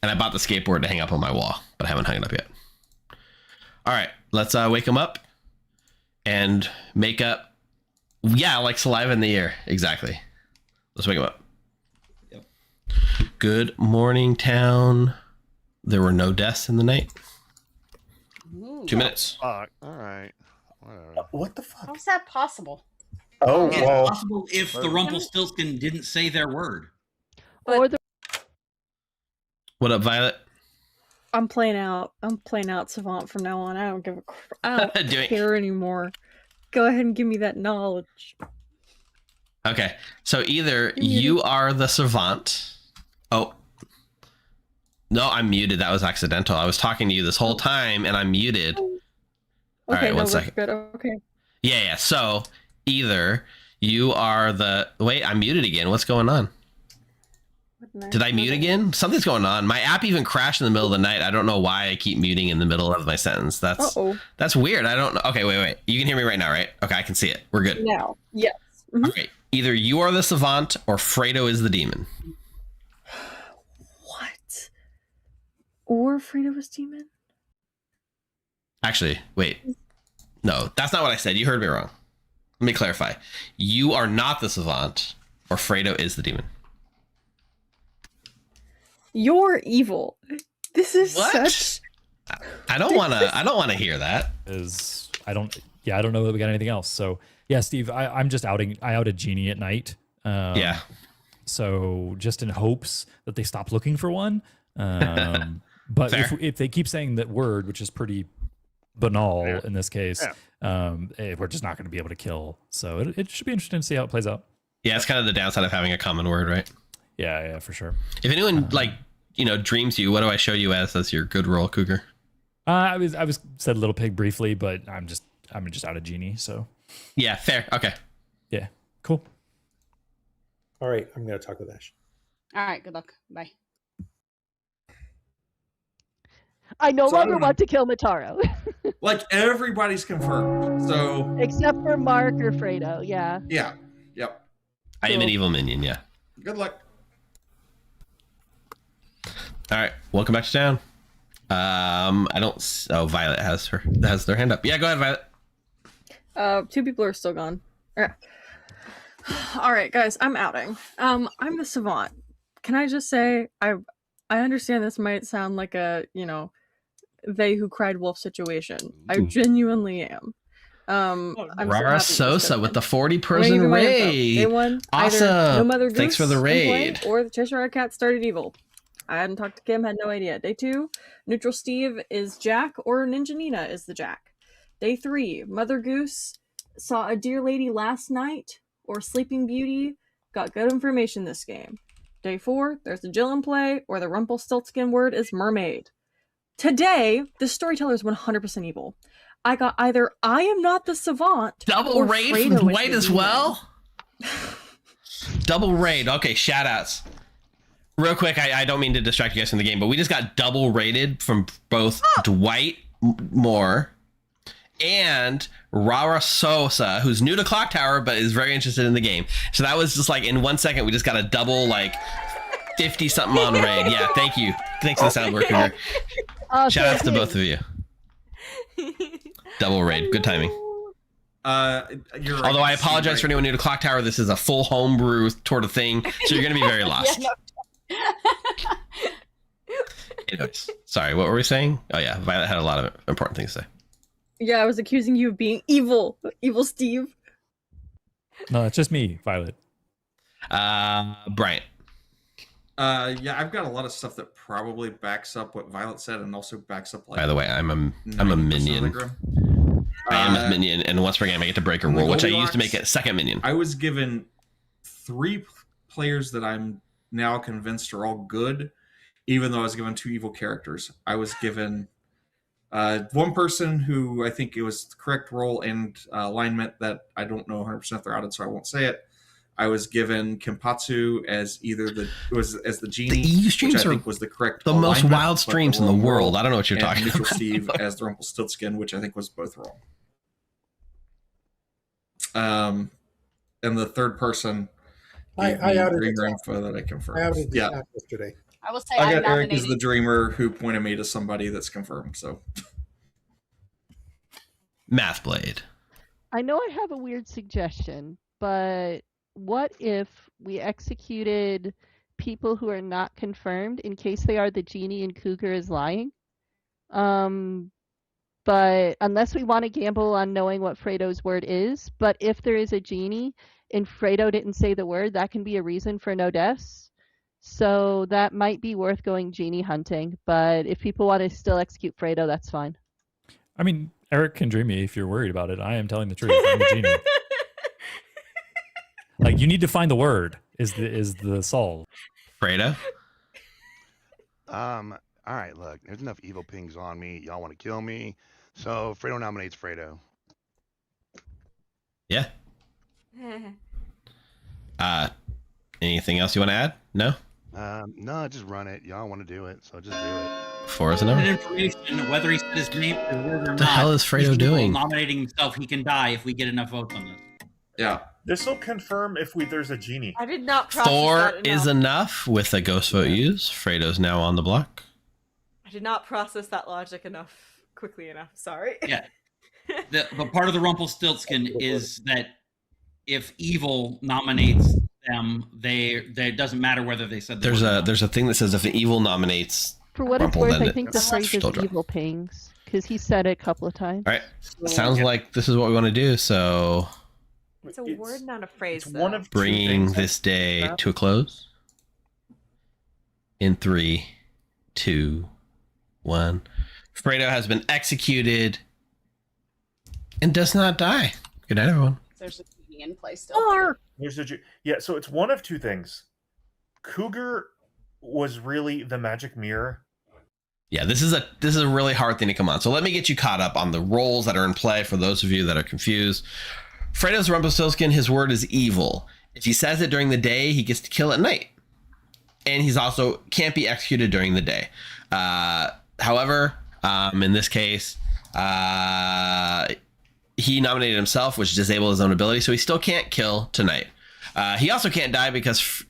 And I bought the skateboard to hang up on my wall, but I haven't hung it up yet. All right, let's wake him up and make up. Yeah, like saliva in the air. Exactly. Let's wake him up. Yep. Good morning, town. There were no deaths in the night. Ooh. 2 minutes. All right. Whatever. What the fuck? How's that possible? Oh, It's well. possible if the Rumpelstiltskin didn't say their word. Or the What up, Violet? I'm playing out Savant from now on. I don't give a I don't care anymore. Go ahead and give me that knowledge. Okay, so either you are the Savant. Oh. No, I'm muted. That was accidental. I was talking to you this whole time, and I'm muted. All Okay, right, 1 second. Good. Okay. Yeah. So either you are the... Wait, I'm muted again. What's going on? Did I mute again? Something's going on. My app even crashed in the middle of the night. I don't know why I keep muting in the middle of my sentence. That's weird. I don't know. Okay, wait. You can hear me right now, right? Okay, I can see it. We're good. Now, yes. Mm-hmm. Okay. Either you are the Savant or Fredo is the demon. What? Or Fredo was demon? Actually, wait. No, that's not what I said. You heard me wrong. Let me clarify. You are not the Savant or Fredo is the demon. You're evil. This is such. I don't want to hear that. I don't know that we got anything else. So yeah, Steve, I outed Genie at night. Yeah. So just in hopes that they stop looking for one. But if they keep saying that word, which is pretty banal in this case, we're just not going to be able to kill. So it should be interesting to see how it plays out. Yeah, it's kind of the downside of having a common word, right? Yeah, for sure. If anyone dreams you, what do I show you as your good roll, Cougar? I was said Little Pig briefly, but I'm just out of Genie, so. Yeah, fair. Okay. Yeah, cool. All right, I'm going to talk with Ash. All right, good luck. Bye. I no longer want to kill Mataro. Like everybody's confirmed. So except for Mark or Fredo, yeah. Yeah. Yep. I am an evil minion, yeah. Good luck. All right, welcome back to town. Violet has their hand up. Yeah, go ahead, Violet. 2 people are still gone. All right, guys, I'm outing. I'm the savant. Can I just say I understand this might sound like a, they who cried wolf situation. I genuinely am. I'm Rara so Sosa with the I'm gonna 40-person give you my info. raid. Day one, Awesome. either no Mother Goose Thanks for the in play, raid. or the Cheshire Cat started evil. I hadn't talked to Kim, had no idea. Day 2, Neutral Steve is Jack, or Ninja Nina is the Jack. Day 3, Mother Goose saw a dear lady last night, or Sleeping Beauty, got good information this game. Day 4, there's the Jill in play, or the Rumpelstiltskin word is mermaid. Today, the storyteller is 100% evil. I got either I am not the savant, Double or raid Fredo from is Dwight the as demon. well? Double raid. Okay, shout outs. Real quick, I don't mean to distract you guys from the game, but we just got double rated from both Dwight Moore and Rara Sosa, who's new to Clocktower but is very interested in the game. So that was just like in 1 second, we just got a double 50 something on raid. Yeah, thank you. Thanks to the sound worker. Shout outs to both of you. Double raid. Good timing. You're right, Although I apologize for anyone new to Clocktower, this is a full homebrew sort of thing, so you're going to be very lost. Anyways, sorry, what were we saying? Oh yeah, Violet had a lot of important things to say. Yeah, I was accusing you of being evil. Evil Steve. No, it's just me, Violet. Bryant. Yeah, I've got a lot of stuff that probably backs up what Violet said and also backs up By the way, I'm a minion. I am a minion, and once per game I get to break a rule, which I used to make it second minion. I was given 3 players that I'm now convinced are all good, even though I was given 2 evil characters. I was given one person who I think it was the correct role and alignment that I don't know 100% they're out of, so I won't say it. I was given Kenpatsu as as the genie, which I think was the correct the most alignment, wild streams in the world. I don't know what you're and talking Neutral about. Steve as the Rumpelstiltskin, which I think was both wrong. And the third person I outed dreamer the info that I confirmed. I outed the Yeah, top yesterday. I will say I I'm got Eric as nominating. the dreamer who pointed me to somebody that's confirmed. So, Math Blade. I know I have a weird suggestion, but what if we executed people who are not confirmed in case they are the genie and Cougar is lying? But unless we want to gamble on knowing what Fredo's word is, but if there is a genie and Fredo didn't say the word, that can be a reason for no deaths. So that might be worth going genie hunting. But if people want to still execute Fredo, that's fine. I mean, Eric can dream me if you're worried about it. I am telling the truth. I'm the genie. Like, you need to find the word is the solve. Fredo? All right, look, there's enough evil pings on me. Y'all want to kill me. So Fredo nominates Fredo. Yeah. Anything else you want to add? No? No, just run it. Y'all want to do it, so just do it. 4 is a number. Information, whether he said his name or word or not. What the hell is Fredo he's doing? Nominating himself, he can die if we get enough votes on this. Yeah. This will confirm if there's a genie. I did not process 4 that is enough with a ghost vote used. Fredo's now on the block. I did not process that logic quickly enough. Sorry. Yeah. But part of the Rumpelstiltskin is that if evil nominates them, it doesn't matter whether they said the word. There's a thing that says if the evil nominates For what it's Rumple, worth, then I think the it's phrase is still drunk. evil pings because he said it a couple of times. All right. Sounds like this is what we want to do. So It's a word, not a phrase. One of two bringing things. this day to a close in 3, 2, 1. Fredo has been executed and does not die. Good night, everyone. There's a genie in play still. Yeah, so it's one of two things. Cougar was really the magic mirror. Yeah, this is a really hard thing to come on. So let me get you caught up on the roles that are in play for those of you that are confused. Fredo's Rumpelstiltskin, his word is evil. If he says it during the day, he gets to kill at night. And he's also can't be executed during the day. However, in this case, he nominated himself, which disabled his own ability, so he still can't kill tonight. He also can't die because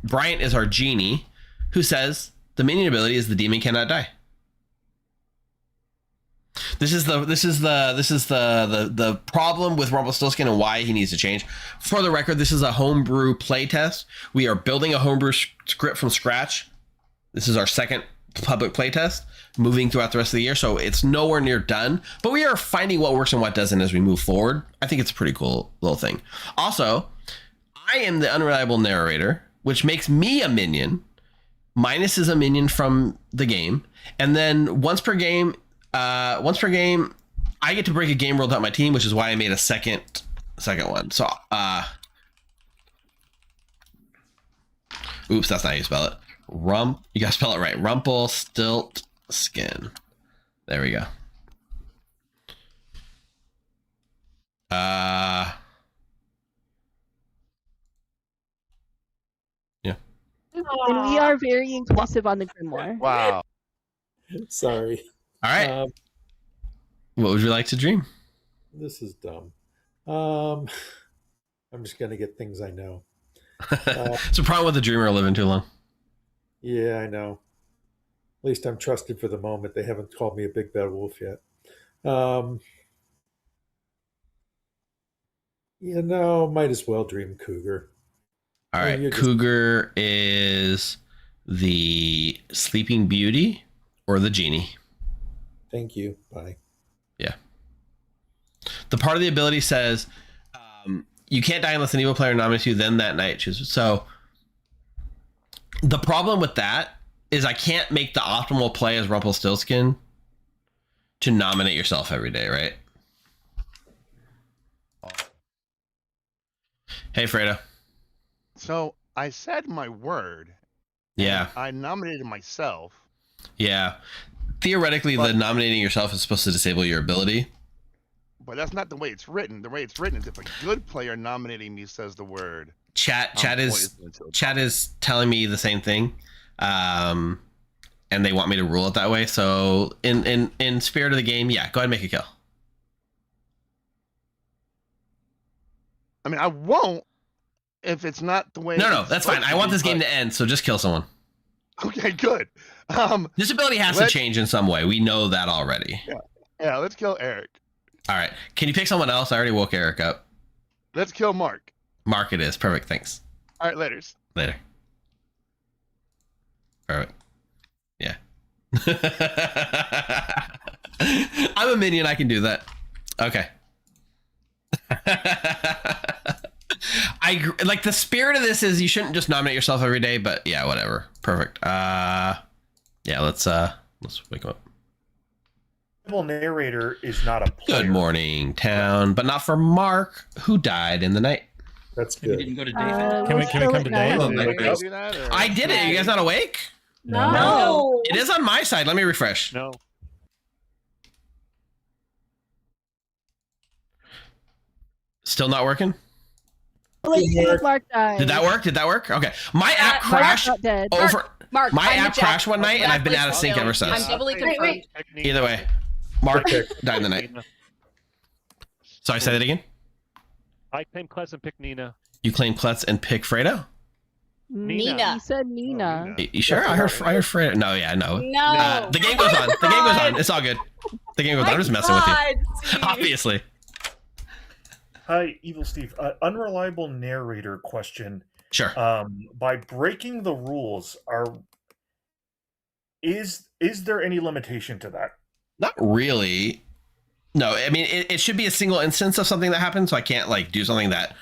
Bryant is our genie, who says the minion ability is the demon cannot die. This is the problem with Rumpelstiltskin and why he needs to change. For the record, this is a homebrew playtest. We are building a homebrew script from scratch. This is our second public playtest, moving throughout the rest of the year, so it's nowhere near done. But we are finding what works and what doesn't as we move forward. I think it's a pretty cool little thing. Also, I am the unreliable narrator, which makes me a minion. Minus is a minion from the game, and then once per game, I get to break a game rule without my team, which is why I made a second one. So, oops, that's not how you spell it. You gotta spell it right. Rumpelstiltskin. There we go. Yeah. And we are very inclusive on the Grimoire. Wow. Sorry. All right. What would you like to dream? This is dumb. I'm just gonna get things I know. It's a problem with the dreamer living too long. Yeah, I know. At least I'm trusted for the moment. They haven't called me a big bad wolf yet. Might as well dream cougar. All right, cougar is the Sleeping Beauty or the genie. Thank you. Bye. Yeah. The part of the ability says you can't die unless an evil player nominates you. Then that night chooses. So the problem with that is I can't make the optimal play as Rumpelstiltskin to nominate yourself every day, right? Hey, Fredo. So I said my word. Yeah. I nominated myself. Yeah. Theoretically, the nominating yourself is supposed to disable your ability. But that's not the way it's written. The way it's written is if a good player nominating me says the word. Chat is telling me the same thing. And they want me to rule it that way. So in spirit of the game, yeah, go ahead and make a kill. I mean, I won't if it's not the way. No, that's fine. I want this game to end, so just kill someone. Okay, good. This ability has to change in some way. We know that already. Yeah, let's kill Eric. All right. Can you pick someone else? I already woke Eric up. Let's kill Mark. Mark it is. Perfect. Thanks. All right, laters. Later. Perfect. Yeah. I'm a minion. I can do that. Okay. I like the spirit of this is you shouldn't just nominate yourself every day, but yeah, whatever. Perfect. Yeah, let's wake up. Narrator is not a player. Good morning, town, but not for Mark, who died in the night. That's good. We didn't go to Dave. Can we come to Dave? I did it. You guys not awake? No. It is on my side. Let me refresh. No. Still not working? Mark died. Did that work? Okay. My app crashed over. Mark, my I'm app crashed one night, and I've been out of sync ever since. I'm doubly confirmed. Either way, Mark died in the night. So I say that again. I claim Klutz and pick Nina. You claim Klutz and pick Fredo? Nina. He said Nina. You sure? I heard Fredo. No, yeah, no. No. The game goes on. The game goes on. It's all good. The game goes on. I'm just messing with you. Obviously. Hi, Evil Steve. Unreliable narrator question. Sure. By breaking the rules, is there any limitation to that? Not really. No, I mean it should be a single instance of something that happens, so I can't like do something that,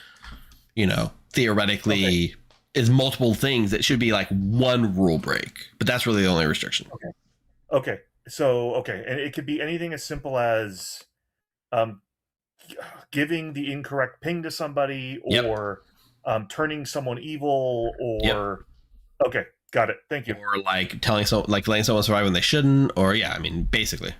theoretically is multiple things. It should be like one rule break, but that's really the only restriction. Okay. So and it could be anything as simple as giving the incorrect ping to somebody, or turning someone evil, or okay, got it. Thank you. Or like letting someone survive when they shouldn't, or basically.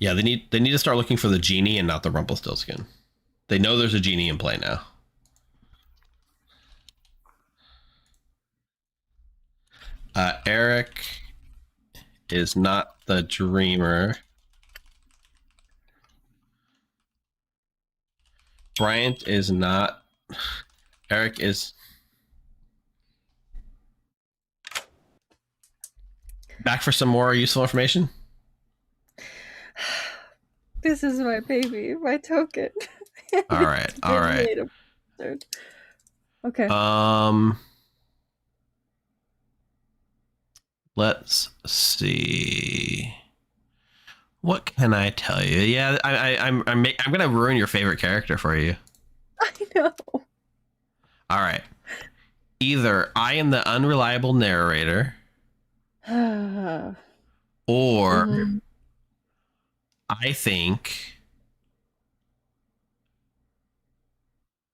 Yeah, they need to start looking for the genie and not the Rumpelstiltskin. They know there's a genie in play now. Eric is not the dreamer. Bryant is not. Eric is. Back for some more useful information? This is my baby, my token. All right. All right. Okay. Let's see. What can I tell you? Yeah, I'm gonna ruin your favorite character for you. I know. All right. Either I am the unreliable narrator, or I think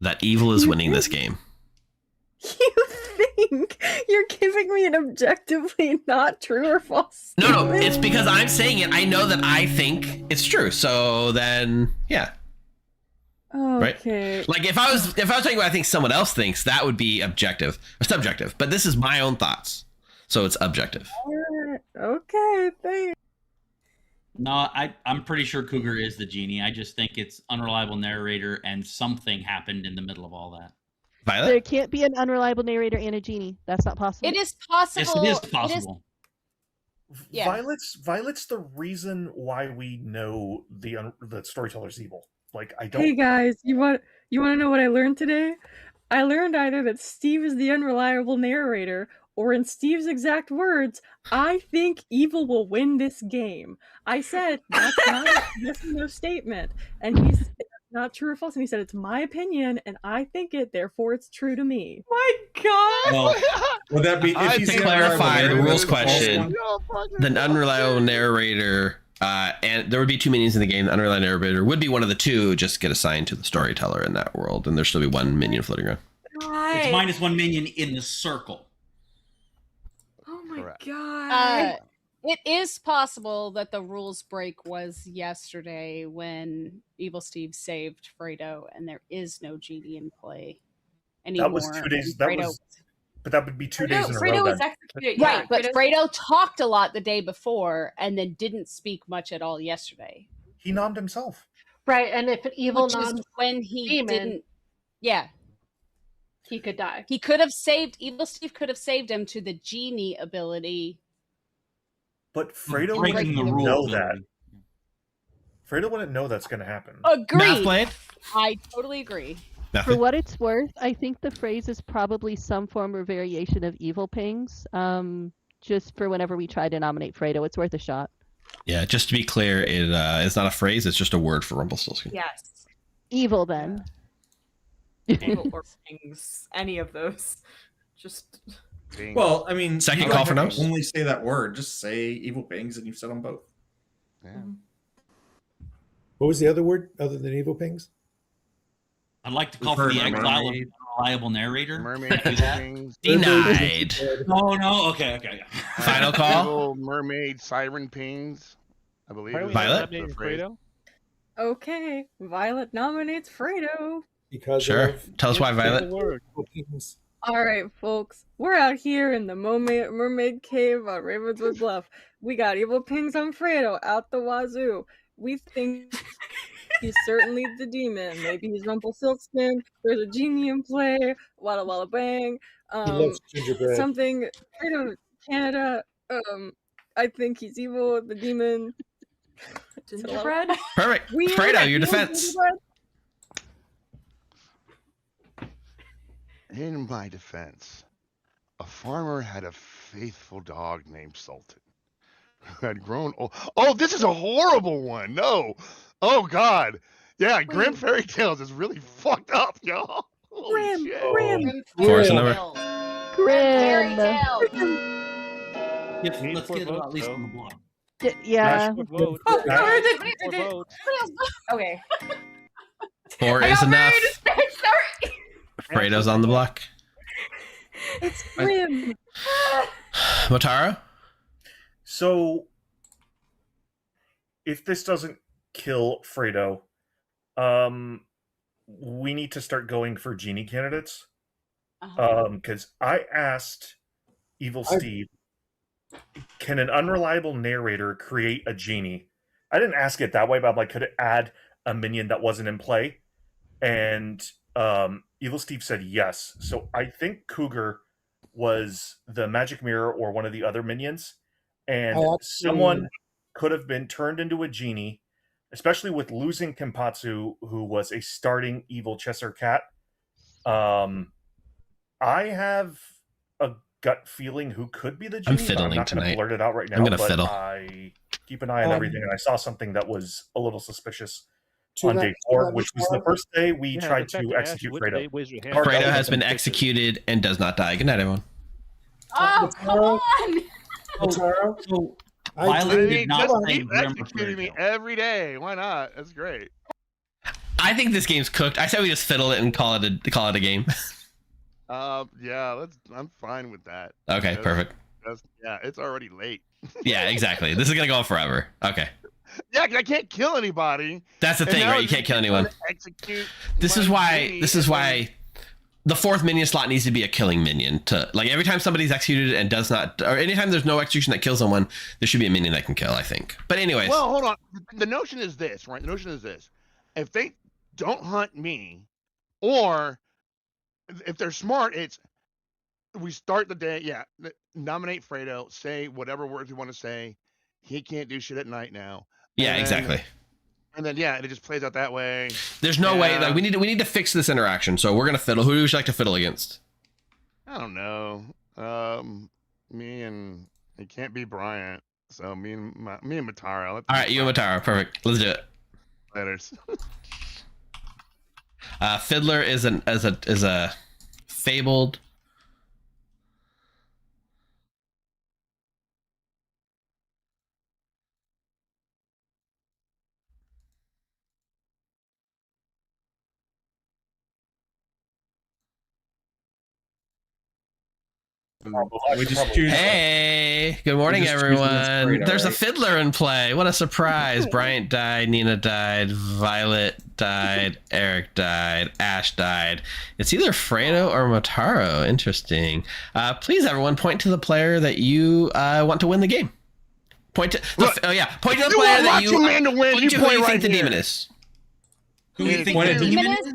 that evil is winning this game. You think you're giving me an objectively not true or false No, it's because I'm saying it. I know that I think it's true. So then, yeah. Okay. Right? Like if I was talking about I think someone else thinks, that would be objective or subjective. But this is my own thoughts, so it's objective. Okay, thanks. No, I'm pretty sure Cougar is the genie. I just think it's unreliable narrator and something happened in the middle of all that. Violet? There can't be an unreliable narrator and a genie. That's not possible. It is possible. Yes, it is possible. Yeah. Violet's the reason why we know the storyteller's evil. Like I don't. Hey guys, you want to know what I learned today? I learned either that Steve is the unreliable narrator, or in Steve's exact words, I think evil will win this game. I said that's not a yes or no statement, and he said that's not true or false, and he said it's my opinion, and I think it, therefore it's true to me. My God! Well, would that be if To clarify the rules question, the unreliable narrator, and there would be two minions in the game. The unreliable narrator would be one of the two, just get assigned to the storyteller in that world, and there'd still be one minion floating around. It's -1 minion in the circle. Oh my God. It is possible that the rules break was yesterday when Evil Steve saved Fredo, and there is no genie in play anymore. That was 2 days. But that would be 2 days in a row. Fredo was Then. executed. Right, but Fredo talked a lot the day before and then didn't speak much at all yesterday. He nommed himself. Right, and if an evil Which is when he demon, didn't. Yeah. He could die. He could have saved Evil Steve could have saved him to the genie ability. But Fredo Breaking wouldn't the rules. know that. Fredo wouldn't know that's going to happen. Agreed. I totally agree. For what it's worth, I think the phrase is probably some form or variation of evil pings. Just for whenever we try to nominate Fredo, it's worth a shot. Yeah, just to be clear, it's not a phrase; it's just a word for Rumpelstiltskin. Yes. Evil, then. Evil or things, any of those. Just. Well, I mean, Second you call don't for have no's? to only say that word. Just say evil pings, and you've said them both. Yeah. What was the other word other than evil pings? I'd like to call for the exile of the unreliable narrator. Mermaid Do that? pings. Denied. No. Okay. Final call. Evil mermaid siren pings. I believe. Why are we Violet? nominating Fredo? Okay, Violet nominates Fredo. Because Sure. of Tell us why, Violet. evil pings. All right, folks, we're out here in the mermaid cave on Ravenswood Bluff. We got evil pings on Fredo out the wazoo. We think he's certainly the demon. Maybe he's Rumpelstiltskin. There's a genie in play. Walla walla bang. He loves gingerbread. Something. Fredo, Canada. I think he's evil. The demon. Gingerbread. Perfect. We Fredo, your defense. In my defense, a farmer had a faithful dog named Sultan who had grown old. Oh, this is a horrible one. No. Oh, God. Yeah, Grim Fairy Tales is really fucked up, y'all. Grim. Force number. Grim. Let's get it at least on the block. Yeah. Vote. Okay. 4 is enough. Fredo's on the block. It's Grim. Motaro? So, if this doesn't kill Fredo, we need to start going for genie candidates. Because I asked Evil Steve, can an unreliable narrator create a genie? I didn't ask it that way, but I'm like, could it add a minion that wasn't in play? And Evil Steve said yes. So I think Cougar was the magic mirror or one of the other minions. and someone could have been turned into a genie, especially with losing Kenpatsu, who was a starting evil Cheshire Cat. I have a gut feeling who could be the genie. I'm fiddling not going to tonight. blurt it out right now. I'm gonna but fiddle. I keep an eye on everything, and I saw something that was a little suspicious on day 4, which was the first day we tried to execute Fredo. Fredo has been executed and does not die. Good night, everyone. Oh, come on! So Violet did not keep executing me every day. Why not? That's great. I think this game's cooked. I said we just fiddle it and call it a game. Yeah, I'm fine with that. Okay, perfect. Yeah, it's already late. Yeah, exactly. This is gonna go on forever. Okay. Yeah, 'cause I can't kill anybody. That's the thing, right? You can't kill anyone. This is why the 4th minion slot needs to be a killing minion. To like every time somebody's executed and does not, or anytime there's no execution that kills someone, there should be a minion that can kill, I think. But anyways. Well, hold on. The notion is this, right? The notion is this: if they don't hunt me, or if they're smart, it's we start the day. Yeah, nominate Fredo. Say whatever words you want to say. He can't do shit at night now. Yeah, exactly. And then it just plays out that way. There's no way. Like we need to fix this interaction. So we're gonna fiddle. Who would you like to fiddle against? I don't know. Me and it can't be Bryant. So me and Mataro. All right, you and Mataro. Perfect. Let's do it. Letters. Fiddler is a fabled. Hey, good morning, everyone. There's a fiddler in play. What a surprise. Bryant died, Nina died, Violet died, Eric died, Ash died. It's either Fredo or Mataro. Interesting. Please, everyone, point to the player that you want to win the game. Point to the point to the player that you want to win. You think the demon is. Who do you think the demon is?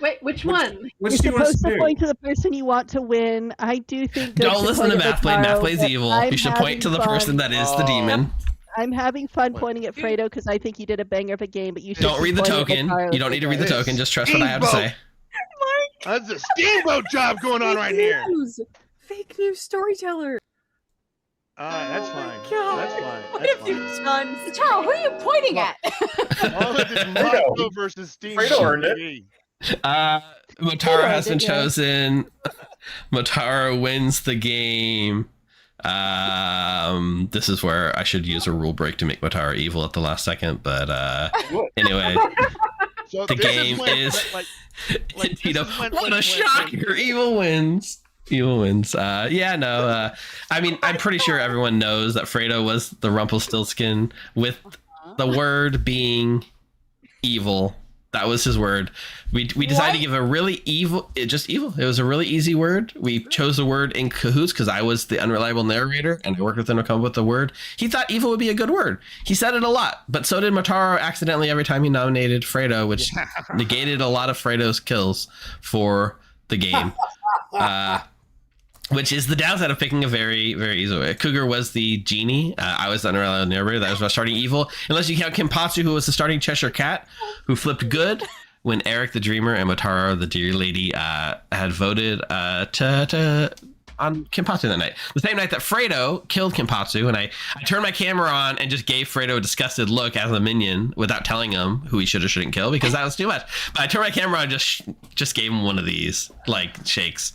Wait, which one? You're supposed to point to the person you want to win. I do think. Don't listen to Math Play. Math Play's evil. You should point to the person that is the demon. I'm having fun pointing at Fredo because I think he did a banger of a game, but you should don't read the token. You don't need to read the token. Just trust what I have to say. That's a steamboat job going on right here. Fake news storyteller. That's fine. God. That's fine. What have you done? Charles, who are you pointing at? Fredo versus Steam. Fredo earned it. Mataro has been chosen. Mataro wins the game. This is where I should use a rule break to make Mataro evil at the last second, but anyway. So the game is what a shocker. Evil wins. Evil wins. I mean, I'm pretty sure everyone knows that Fredo was the Rumpelstiltskin with the word being evil. That was his word. We decided to give a really evil, just evil. It was a really easy word. We chose the word in cahoots because I was the unreliable narrator and I worked with him to come up with the word. He thought evil would be a good word. He said it a lot, but so did Mataro accidentally every time he nominated Fredo, which negated a lot of Fredo's kills for the game. Which is the downside of picking a very, very easy way. Cougar was the genie. I was the unreliable narrator. That was my starting evil. Unless you count Kenpatsu, who was the starting Cheshire Cat, who flipped good when Eric the Dreamer and Mataro the Dear Lady had voted on Kenpatsu that night. The same night that Fredo killed Kenpatsu, and I turned my camera on and just gave Fredo a disgusted look as a minion without telling him who he should or shouldn't kill because that was too much. But I turned my camera on and just gave him one of these like shakes.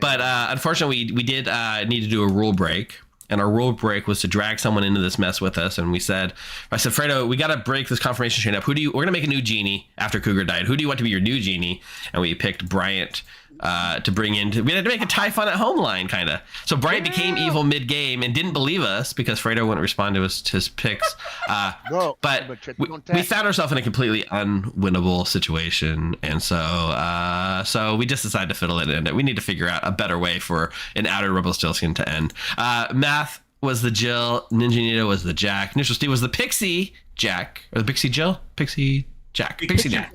But unfortunately, we did need to do a rule break. And our rule break was to drag someone into this mess with us. And I said, Fredo, we got to break this confirmation chain up. We're going to make a new genie after Cougar died. Who do you want to be your new genie? And we picked Bryant to bring in. We had to make a tie fun at home line, kind of. So Bryant became evil mid-game and didn't believe us because Fredo wouldn't respond to his picks. But we found ourselves in a completely unwinnable situation. And so we just decided to fiddle it in. We need to figure out a better way for an outer Rumpelstiltskin to end. Math was the Jill. Ninja Nita was the Jack. Neutral Steve was the Pixie Jack. Or the Pixie Jill? Pixie Pixie Jack.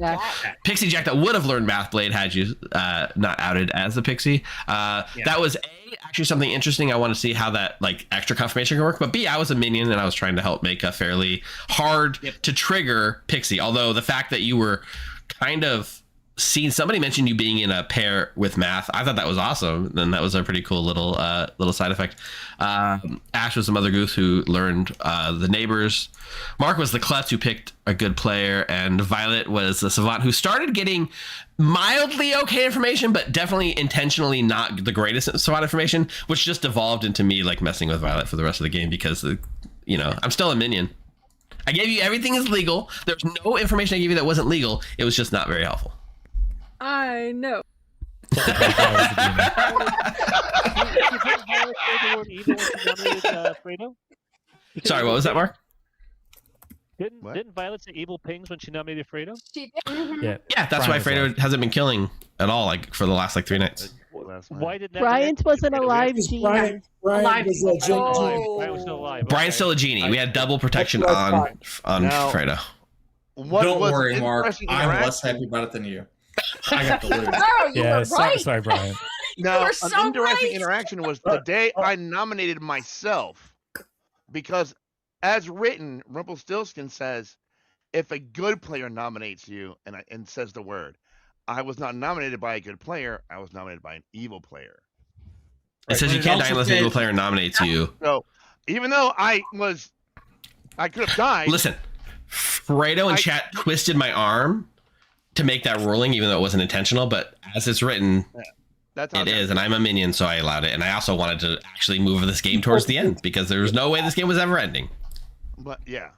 Pixie Jack that would have learned Math Blade had you not outed as the Pixie. That was actually something interesting. I want to see how that like extra confirmation can work. But B, I was a minion and I was trying to help make a fairly hard to trigger Pixie. Although the fact that you were kind of seen, somebody mentioned you being in a pair with Math. I thought that was awesome. And that was a pretty cool little side effect. Ash was the Mother Goose who learned the neighbors. Mark was the klutz who picked a good player, and Violet was the savant who started getting mildly okay information, but definitely intentionally not the greatest savant information, which just evolved into me like messing with Violet for the rest of the game because I'm still a minion. I gave you everything is legal. There's no information I gave you that wasn't legal. It was just not very helpful. I know. Sorry, what was that, Mark? Didn't Violet say evil pings when she nominated Fredo? She did. Yeah, that's why Fredo hasn't been killing at all, like for the last 3 nights. Why did that? Bryant wasn't alive, Gene. Brian was a genie. Brian was still alive. Brian's still a genie. We had double protection on Fredo. Don't worry, Mark. I'm less happy about it than you. I got the loot. Oh, you were right. Sorry, Brian. Now, were an so interesting right. interaction was the day I nominated myself, because as written, Rumpelstiltskin says, if a good player nominates you and says the word, I was not nominated by a good player, I was nominated by an evil player. It says you can't die unless an evil player nominates you. So, even though I could have died. Listen, Fredo in chat twisted my arm to make that ruling, even though it wasn't intentional, but as it's written, it is, and I'm a minion, so I allowed it. And I also wanted to actually move this game towards the end, because there was no way this game was ever ending. But yeah.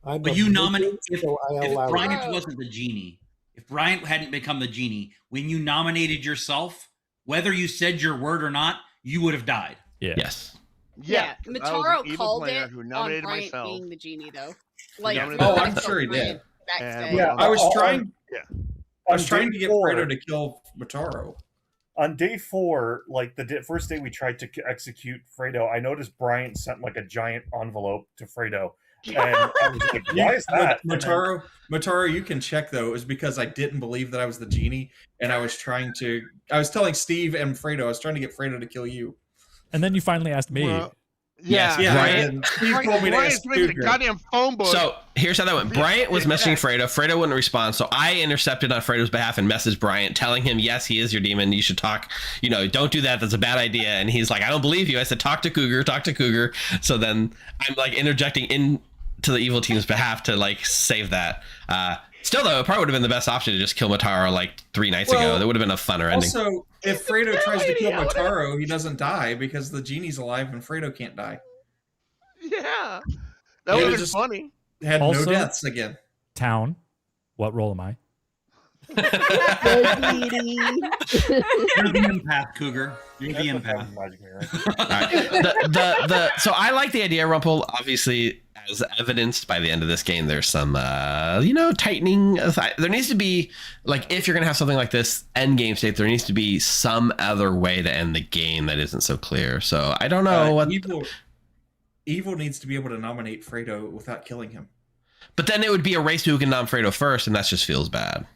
But you nominate if Bryant wasn't the genie, if Bryant hadn't become the genie, when you nominated yourself, whether you said your word or not, you would have died. Yeah. Yes. Yeah, Mataro called it who on nominated Bryant myself. being the genie, though. Like, I'm sure he did. Yeah, I was trying. I was On trying day to get 4 Fredo to kill Mataro. On day 4, like first day we tried to execute Fredo, I noticed Brian sent like a giant envelope to Fredo, and I was like, "Why is that?" Mataro, you can check though. It was because I didn't believe that I was the genie, and I was telling Steve and Fredo, I was trying to get Fredo to kill you. And then you finally asked me. Well, Yes, yeah. Bryant. Steve told me to ask the goddamn phone book. So here's how that went. Bryant was messaging Fredo. Fredo wouldn't respond, so I intercepted on Fredo's behalf and messaged Bryant, telling him, yes, he is your demon. You should talk. Don't do that. That's a bad idea. And he's like, I don't believe you. I said, talk to Cougar. So then I'm like interjecting into the evil team's behalf to like save that. Still, though, it probably would have been the best option to just kill Mataro like 3 nights ago. That would have been a funner ending. Also, if Fredo tries to kill Mataro, he doesn't die because the genie's alive and Fredo can't die. Yeah, that would have been funny. Had Also, no deaths again. Town. What role am I? You're the empath, Cougar. You're the empath. So I like the idea, Rumple. Obviously, as evidenced by the end of this game, there's some, tightening. There needs to be, like, if you're going to have something like this end game state, there needs to be some other way to end the game that isn't so clear. So I don't know what. Evil needs to be able to nominate Fredo without killing him. But then it would be a race to who can nom Fredo first, and that just feels bad.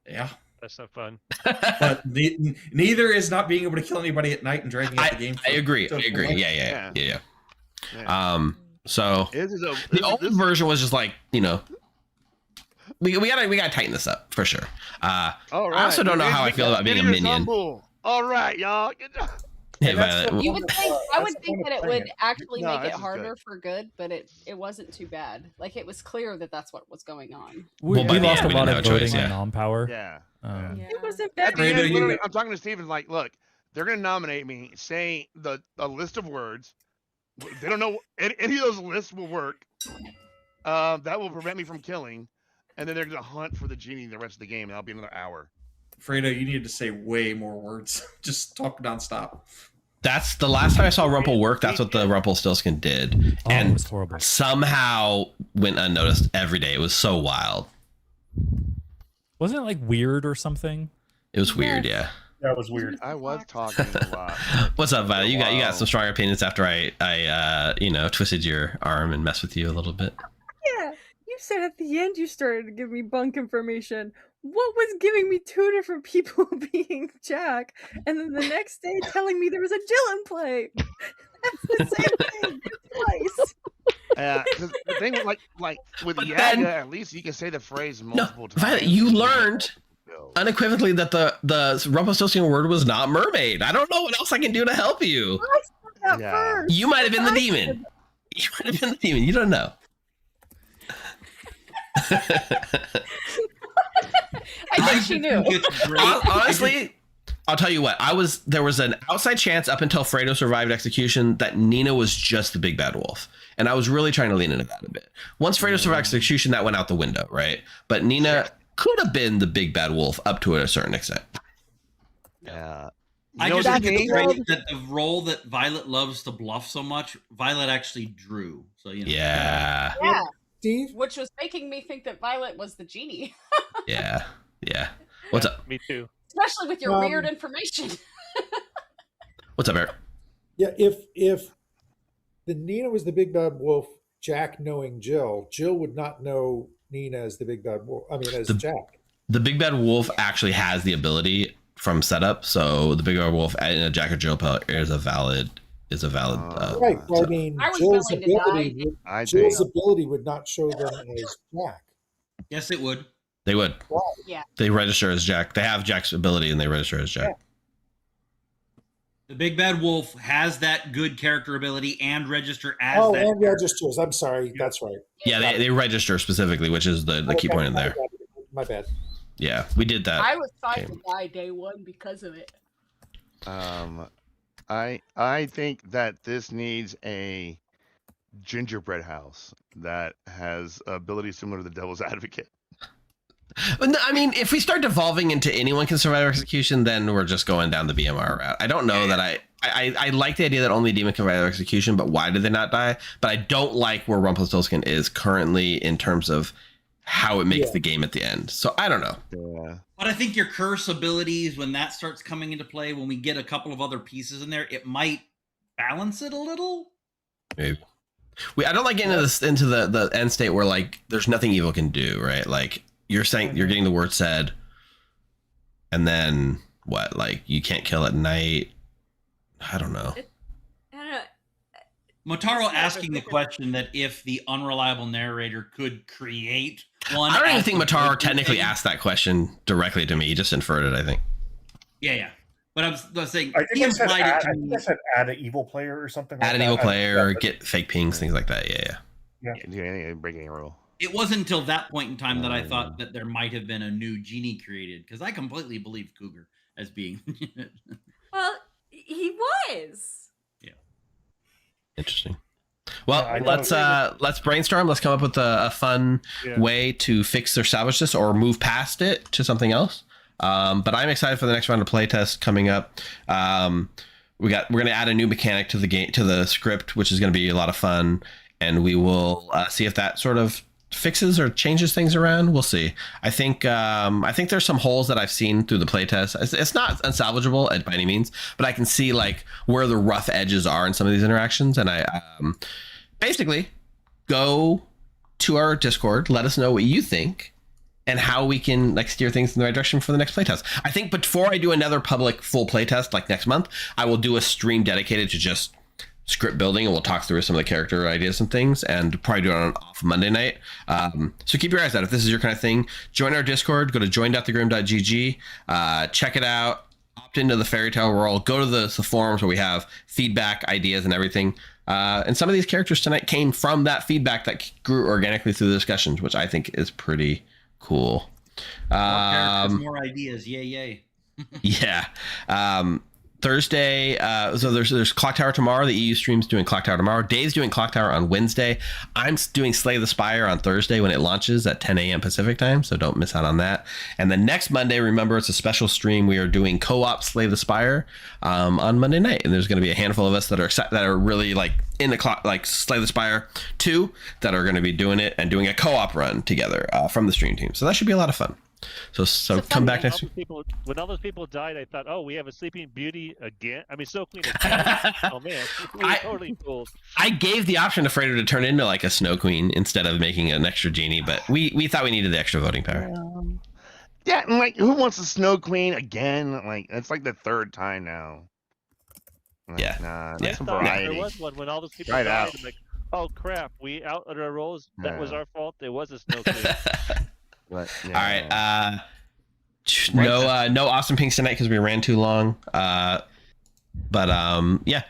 Yeah. That's not fun. But neither is not being able to kill anybody at night and dragging out the game. I agree. Yeah. So the old version was just like, we gotta tighten this up for sure. I also don't know how I feel about being a minion. All right, y'all. Good job. Hey, Violet. I would think that it would actually make it harder for good, but it wasn't too bad. Like, it was clear that that's what was going on. We lost a lot of voting choice, on non-power. Yeah. It wasn't At bad. the end, literally, I'm talking to Steven like, look, they're going to nominate me, say a list of words. They don't know any of those lists will work. That will prevent me from killing. And then they're going to hunt for the genie the rest of the game, and that'll be another hour. Fredo, you need to say way more words. Just talk nonstop. That's the last time I saw Rumple work. That's what the Rumpelstiltskin did. And it was horrible. Somehow went unnoticed every day. It was so wild. Wasn't it like weird or something? It was weird, yeah. That was weird. I was talking a lot. What's up, Violet? You got some stronger opinions after I twisted your arm and messed with you a little bit. Yeah, You said at the end you started to give me bunk information. What was giving me 2 different people being Jack, and then the next day telling me there was a Jill in play? That's the same thing twice. Because the thing like with Yaga, at least you can say the phrase multiple times. Violet, you learned unequivocally that the Rumpelstiltskin word was not mermaid. I don't know what else I can do to help you. I said that first. You might have been the demon. You might have been the demon. You don't know. I think she knew. Honestly, I'll tell you what. There was an outside chance up until Fredo survived execution that Nina was just the big bad wolf, and I was really trying to lean into that a bit. Once Fredo survived execution, that went out the window, right? But Nina could have been the big bad wolf up to a certain extent. Yeah. I just think it's great that the role that Violet loves to bluff so much, Violet actually drew. So Yeah. Yeah. Steve? Which was making me think that Violet was the genie. Yeah. What's up? Me too. Especially with your weird information. What's up, Eric? Yeah, if the Nina was the big bad wolf, Jack knowing Jill would not know Nina as the big bad wolf. I mean, as Jack. The big bad wolf actually has the ability from setup, so the big bad wolf in a Jack or Jill player is a valid. Right. Well, I mean, Jill's ability would not show them as Jack. Yes, it would. They would. Why? Yeah. They register as Jack. They have Jack's ability, and they register as Jack. The big bad wolf has that good character ability and register as that. And registers. I'm sorry. That's right. Yeah, they register specifically, which is the key point in there. My bad. Yeah, we did that. I was fine to die day one because of it. I think that this needs a gingerbread house that has abilities similar to the Devil's Advocate. I mean, if we start devolving into anyone can survive execution, then we're just going down the BMR route. I don't know that I like the idea that only demon can survive execution, but why did they not die? But I don't like where Rumpelstiltskin is currently in terms of how it makes the game at the end. So I don't know. Yeah. But I think your curse abilities, when that starts coming into play, when we get a couple of other pieces in there, it might balance it a little. Maybe. I don't like getting into the end state where like there's nothing evil can do, right? Like you're saying you're getting the word said, and then what? Like you can't kill at night. I don't know. Motaro asking the question that if the unreliable narrator could create one. I don't even think Motaro technically asked that question directly to me. He just inferred it, I think. Yeah. But I was saying, I think I said add an evil player or something. Add an evil player, get fake pings, things like that. Yeah. Breaking a rule. It wasn't until that point in time that I thought that there might have been a new genie created, because I completely believed Cougar as being. Well, he was. Interesting. Well, let's brainstorm. Let's come up with a fun way to fix or salvage this or move past it to something else. But I'm excited for the next round of playtest coming up. We're going to add a new mechanic to the game, to the script, which is going to be a lot of fun, and we will see if that sort of fixes or changes things around. We'll see. I think there's some holes that I've seen through the playtest. It's not unsalvageable by any means, but I can see like where the rough edges are in some of these interactions. And I basically go to our Discord, let us know what you think and how we can like steer things in the right direction for the next playtest. I think before I do another public full playtest like next month, I will do a stream dedicated to just script building, and we'll talk through some of the character ideas and things, and probably do it on off Monday night. So keep your eyes out. If this is your kind of thing, join our Discord, go to join.thegrim.gg, check it out, opt into the Fairytale world, go to the forums where we have feedback, ideas, and everything. And some of these characters tonight came from that feedback that grew organically through the discussions, which I think is pretty cool. More characters, more ideas. Yay. Yeah. Thursday, so there's Clocktower tomorrow. The EU stream's doing Clocktower tomorrow. Dave's doing Clocktower on Wednesday. I'm doing Slay the Spire on Thursday when it launches at 10 a.m. Pacific time, so don't miss out on that. And then next Monday, remember, it's a special stream. We are doing co-op Slay the Spire on Monday night, and there's going to be a handful of us that are really like in the clock, like Slay the Spire 2, that are going to be doing it and doing a co-op run together from the stream team. So that should be a lot of fun. So come back next week. When all those people died, I thought, oh, we have a Sleeping Beauty again. I mean, Snow Queen again. Oh man, we were totally fooled. I gave the option to Fredo to turn into like a Snow Queen instead of making an extra genie, but we thought we needed the extra voting power. Yeah, and like, who wants a Snow Queen again? Like, it's like the third time now. Like, yeah, nah, yeah. some variety. There was one when all those people Right died. out. I'm like, oh crap, we out at our roles. That was Yeah. our fault. There was a Snow Queen. But, All right. No awesome pinks tonight because we ran too long. But yeah,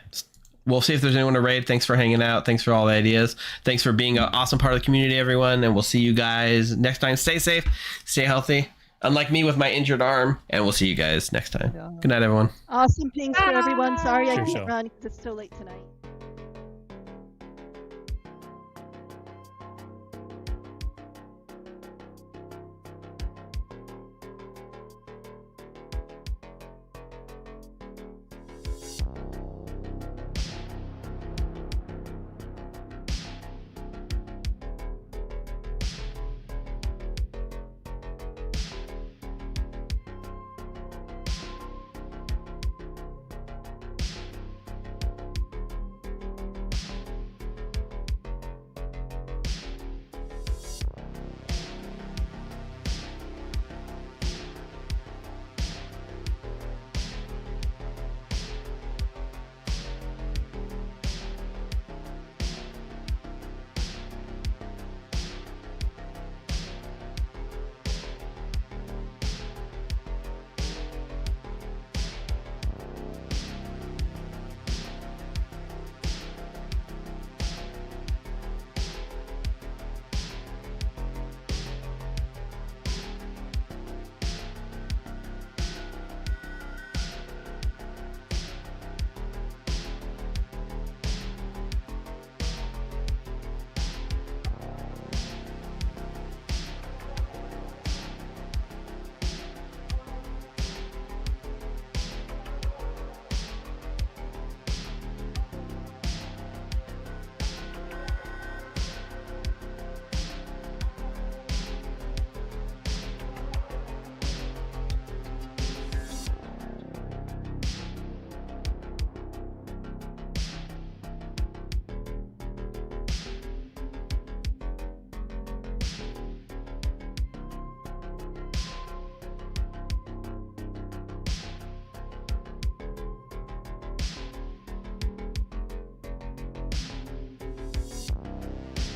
we'll see if there's anyone to raid. Thanks for hanging out. Thanks for all the ideas. Thanks for being an awesome part of the community, everyone. And we'll see you guys next time. Stay safe, stay healthy. Unlike me with my injured arm. And we'll see you guys next time. Good night, everyone. Awesome things for everyone. Sorry I can't run because it's so late tonight.